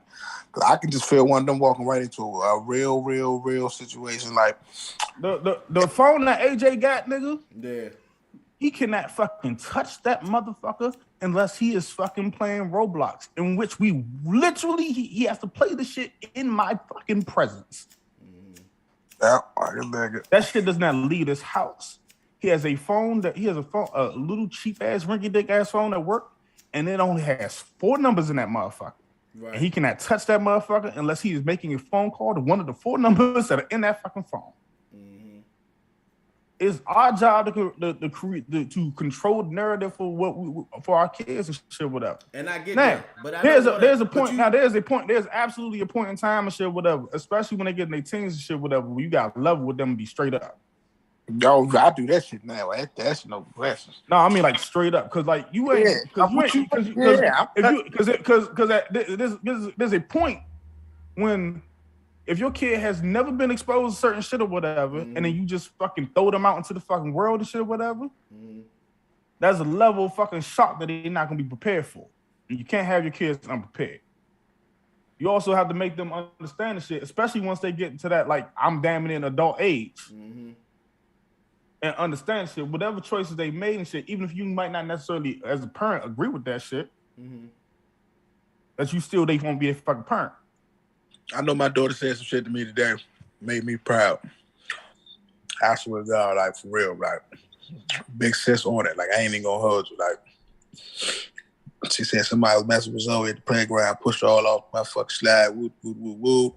'cause I can just feel one of them walking right into a real situation. Like, The phone that AJ got, nigga, yeah. he cannot fucking touch that motherfucker unless he is fucking playing Roblox, in which we literally he has to play the shit in my fucking presence. yeah, I can dig it. That shit does not leave his house. He has a a little cheap ass rinky dink ass phone at work, and it only has 4 numbers in that motherfucker. Right. And he cannot touch that motherfucker unless he is making a phone call to one of the 4 numbers that are in that fucking phone. It's our job to control the narrative for our kids and shit, whatever. And I get Now, that. But I there's know a there's a that. point. But you- Now there's absolutely a point in time and shit, whatever. Especially when they get in their teens and shit, whatever. Where you got to level with them and be straight up. Yo, I do that shit now. That's no question. No, I mean like straight up, cause like you ain't, Yeah, cause I'm you with ain't, cause, you. cause Yeah, I'm if you, cause there's a point when if your kid has never been exposed to certain shit or whatever, and then you just fucking throw them out into the fucking world and shit or whatever, that's a level of fucking shock that they're not gonna be prepared for. And you can't have your kids unprepared. You also have to make them understand the shit, especially once they get into that like I'm damn near an adult age. And understand shit, whatever choices they made and shit, even if you might not necessarily, as a parent, agree with that shit, that you still they won't be a fucking parent. I know my daughter said some shit to me today, made me proud. I swear to God, like for real, like big sis on it. Like I ain't even gonna hold you. Like she said somebody was messing with Zoe at the playground, pushed her all off my fucking slide, woo.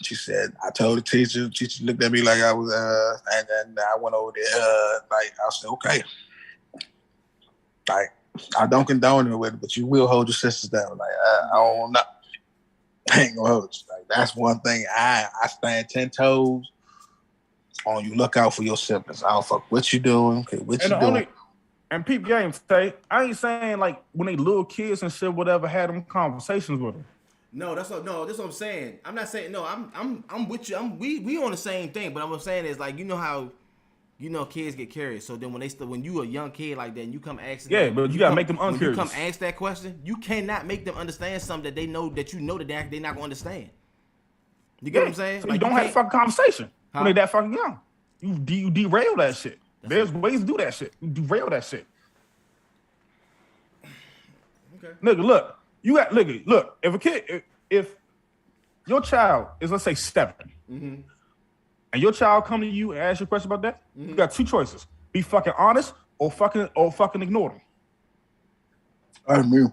She said, I told the teacher looked at me like I was, and then I went over there, like, I said, okay. Like, I don't condone it with it, but you will hold your sisters down. Like, I don't know. I ain't gonna hold you. Like, that's one thing I stand 10 toes on you. Look out for your siblings. I don't fuck what you doing, okay, what you doing. And peep game, say, I ain't saying like when they little kids and shit, whatever, had them conversations with them. That's what I'm saying. I'm not saying I'm with you. We on the same thing, but what I'm saying is like you know how kids get curious. So then when you a young kid like that and you come asking but you gotta make them when uncurious. you come ask that question, you cannot make them understand something that they know that they're not gonna understand. You get what I'm saying? So Like, you don't have a can't- fucking conversation Huh? when they that fucking young. You derail that shit. There's ways to do that shit. You derail that shit. Okay. Nigga, look. If a kid, if your child is, let's say, 7, Mm-hmm. and your child come to you and ask you a question about that, you got 2 choices: be fucking honest or fucking ignore them. I mean,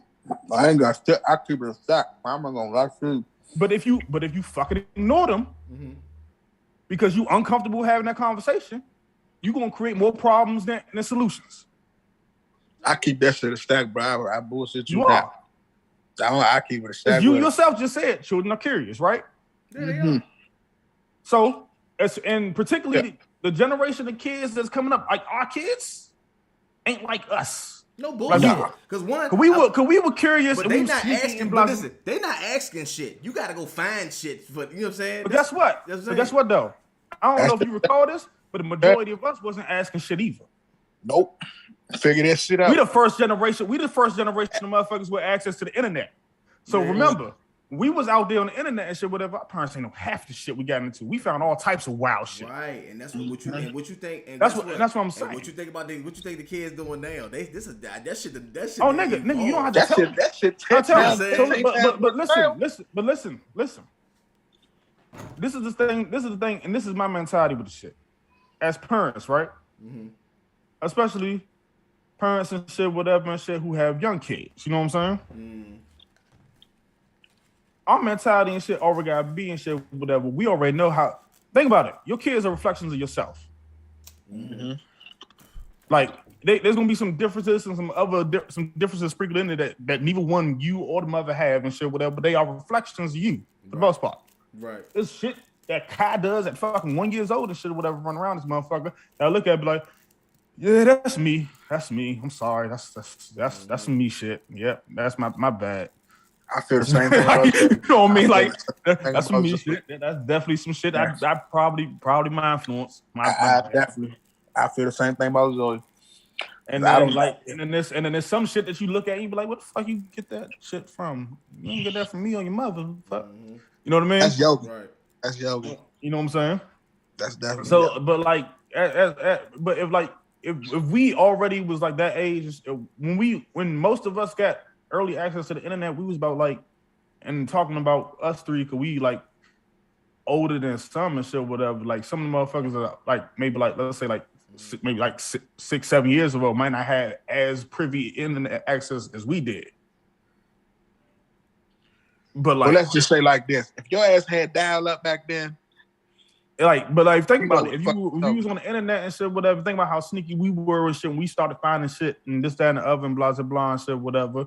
I ain't got shit. I keep it a stack. I'm not gonna lie to you. But if you fucking ignore them because you uncomfortable having that conversation, you're gonna create more problems than solutions. I keep that shit a stack, bro. I bullshit you. You are. I keep it a stack. You yourself just said children are curious, right? Yeah, they are. So, and particularly the generation of kids that's coming up, like our kids, ain't like us. No bullshit. Because one, we were curious, but and they we not sneaky asking. and But blah. listen, they not asking shit. You got to go find shit. But you know what I'm saying? But guess what? But guess what though? I don't know if you recall this, but the majority of us wasn't asking shit either. Nope. Figure that shit out. We the first generation of motherfuckers with access to the internet. So remember, we was out there on the internet and shit, whatever. Our parents ain't know half the shit we got into. We found all types of wild shit. Right, and that's what you think. And that's what I'm saying. What you think about what you think the kids doing now? That shit. Oh, nigga, you don't have to that tell shit. me. That shit. I tell you. But listen. This is the thing, and this is my mentality with the shit. As parents, right? Mm-hmm. Especially parents and shit, whatever and shit, who have young kids. You know what I'm saying? Mm. Our mentality and shit already gotta be and shit, whatever. We already know how. Think about it. Your kids are reflections of yourself. Mm-hmm. Like there's gonna be some differences and some differences sprinkled in there that neither one you or the mother have and shit, whatever. But they are reflections of you for the most part. Right. This shit that Kai does at fucking 1 year old and shit, whatever, run around this motherfucker. I look at it, be like, yeah, that's me. That's me. I'm sorry. That's some me shit. Yep, that's my bad. I feel the same thing. Like, you know what I mean? Like that's some me shit. That's definitely some shit. I probably my influence. I feel the same thing about Zoe. And then and then there's some shit that you look at and you be like, what the fuck you get that shit from? You don't get that from me or your mother. Fuck. You know what I mean? That's yogi. Right. That's yogi. You know what I'm saying? That's definitely so. But like, but if we already was like that age, when most of us got early access to the internet, we was about like, and talking about us three, cause we like older than some and shit, whatever. Like some of the motherfuckers are like maybe like let's say like maybe like 6-7 years ago might not have as privy internet access as we did. But like, well, let's just say like this: if your ass had dial up back then, think about it. If you was on the internet and shit, whatever, think about how sneaky we were and shit. When we started finding shit and this, that, and the other, and blah, blah, blah, and shit, whatever.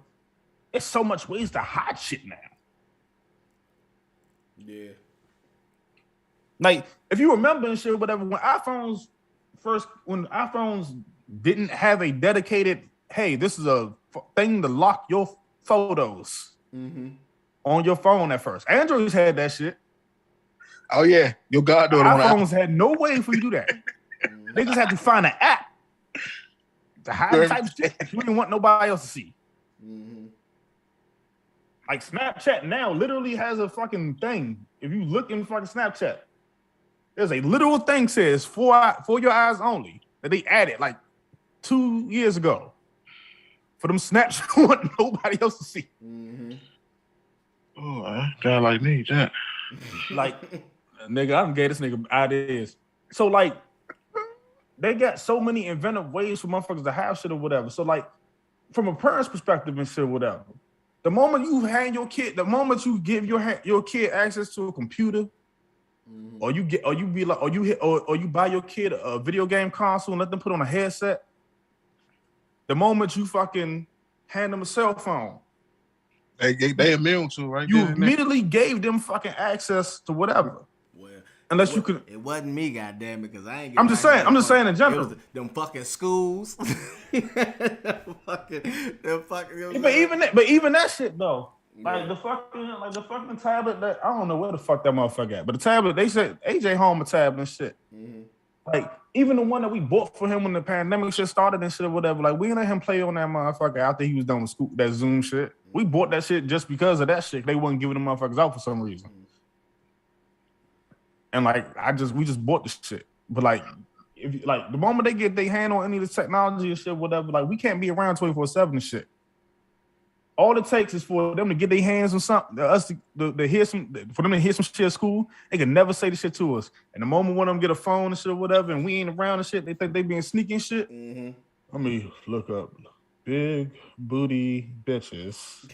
There's so much ways to hide shit now. Yeah. Like, if you remember and shit, whatever, when iPhones didn't have a dedicated, hey, this is a thing to lock your photos on your phone at first. Androids had that shit. Oh yeah, your goddaughter. iPhones had no way for you to do that. They just had to find an app to hide the type of shit you didn't want nobody else to see. Mm-hmm. Like Snapchat now literally has a fucking thing. If you look in fucking Snapchat, there's a literal thing says for your eyes only that they added like 2 years ago for them snaps you want nobody else to see. Mm-hmm. Oh, a guy like me, that. Like, nigga, I done gave this nigga ideas. So like, they got so many inventive ways for motherfuckers to have shit or whatever. So like, from a parent's perspective and shit, whatever. The moment you hand your kid, the moment you give your kid access to a computer, or you buy your kid a video game console and let them put on a headset, the moment you fucking hand them a cell phone, they immune to, right? You immediately gave them fucking access to whatever. Unless you could, it wasn't me, goddamn it, because I ain't. I'm just saying in general. Them fucking schools. them fucking. But even that shit though, like the fucking tablet that I don't know where the fuck that motherfucker at, but the tablet they said AJ home a tablet and shit. Mm-hmm. Like even the one that we bought for him when the pandemic shit started and shit or whatever, like we let him play on that motherfucker after he was done with school, that Zoom shit. We bought that shit just because of that shit. They wasn't giving the motherfuckers out for some reason. And like we just bought this shit. But like if like the moment they get their hand on any of the technology and shit, whatever, like we can't be around 24/7 and shit. All it takes is for them to get their hands on something, us to hear for them to hear some shit at school. They can never say the shit to us. And the moment one of them get a phone and shit or whatever, and we ain't around and shit, they think they being sneaky and shit. Mm-hmm. Let me look up big booty bitches.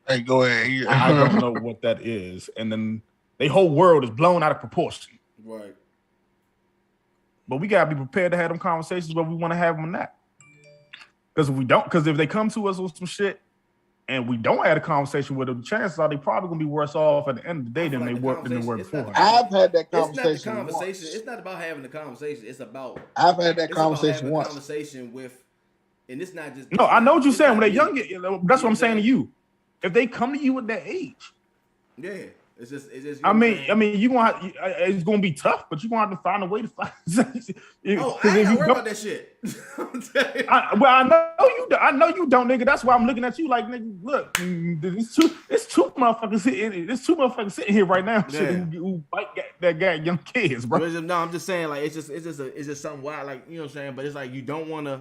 Hey, go ahead. I don't know what that is. And then their whole world is blown out of proportion. Right. But we gotta be prepared to have them conversations where we want to have them or not. Because if they come to us with some shit and we don't have a conversation with them, chances are they probably gonna be worse off at the end of the day than they were before. I've had that It's not the conversation. conversation. It's not about having the conversation. It's about. I've had that It's conversation about having once. a conversation with, and it's not just. No, I know what you're it's saying. not When they're me. young, that's what I'm saying to you. If they come to you at that age, Yeah, it's just. You I know what I'm saying? mean, you gonna have, it's gonna be tough, but you gonna have to find a way to find. Oh, I ain't gotta worry about that shit. I know you don't, nigga. That's why I'm looking at you like, nigga. Look, it's two motherfuckers sitting here right now, shit, who got young kids, bro. No, I'm just saying, like, it's just something wild, like, you know what I'm saying. But it's like you don't wanna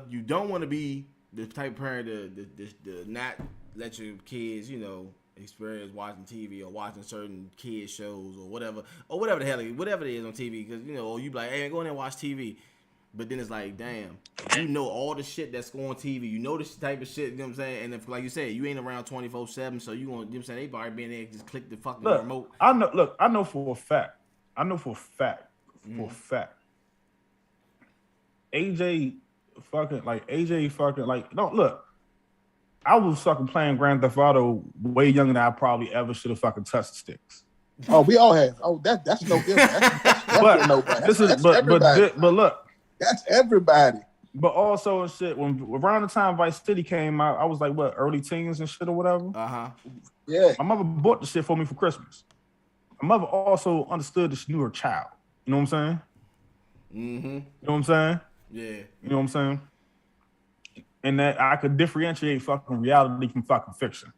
be the type of parent to not let your kids, you know, experience watching TV or watching certain kids shows or whatever the hell, whatever it is on TV, because you know, or you be like, hey, go in there and watch TV. But then it's like, damn, you know all the shit that's on TV. You know this type of shit, you know what I'm saying? And if, like you said, you ain't around 24/7, so you gonna, you know what I'm saying, they probably being there, just click the fucking remote. I know for a fact. AJ fucking, no, look. I was fucking playing Grand Theft Auto way younger than I probably ever should have fucking touched the sticks. Oh, we all have. Oh, that's no different. But look, that's everybody. But also and shit, when around the time Vice City came out, I was like, what, early teens and shit or whatever. Yeah. My mother bought the shit for me for Christmas. My mother also understood that she knew her child. You know what I'm saying? Mm-hmm. You know what I'm saying? Yeah. You know what I'm saying? And that I could differentiate fucking reality from fucking fiction.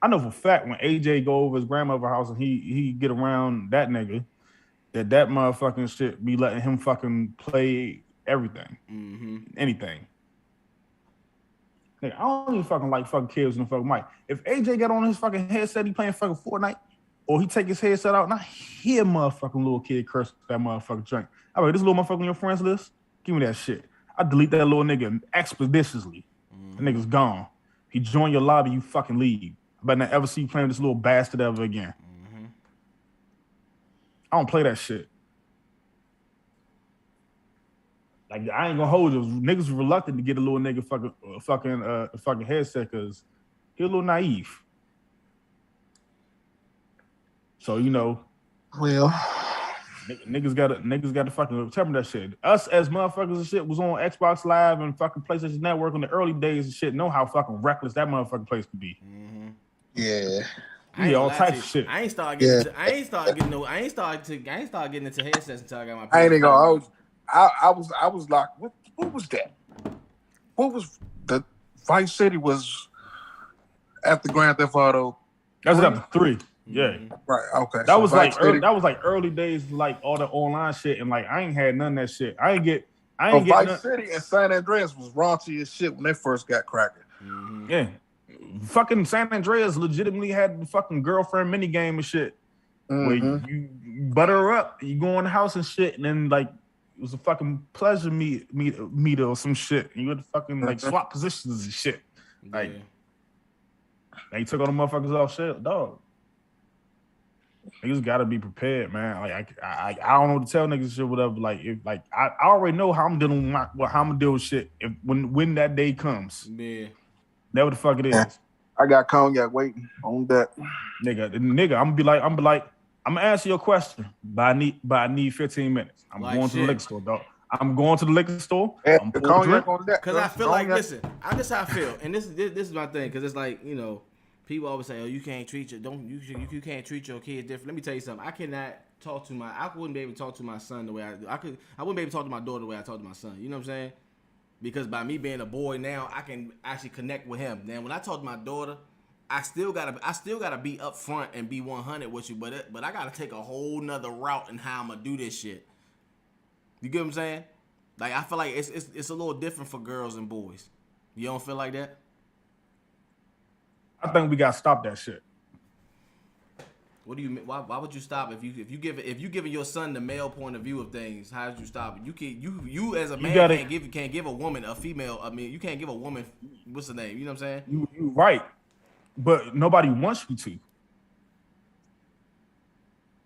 I know for a fact when AJ go over his grandmother's house and he get around that nigga, that motherfucking shit be letting him fucking play everything, anything. Nigga, I don't even fucking like fucking kids in the fucking mic. If AJ got on his fucking headset, he playing fucking Fortnite, or he take his headset out and I hear motherfucking little kid curse that motherfucking drink. I mean, this little motherfucker on your friends list, give me that shit. I delete that little nigga expeditiously. The nigga's gone. He joined your lobby, you fucking leave. I better not ever see you playing with this little bastard ever again. I don't play that shit. Like, I ain't gonna hold you. Niggas reluctant to get a little nigga fucking headset because he a little naive. So, you know. Well, niggas gotta fucking tell me that shit. Us as motherfuckers and shit was on Xbox Live and fucking PlayStation Network in the early days and shit. Know how fucking reckless that motherfucking place could be. Yeah. Yeah, all types of shit. I ain't start getting into headsets until I got my. I ain't gonna. I was like, what was that? What was the Vice City was after Grand Theft Auto? That was after 3. Yeah. Right. Okay. That so was Vice like that was like early days, like all the online shit, and like I ain't had none of that shit. I ain't get Vice City and San Andreas was raunchy as shit when they first got cracking. Yeah. Fucking San Andreas legitimately had the fucking girlfriend mini game and shit. Where you butter her up, you go in the house and shit, and then like it was a fucking pleasure meter or some shit. And you had to fucking like swap positions and shit. Like they took all the motherfuckers off shit, dog. Niggas gotta be prepared, man. Like I don't know what to tell niggas shit, whatever. Like if like I already know how I'm dealing with how I'm gonna deal with shit if when that day comes. Yeah. That what the fuck it is. I got cognac waiting on that. Nigga, I'm gonna be like, I'm gonna answer your question, but I need 15 minutes. I'm like going shit. to the liquor store, dog. I'm going to the liquor store. I'm The pouring cognac drink. on that. Because I feel like, listen, this how I feel, and this is my thing. Because it's like, you know, people always say, oh, you can't treat you can't treat your kids different. Let me tell you something. I wouldn't be able to talk to my son the way I wouldn't be able to talk to my daughter the way I talk to my son. You know what I'm saying? Because by me being a boy now, I can actually connect with him. Now, when I talk to my daughter, I still gotta be up front and be 100 with you, but I gotta take a whole nother route in how I'm gonna do this shit. You get what I'm saying? Like I feel like it's a little different for girls and boys. You don't feel like that? I think we gotta stop that shit. What do you mean? Why would you stop if you giving your son the male point of view of things? How did you stop it? You as a man can't give a woman a female. I mean, you can't give a woman what's the name? You know what I'm saying? You right, but nobody wants you to.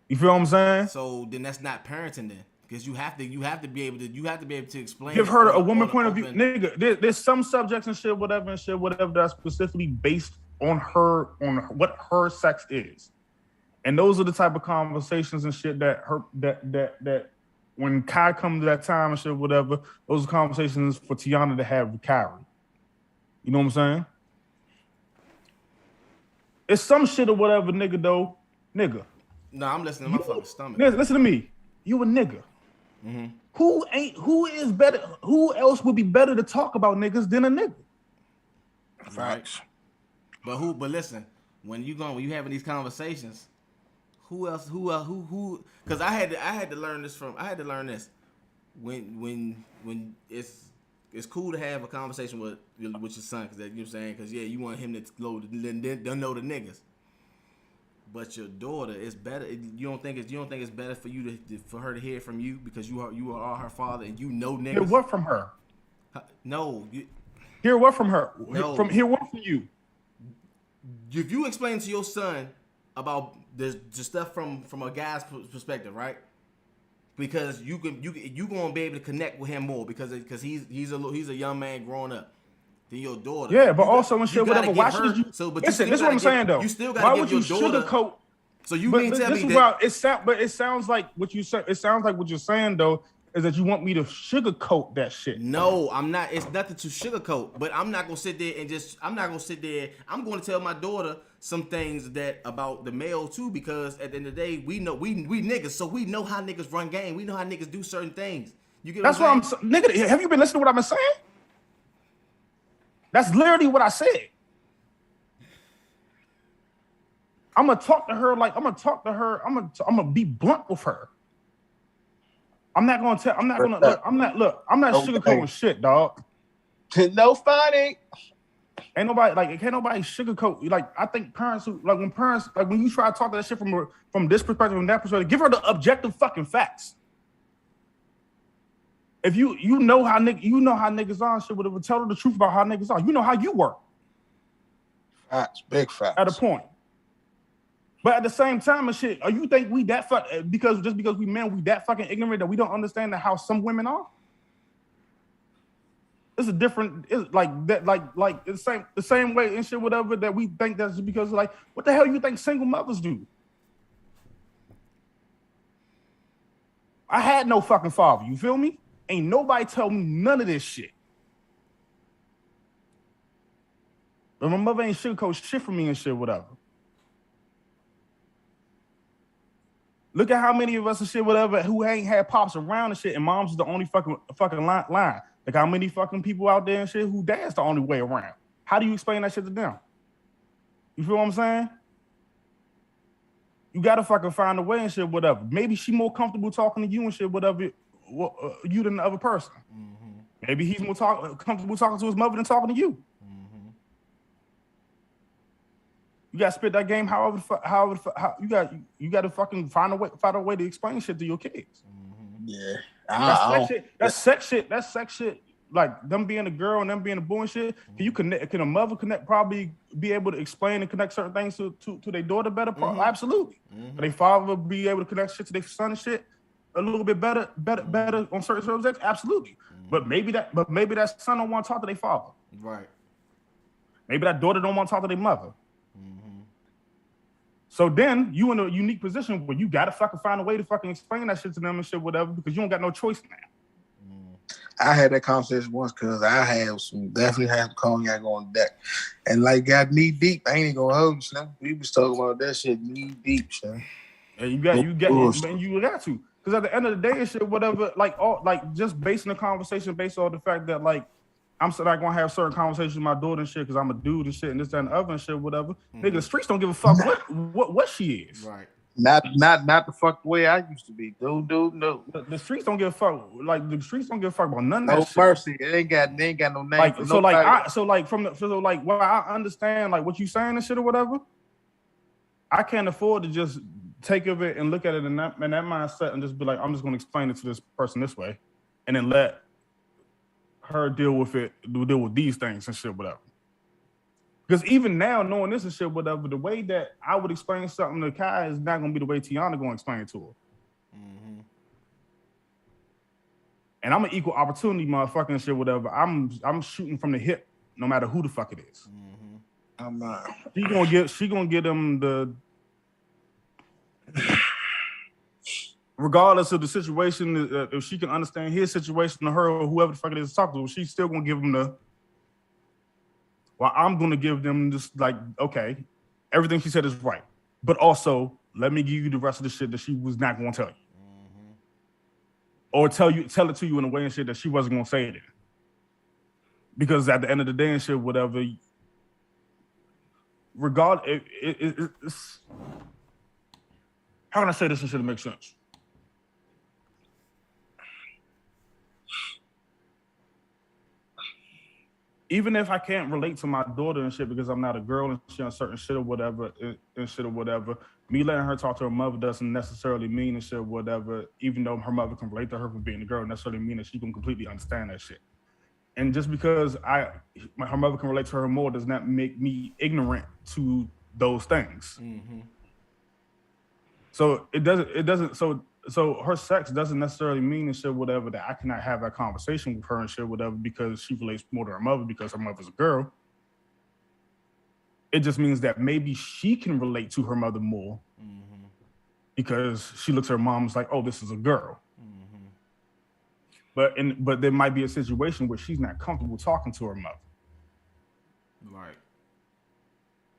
You feel what I'm saying? So then that's not parenting then, because you have to be able to explain. Give her a woman point of view, nigga. There's some subjects and shit, whatever that's specifically based on what her sex is. And those are the type of conversations and shit that when Kai comes to that time and shit, whatever, those are conversations for Tiana to have with Kyrie. You know what I'm saying? It's some shit or whatever, nigga, though. Nigga. No, I'm listening to my fucking stomach. Listen to me. You a nigga. Mm-hmm. Who else would be better to talk about niggas than a nigga? Facts. But listen, when you having these conversations, who else? Because I had to learn this when it's cool to have a conversation with your son, because you know what I'm saying, because you want him to know the niggas. But your daughter is better. You don't think it's better for you for her to hear from you, because you are her father and you know niggas. Hear what from her? No. Hear what from her? No. Hear what from you? If you explain to your son about the stuff from a guy's perspective, right? Because you gonna be able to connect with him more, because he's a young man growing up. Then your daughter. Yeah, but also and shit, whatever. Why should you? Listen, this is what I'm saying though. You still gotta give your daughter. Sugarcoat? So you mean tell me that? But it sounds like what you say. It sounds like what you're saying though is that you want me to sugarcoat that shit. No, I'm not. It's nothing to sugarcoat. But I'm not gonna sit there and I'm not gonna sit there. I'm gonna tell my daughter some things that about the male too, because at the end of the day, we know we niggas, so we know how niggas run game. We know how niggas do certain things. You get That's what I'm saying? Nigga, have you been listening to what I've been saying? That's literally what I said. I'm gonna talk to her like I'm gonna be blunt with her. I'm not sugarcoating shit, dog. No funny. Can't nobody sugarcoat. Like, I think parents when you try to talk to that shit from this perspective and that perspective, give her the objective fucking facts. If you know how niggas are and shit, whatever, tell her the truth about how niggas are. You know how you work. Facts, big facts. At a point. But at the same time and shit, you think we that because we men, we that fucking ignorant that we don't understand how some women are? It's a different, it's like that, like the same way and shit, whatever, that we think that's because like, what the hell you think single mothers do? I had no fucking father, you feel me? Ain't nobody tell me none of this shit. But my mother ain't sugarcoat shit for me and shit, whatever. Look at how many of us and shit, whatever, who ain't had pops around and shit, and mom's is the only fucking line. Like how many fucking people out there and shit who dad's the only way around. How do you explain that shit to them? You feel what I'm saying? You gotta fucking find a way and shit, whatever. Maybe she more comfortable talking to you and shit, whatever, you than the other person. Mm-hmm. Maybe he's more comfortable talking to his mother than talking to you. Mm-hmm. You gotta spit that game however you gotta fucking find a way to explain shit to your kids. Mm-hmm. Yeah. That's sex shit. Like them being a girl and them being a boy and shit. Mm-hmm. Can a mother probably be able to explain and connect certain things to their daughter better? Mm-hmm. Absolutely. Mm-hmm. But their father be able to connect shit to their son and shit a little bit better on certain subjects? Absolutely. Mm-hmm. But maybe that son don't want to talk to their father. Right. Maybe that daughter don't want to talk to their mother. So then you in a unique position where you gotta fucking find a way to fucking explain that shit to them and shit, whatever, because you don't got no choice now. I had that conversation once because I definitely had some cognac on deck, and like got knee deep. I ain't even gonna hold you, son. We was talking about that shit knee deep, son. And you got to, because at the end of the day and shit, whatever, just basing the conversation based on the fact that like I'm not gonna have certain conversations with my daughter and shit because I'm a dude and shit and this, that, and the other and shit, whatever. Nigga, the streets don't give a fuck what she is. Right. Not the fuck the way I used to be. No. The streets don't give a fuck. Like the streets don't give a fuck about none of No that shit. mercy. They ain't got no name. Like for so, nobody. like while I understand like what you saying and shit or whatever, I can't afford to just take of it and look at it in that mindset and just be like, I'm just gonna explain it to this person this way, and then let her deal with these things and shit, whatever. Because even now, knowing this and shit, whatever, the way that I would explain something to Kai is not gonna be the way Tiana gonna explain it to her. Mm-hmm. And I'm an equal opportunity motherfucker and shit, whatever. I'm shooting from the hip, no matter who the fuck it is. Mm-hmm. I'm not. She gonna get him the, regardless of the situation, if she can understand his situation or her or whoever the fuck it is to talk to, she's still gonna give him the. Well, I'm gonna give them just like, okay, everything she said is right, but also let me give you the rest of the shit that she was not gonna tell you, or tell it to you in a way and shit that she wasn't gonna say it in. Because at the end of the day and shit, whatever. It's how can I say this and shit to make sense? Even if I can't relate to my daughter and shit because I'm not a girl and she on certain shit or whatever, me letting her talk to her mother doesn't necessarily mean and shit or whatever, even though her mother can relate to her for being a girl, necessarily mean that she can completely understand that shit. And just because her mother can relate to her more does not make me ignorant to those things. Mm-hmm. So it doesn't. So her sex doesn't necessarily mean and shit whatever that I cannot have that conversation with her and shit whatever because she relates more to her mother because her mother's a girl. It just means that maybe she can relate to her mother more because she looks at her mom as like, oh, this is a girl. But there might be a situation where she's not comfortable talking to her mother. Right.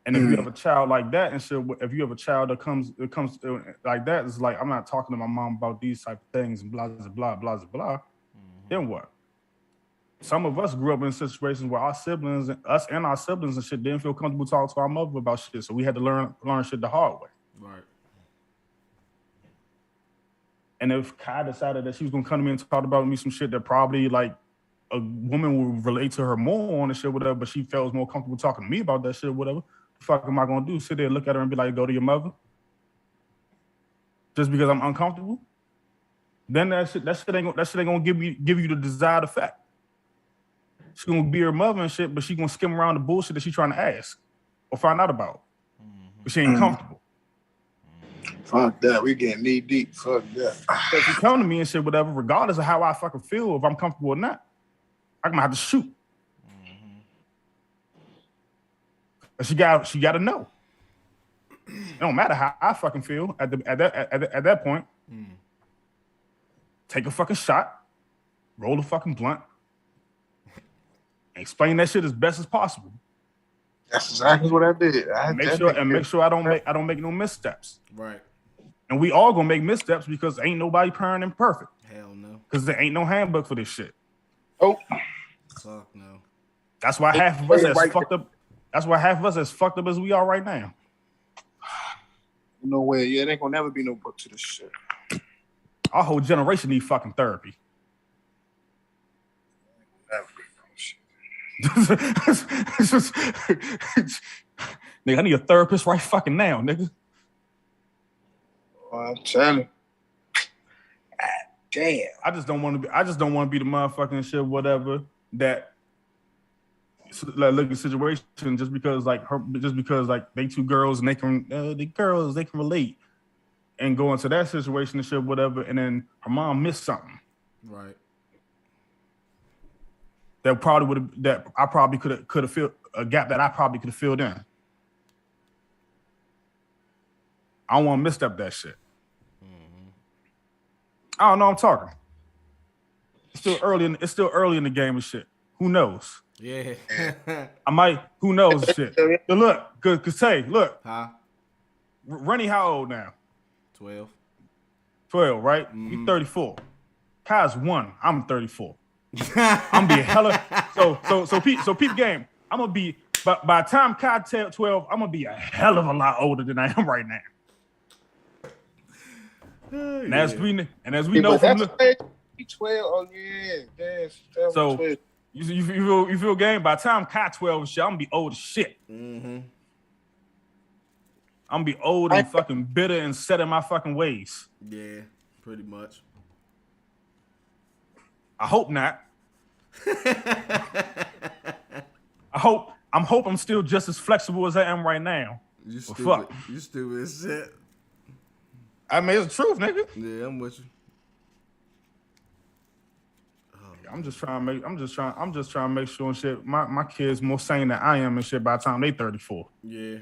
And if you have a child like that, and shit, if you have a child that comes like that, it's like I'm not talking to my mom about these type of things and blah blah blah blah blah. Then what? Some of us grew up in situations where us and our siblings and shit didn't feel comfortable talking to our mother about shit, so we had to learn shit the hard way. Right. And if Kai decided that she was gonna come to me and talk about me some shit that probably like a woman would relate to her more on and shit whatever, but she felt more comfortable talking to me about that shit whatever. The fuck am I gonna do? Sit there, look at her, and be like, "Go to your mother," just because I'm uncomfortable? Then that shit ain't gonna give you the desired effect. She's gonna be her mother and shit, but she gonna skim around the bullshit that she's trying to ask or find out about, but she ain't comfortable. Fuck that. We getting knee deep. Fuck that. So if you come to me and shit whatever, regardless of how I fucking feel, if I'm comfortable or not, I'm gonna have to shoot. But she got to know. It don't matter how I fucking feel at that point. Take a fucking shot, roll a fucking blunt, and explain that shit as best as possible. That's exactly what I did. Make sure I don't make no missteps. Right. And we all gonna make missteps because ain't nobody parenting perfect. Hell no. Because there ain't no handbook for this shit. Oh. Fuck no. That's why half of us as fucked up. That's why half of us as fucked up as we are right now. No way. Yeah, there ain't gonna never be no book to this shit. Our whole generation need fucking therapy. Never be no shit. Nigga, I need a therapist right fucking now, nigga. Well, I'm telling you. God damn. I just don't want to be the motherfucking shit, whatever, that look at the situation just because they two girls and they can relate and go into that situation and shit, whatever, and then her mom missed something. Right. That I probably could have filled a gap that I probably could have filled in. I don't want to misstep that shit. I don't know. I'm talking. It's still early in the game and shit. Who knows? Yeah. Who knows shit. But look, cause say, look. Huh? Rennie, how old now? 12. 12, right? You 34. Kai's 1. I'm 34. I'm be hella. So peep game. I'm gonna be. But by the time Kai 12, I'm gonna be a hell of a lot older than I am right now. And as we know from the 12. Oh yeah, that's so 12. you feel game. By the time Kai 12 and shit, I'm gonna be old as shit. Mm-hmm. I'm gonna be old and fucking bitter and set in my fucking ways. Yeah, pretty much. I hope not. I'm hoping I'm still just as flexible as I am right now. You Well, stupid. fuck. You stupid as shit. I mean, it's the truth, nigga. Yeah, I'm with you. I'm just trying to make sure and shit. My kids more sane than I am and shit by the time they 34. Yeah.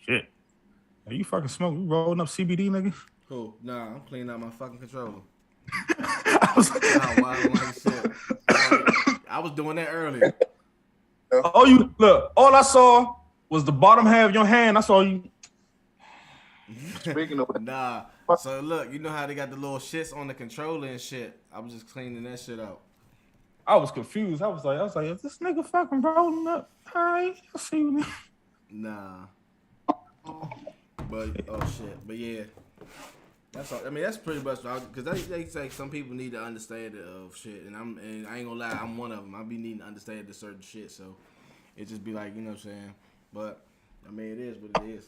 Shit. Are you fucking smoking? You rolling up CBD, nigga? Cool. Nah, I'm cleaning out my fucking controller. I was I was doing that earlier. Oh, you look. All I saw was the bottom half of your hand. I saw you. Speaking of Nah. So look, you know how they got the little shits on the controller and shit. I was just cleaning that shit out. I was confused. I was like, is this nigga fucking rolling up? Hi, I see you. Nah. But oh shit. But yeah. That's all. I mean, that's pretty much because they say some people need to understand it of shit, and I ain't gonna lie, I'm one of them. I be needing to understand the certain shit, so it just be like, you know what I'm saying. But I mean, it is what it is.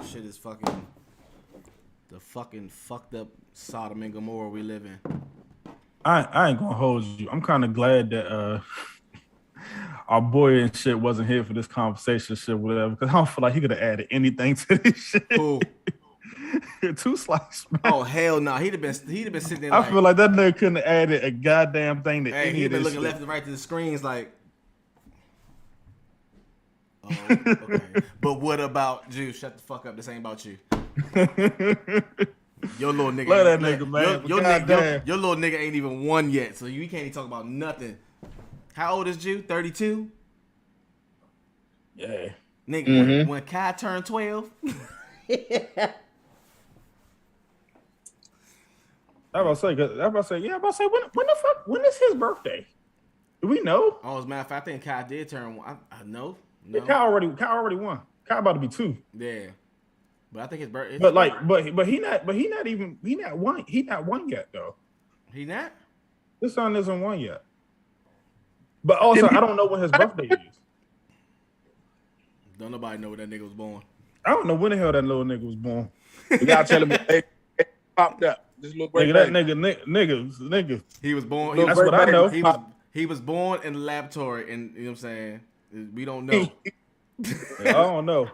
This shit is fucking the fucking fucked up Sodom and Gomorrah we live in. I ain't gonna hold you. I'm kind of glad that our boy and shit wasn't here for this conversation, shit, whatever. Because I don't feel like he could have added anything to this shit. Cool. Two slices, man. Oh hell no, he'd have been sitting there. I Like, feel like that nigga couldn't have added a goddamn thing to hey, any he'd of been this looking shit. left and right to the screens like. Oh, okay. But what about Juice? Shut the fuck up. This ain't about you. Your little nigga. Love that nigga, man. Your little nigga ain't even won yet, so you can't even talk about nothing. How old is Juice? 32? Yeah. Nigga, when Kai turned 12. I'm about to say, when is his birthday? Do we know? Oh, as a matter of fact, I think Kai did turn one. I know. Yeah, Kai already won. Kai about to be 2. Yeah. But I think his birthday. But he not one yet though. He not? His son isn't one yet. But also, I don't know when his birthday is. Don't nobody know when that nigga was born. I don't know when the hell that little nigga was born. you gotta tell him it popped up. This little great Nigga. He was born. That's what I know. He was born in the laboratory, and you know what I'm saying. We don't know. I don't know.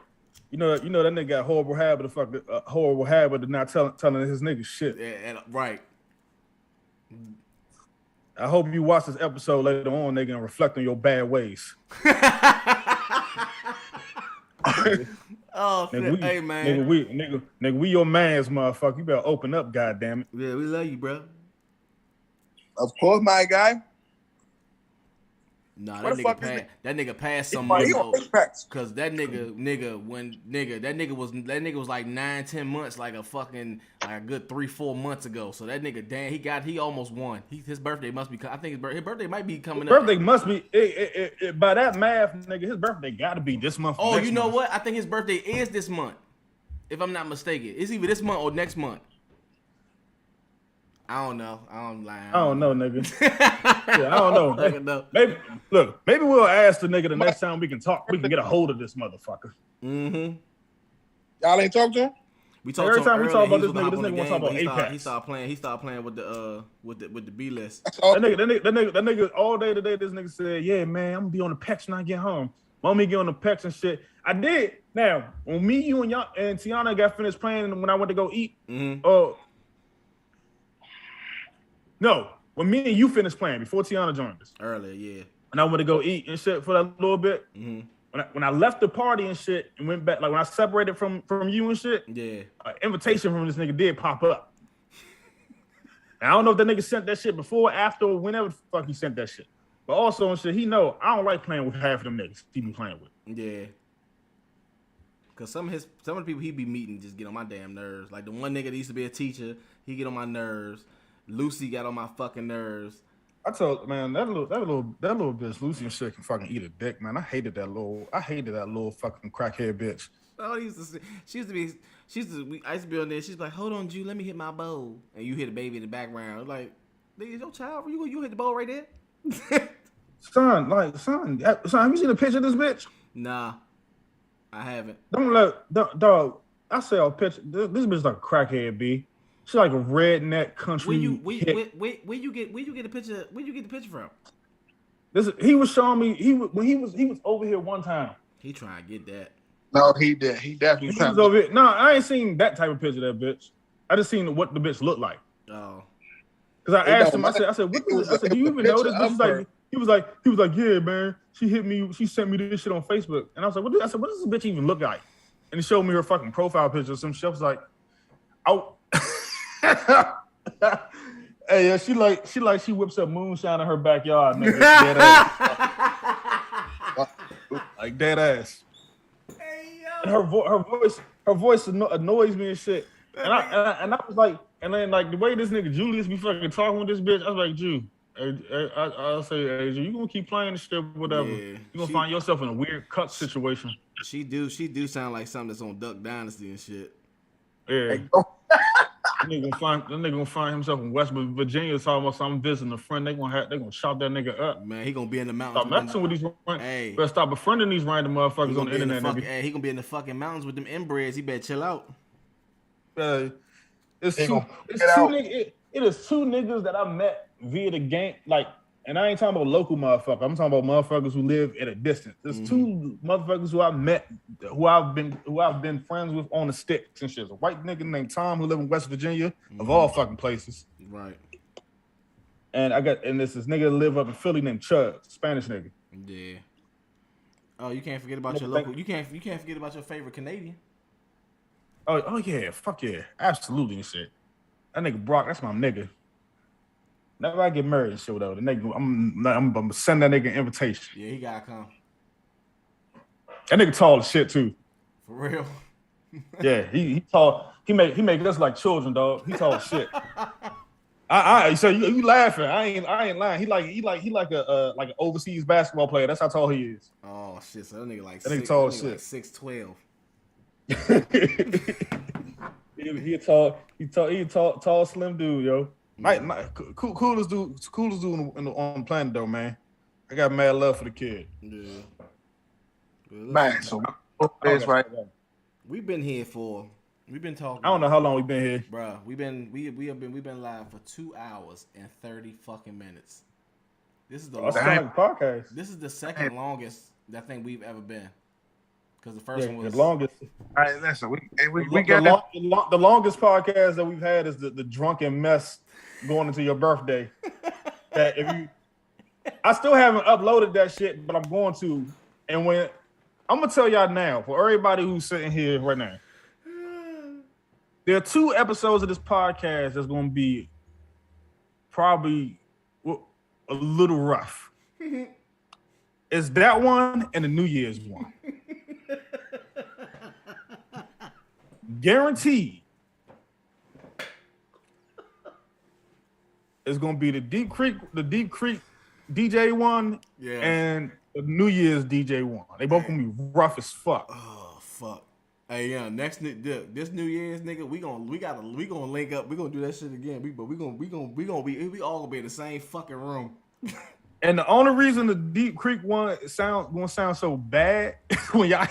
You know that nigga got horrible habit of not telling his niggas shit. Yeah, right. I hope you watch this episode later on, nigga, and reflect on your bad ways. Oh, nigga, hey man. Nigga, we your mans, motherfucker. You better open up, goddammit. Yeah, we love you, bro. Of course, my guy. Nah, What the fuck is that nigga passed some He months on ago. big packs. Cause that nigga was like 9-10 months, like a good 3-4 months ago. So that nigga, he almost won. His birthday must be. I think his birthday might be coming up. Birthday must be by that math, nigga. His birthday got to be this month. Oh, you know what? I think his birthday is this month, if I'm not mistaken. It's either this month or next month. I don't know. I don't lie. I don't know, nigga. Yeah, I don't know. I don't know. Maybe we'll ask the nigga the next time we can talk. We can get a hold of this motherfucker. Mm-hmm. Y'all ain't talk to him? We talked Every to him time we earlier. talk about He this was nigga, gonna this hop on nigga the wants to talk game, about but Apex. He started playing with the B list. That nigga all day today, this nigga said, yeah, man, I'm gonna be on the PEX when I get home. Want me to get on the PEX and shit. I did. Now, when me, you, and y'all and Tiana got finished playing when I went to go eat, no, when me and you finished playing before Tiana joined us. Earlier, yeah. And I went to go eat and shit for that little bit. Mm-hmm. When I left the party and shit and went back, like when I separated from you and shit, Yeah. an invitation from this nigga did pop up. And I don't know if that nigga sent that shit before, after, or whenever the fuck he sent that shit. But also and shit, he know I don't like playing with half of them niggas he be playing with. Yeah. Cause some of the people he be meeting just get on my damn nerves. Like the one nigga that used to be a teacher, he get on my nerves. Lucy got on my fucking nerves. I told man that little bitch Lucy and shit can fucking eat a dick, man. I hated that little fucking crackhead bitch. Oh, I used to I used to be on there. She's like, hold on, Jew, let me hit my bowl, and you hear the baby in the background. Like, nigga, your child, you hit the bowl right there. Son, have you seen a picture of this bitch? Nah, I haven't. Dog. I saw a picture. This bitch like a crackhead, B. She's like a redneck country. Where you get the picture? Where you get the picture from? He was showing me. He was over here one time. He trying to get that. No, he did. He definitely He was over here. No, I ain't seen that type of picture of that bitch. I just seen what the bitch looked like. Oh. Because I asked him. I said, what? I said, do you even know this? He was like, yeah, man. She hit me. She sent me this shit on Facebook, and I was like, what does this bitch even look like? And he showed me her fucking profile picture or some shit. I was like, oh. Hey, yeah, she whips up moonshine in her backyard, nigga. Dead ass. Like dead ass. Hey, yo. Her voice annoys me and shit. And I was like, and then like the way this nigga Julius be fucking talking with this bitch, I was like, Jew, I'll say, hey, Jew, you gonna keep playing this shit, whatever. Yeah, you gonna find yourself in a weird cut situation. She do sound like something that's on Duck Dynasty and shit. Yeah. That nigga gonna find himself in West Virginia talking about something visiting a friend. They gonna shout that nigga up. Man, he gonna be in the mountains. Stop messing with these. Hey, better stop befriending these random motherfuckers on the internet. He gonna be in the fucking mountains with them inbreds. He better chill out. It is two niggas that I met via the game, like, and I ain't talking about local motherfuckers. I'm talking about motherfuckers who live at a distance. There's two motherfuckers who I met, who I've been friends with on the sticks and shit. There's a white nigga named Tom who live in West Virginia, of all fucking places. Right. And this nigga live up in Philly named Chug, Spanish nigga. Yeah. Oh, you can't forget about your local. You can't forget about your favorite Canadian. Oh yeah, fuck yeah, absolutely and shit. That nigga Brock, that's my nigga. Never I get married and shit, whatever. The nigga, I'm gonna send that nigga an invitation. Yeah, he gotta come. That nigga tall as shit too. For real. Yeah, he tall. He make us like children, dog. He tall as shit. So you laughing? I ain't lying. He like an overseas basketball player. That's how tall he is. Oh shit! So that nigga like that nigga tall as shit. Like 6'12". He a tall, slim dude, yo. Coolest dude on the planet though, man. I got mad love for the kid. Yeah. Man, so that's right. We've been talking. I don't know how long we've been here, bro. We've been live for 2 hours and 30 fucking minutes. This is the podcast. This is the second longest I think we've ever been. Because the first one was the longest. All right, listen, we got the longest podcast that we've had is the drunken mess going into your birthday. That I still haven't uploaded that shit, but I'm going to. And when I'm gonna tell y'all now, for everybody who's sitting here right now, there are 2 episodes of this podcast that's gonna be probably a little rough. It's that one and the New Year's one. Guaranteed. It's gonna be the Deep Creek DJ one, and the New Year's DJ one. They both gonna be rough as fuck. Oh fuck. Hey, yeah, this New Year's, nigga, we gonna link up. We gonna do that shit again. We all gonna be in the same fucking room. And the only reason the Deep Creek one gonna sound so bad when y'all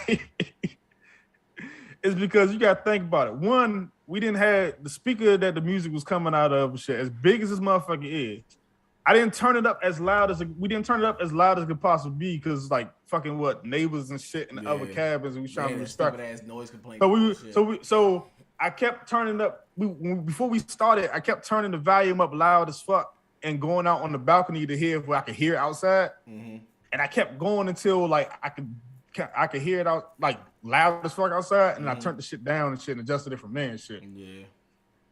is because you gotta think about it. One, we didn't have the speaker that the music was coming out of, shit, as big as this motherfucker is. I didn't turn it up as loud as we didn't turn it up as loud as it could possibly be because like fucking neighbors and shit in the other cabins, and we trying to respect. Ass noise complaint. So I kept turning up. Before we started, I kept turning the volume up loud as fuck and going out on the balcony to hear where I could hear outside. Mm-hmm. And I kept going until like I could hear it out like loud as fuck outside, and I turned the shit down and shit and adjusted it from there and shit. Yeah.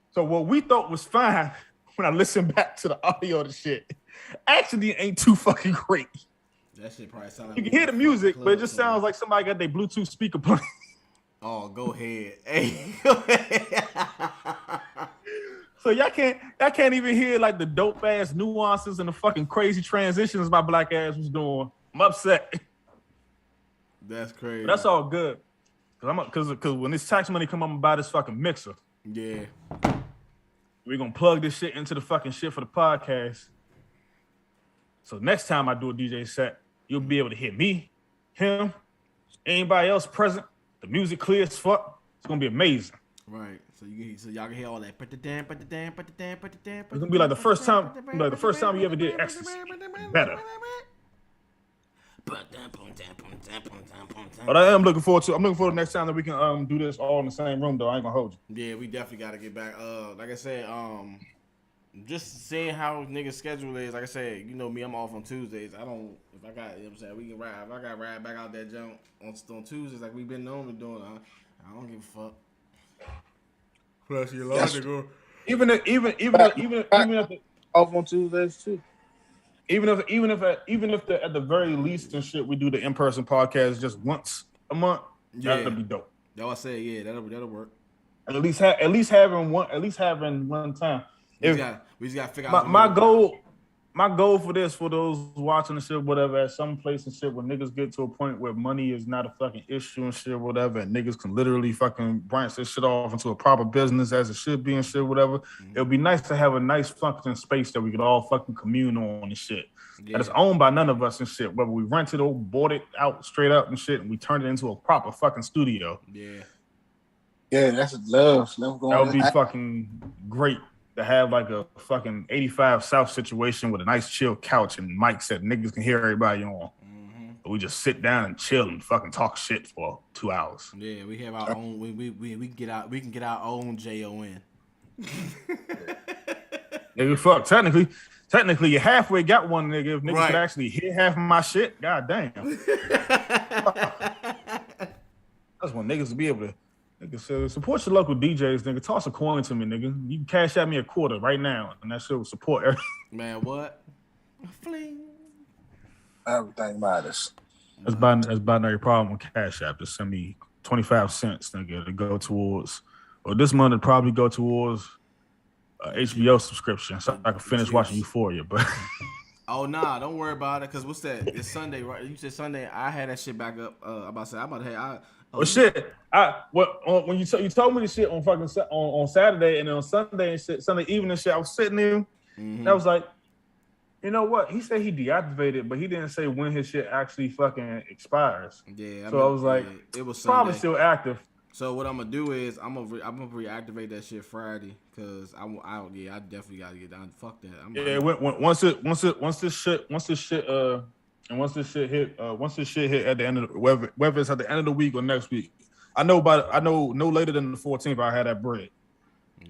So what we thought was fine when I listened back to the audio of the shit, actually ain't too fucking great. That shit probably sounds like you can hear the music, but it just sounds like somebody got their Bluetooth speaker playing. Oh, go ahead. Hey, go ahead. So y'all can't even hear like the dope ass nuances and the fucking crazy transitions my black ass was doing. I'm upset. That's crazy. But that's all good. Cause when this tax money come, I'm gonna buy this fucking mixer. Yeah. We're gonna plug this shit into the fucking shit for the podcast. So next time I do a DJ set, you'll be able to hear me, him, anybody else present. The music clear as fuck. It's gonna be amazing. Right. So y'all can hear all that. It's gonna be like the first time you ever did ecstasy. Better. But I am looking forward to next time that we can do this all in the same room though. I ain't gonna hold you. Yeah, we definitely gotta get back. Like I said, just seeing how niggas' schedule is. Like I said, you know me, I'm off on Tuesdays. If I got, you know what I'm saying, we can ride. If I got ride back out that jump on Tuesdays like we've been known to doing, I don't give a fuck. Plus, you're allowed to go. Even if Off on Tuesdays too. Even if at the very least and shit we do the in-person podcast just once a month, that'll be dope. Y'all I say, yeah, that'll work. At least having one time. We just gotta figure out my goal for this, for those watching the shit, whatever, at some place and shit where niggas get to a point where money is not a fucking issue and shit, whatever, and niggas can literally fucking branch this shit off into a proper business as it should be and shit, whatever. Mm-hmm. It would be nice to have a nice fucking space that we could all fucking commune on and shit. Yeah. That is owned by none of us and shit, whether we rent it or bought it out straight up and shit, and we turn it into a proper fucking studio. Yeah. Yeah, that's love. That would be fucking great. To have like a fucking 85 South situation with a nice chill couch and mics that niggas can hear everybody on. Mm-hmm. We just sit down and chill and fucking talk shit for 2 hours. Yeah, we have our own. We can get our own JON. Nigga, fuck. Technically, you halfway got one, nigga. If niggas could actually hear half of my shit, god damn. That's when niggas will be able to. Nigga, so support your local DJs, nigga. Toss a coin to me, nigga. You can cash out me a quarter right now, and that shit will support everything. Man, what? Fling. Everything matters. That's binary problem with Cash App. Just send me 25 cents, nigga, to go towards. Or this month, it'd probably go towards HBO subscription, so I can finish watching Euphoria. But oh nah, don't worry about it. Cause what's that? It's Sunday, right? You said Sunday. I had that shit back up. I'm about to have. Well, shit. When you told me this shit on fucking on Saturday and then on Sunday and shit, Sunday evening and shit, I was sitting there. And I was like, you know what? He said he deactivated, but he didn't say when his shit actually fucking expires. Yeah. I was like, it was probably still active. So what I'm gonna do is I'm gonna reactivate that shit Friday because I definitely gotta get down. Fuck that. Once this shit hit at the end of whether it's at the end of the week or next week, I know no later than the 14th I had that bread. Yeah.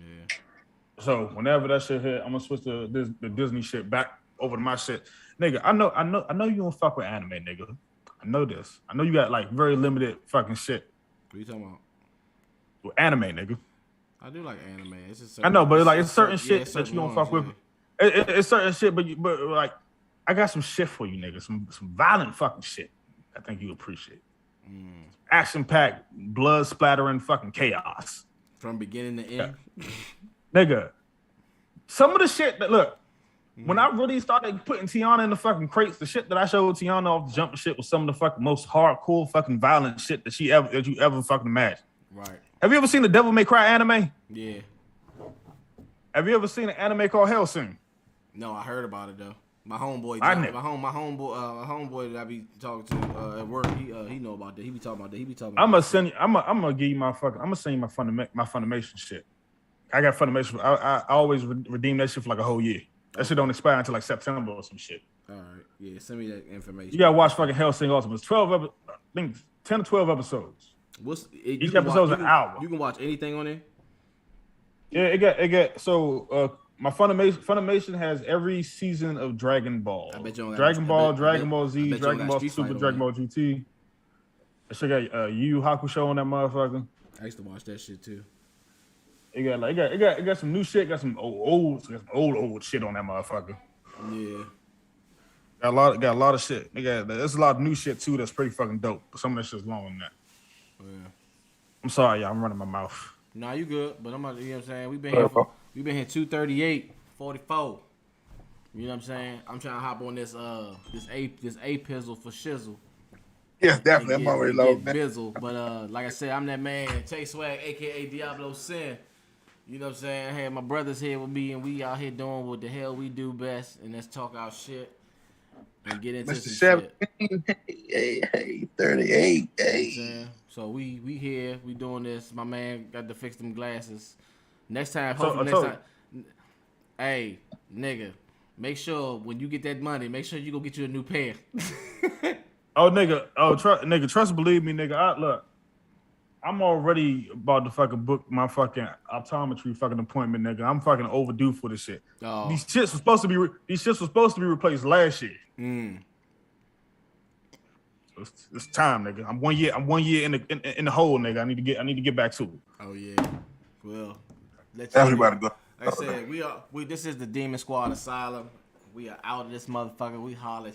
So whenever that shit hit, I'm gonna switch the Disney shit back over to my shit, nigga. I know you don't fuck with anime, nigga. I know this. I know you got like very limited fucking shit. What are you talking about? With anime, nigga. I do like anime. It's just I know, but like it's certain shit that you don't fuck with. It's certain shit, but like. I got some shit for you, nigga. Some violent fucking shit. I think you appreciate. Action-packed, blood-splattering fucking chaos. From beginning to end? Yeah. Nigga, some of the shit that, look, when I really started putting Tiana in the fucking crates, the shit that I showed Tiana off the jump and shit was some of the fucking most hardcore fucking violent shit that you ever fucking imagined. Right. Have you ever seen the Devil May Cry anime? Yeah. Have you ever seen an anime called Hellsing? No, I heard about it, though. My homeboy that I be talking to at work, he know about that. He be talking about that. I'm gonna give you I'm gonna send you my Funimation shit. I got Funimation. I always redeem that shit for like a whole year. That shit don't expire until like September or some shit. All right, yeah, send me that information. You gotta watch fucking Hellsing Ultimate. 12 I think 10 to 12 episodes. Each episode's an hour. You can watch anything on there. Yeah, it got so. My Funimation has every season of Dragon Ball. I bet you don't Dragon Ball Z, Dragon Ball Super, Dragon Ball GT. That shit got Yu Yu Hakusho on that motherfucker. I used to watch that shit too. It got some new shit. Got some old shit on that motherfucker. Yeah. Got a lot of shit. There's a lot of new shit too. That's pretty fucking dope. But some of that shit's long than that. Yeah. I'm sorry, y'all. I'm running my mouth. Nah, you good. But I'm not. You know what I'm saying? We've been here 2:38:44. You know what I'm saying? I'm trying to hop on this A pizzle for shizzle. Yes, definitely. I'm already low, man. Bizzle. But like I said, I'm that man, Chase Swag, aka Diablo Sin. You know what I'm saying? I had my brothers here with me, and we out here doing what the hell we do best, and let's talk our shit and get into Mr. some 17, shit. hey, 38, You know what I'm hey. saying? So we here, we doing this. My man got to fix them glasses. Next time, So, hopefully so- next time. Hey, nigga, make sure when you get that money, make sure you go get you a new pair. Oh, nigga. Oh, nigga. Trust, believe me, nigga. Look, I'm already about to fucking book my fucking optometry fucking appointment, nigga. I'm fucking overdue for this shit. Oh. These shits were supposed to be replaced last year. So it's time, nigga. I'm 1 year. I'm 1 year in the hole, nigga. I need to get back to it. Oh yeah. Well, let Everybody go. Like I said, we this is the Demon Squad Asylum. We are out of this motherfucker. We holler at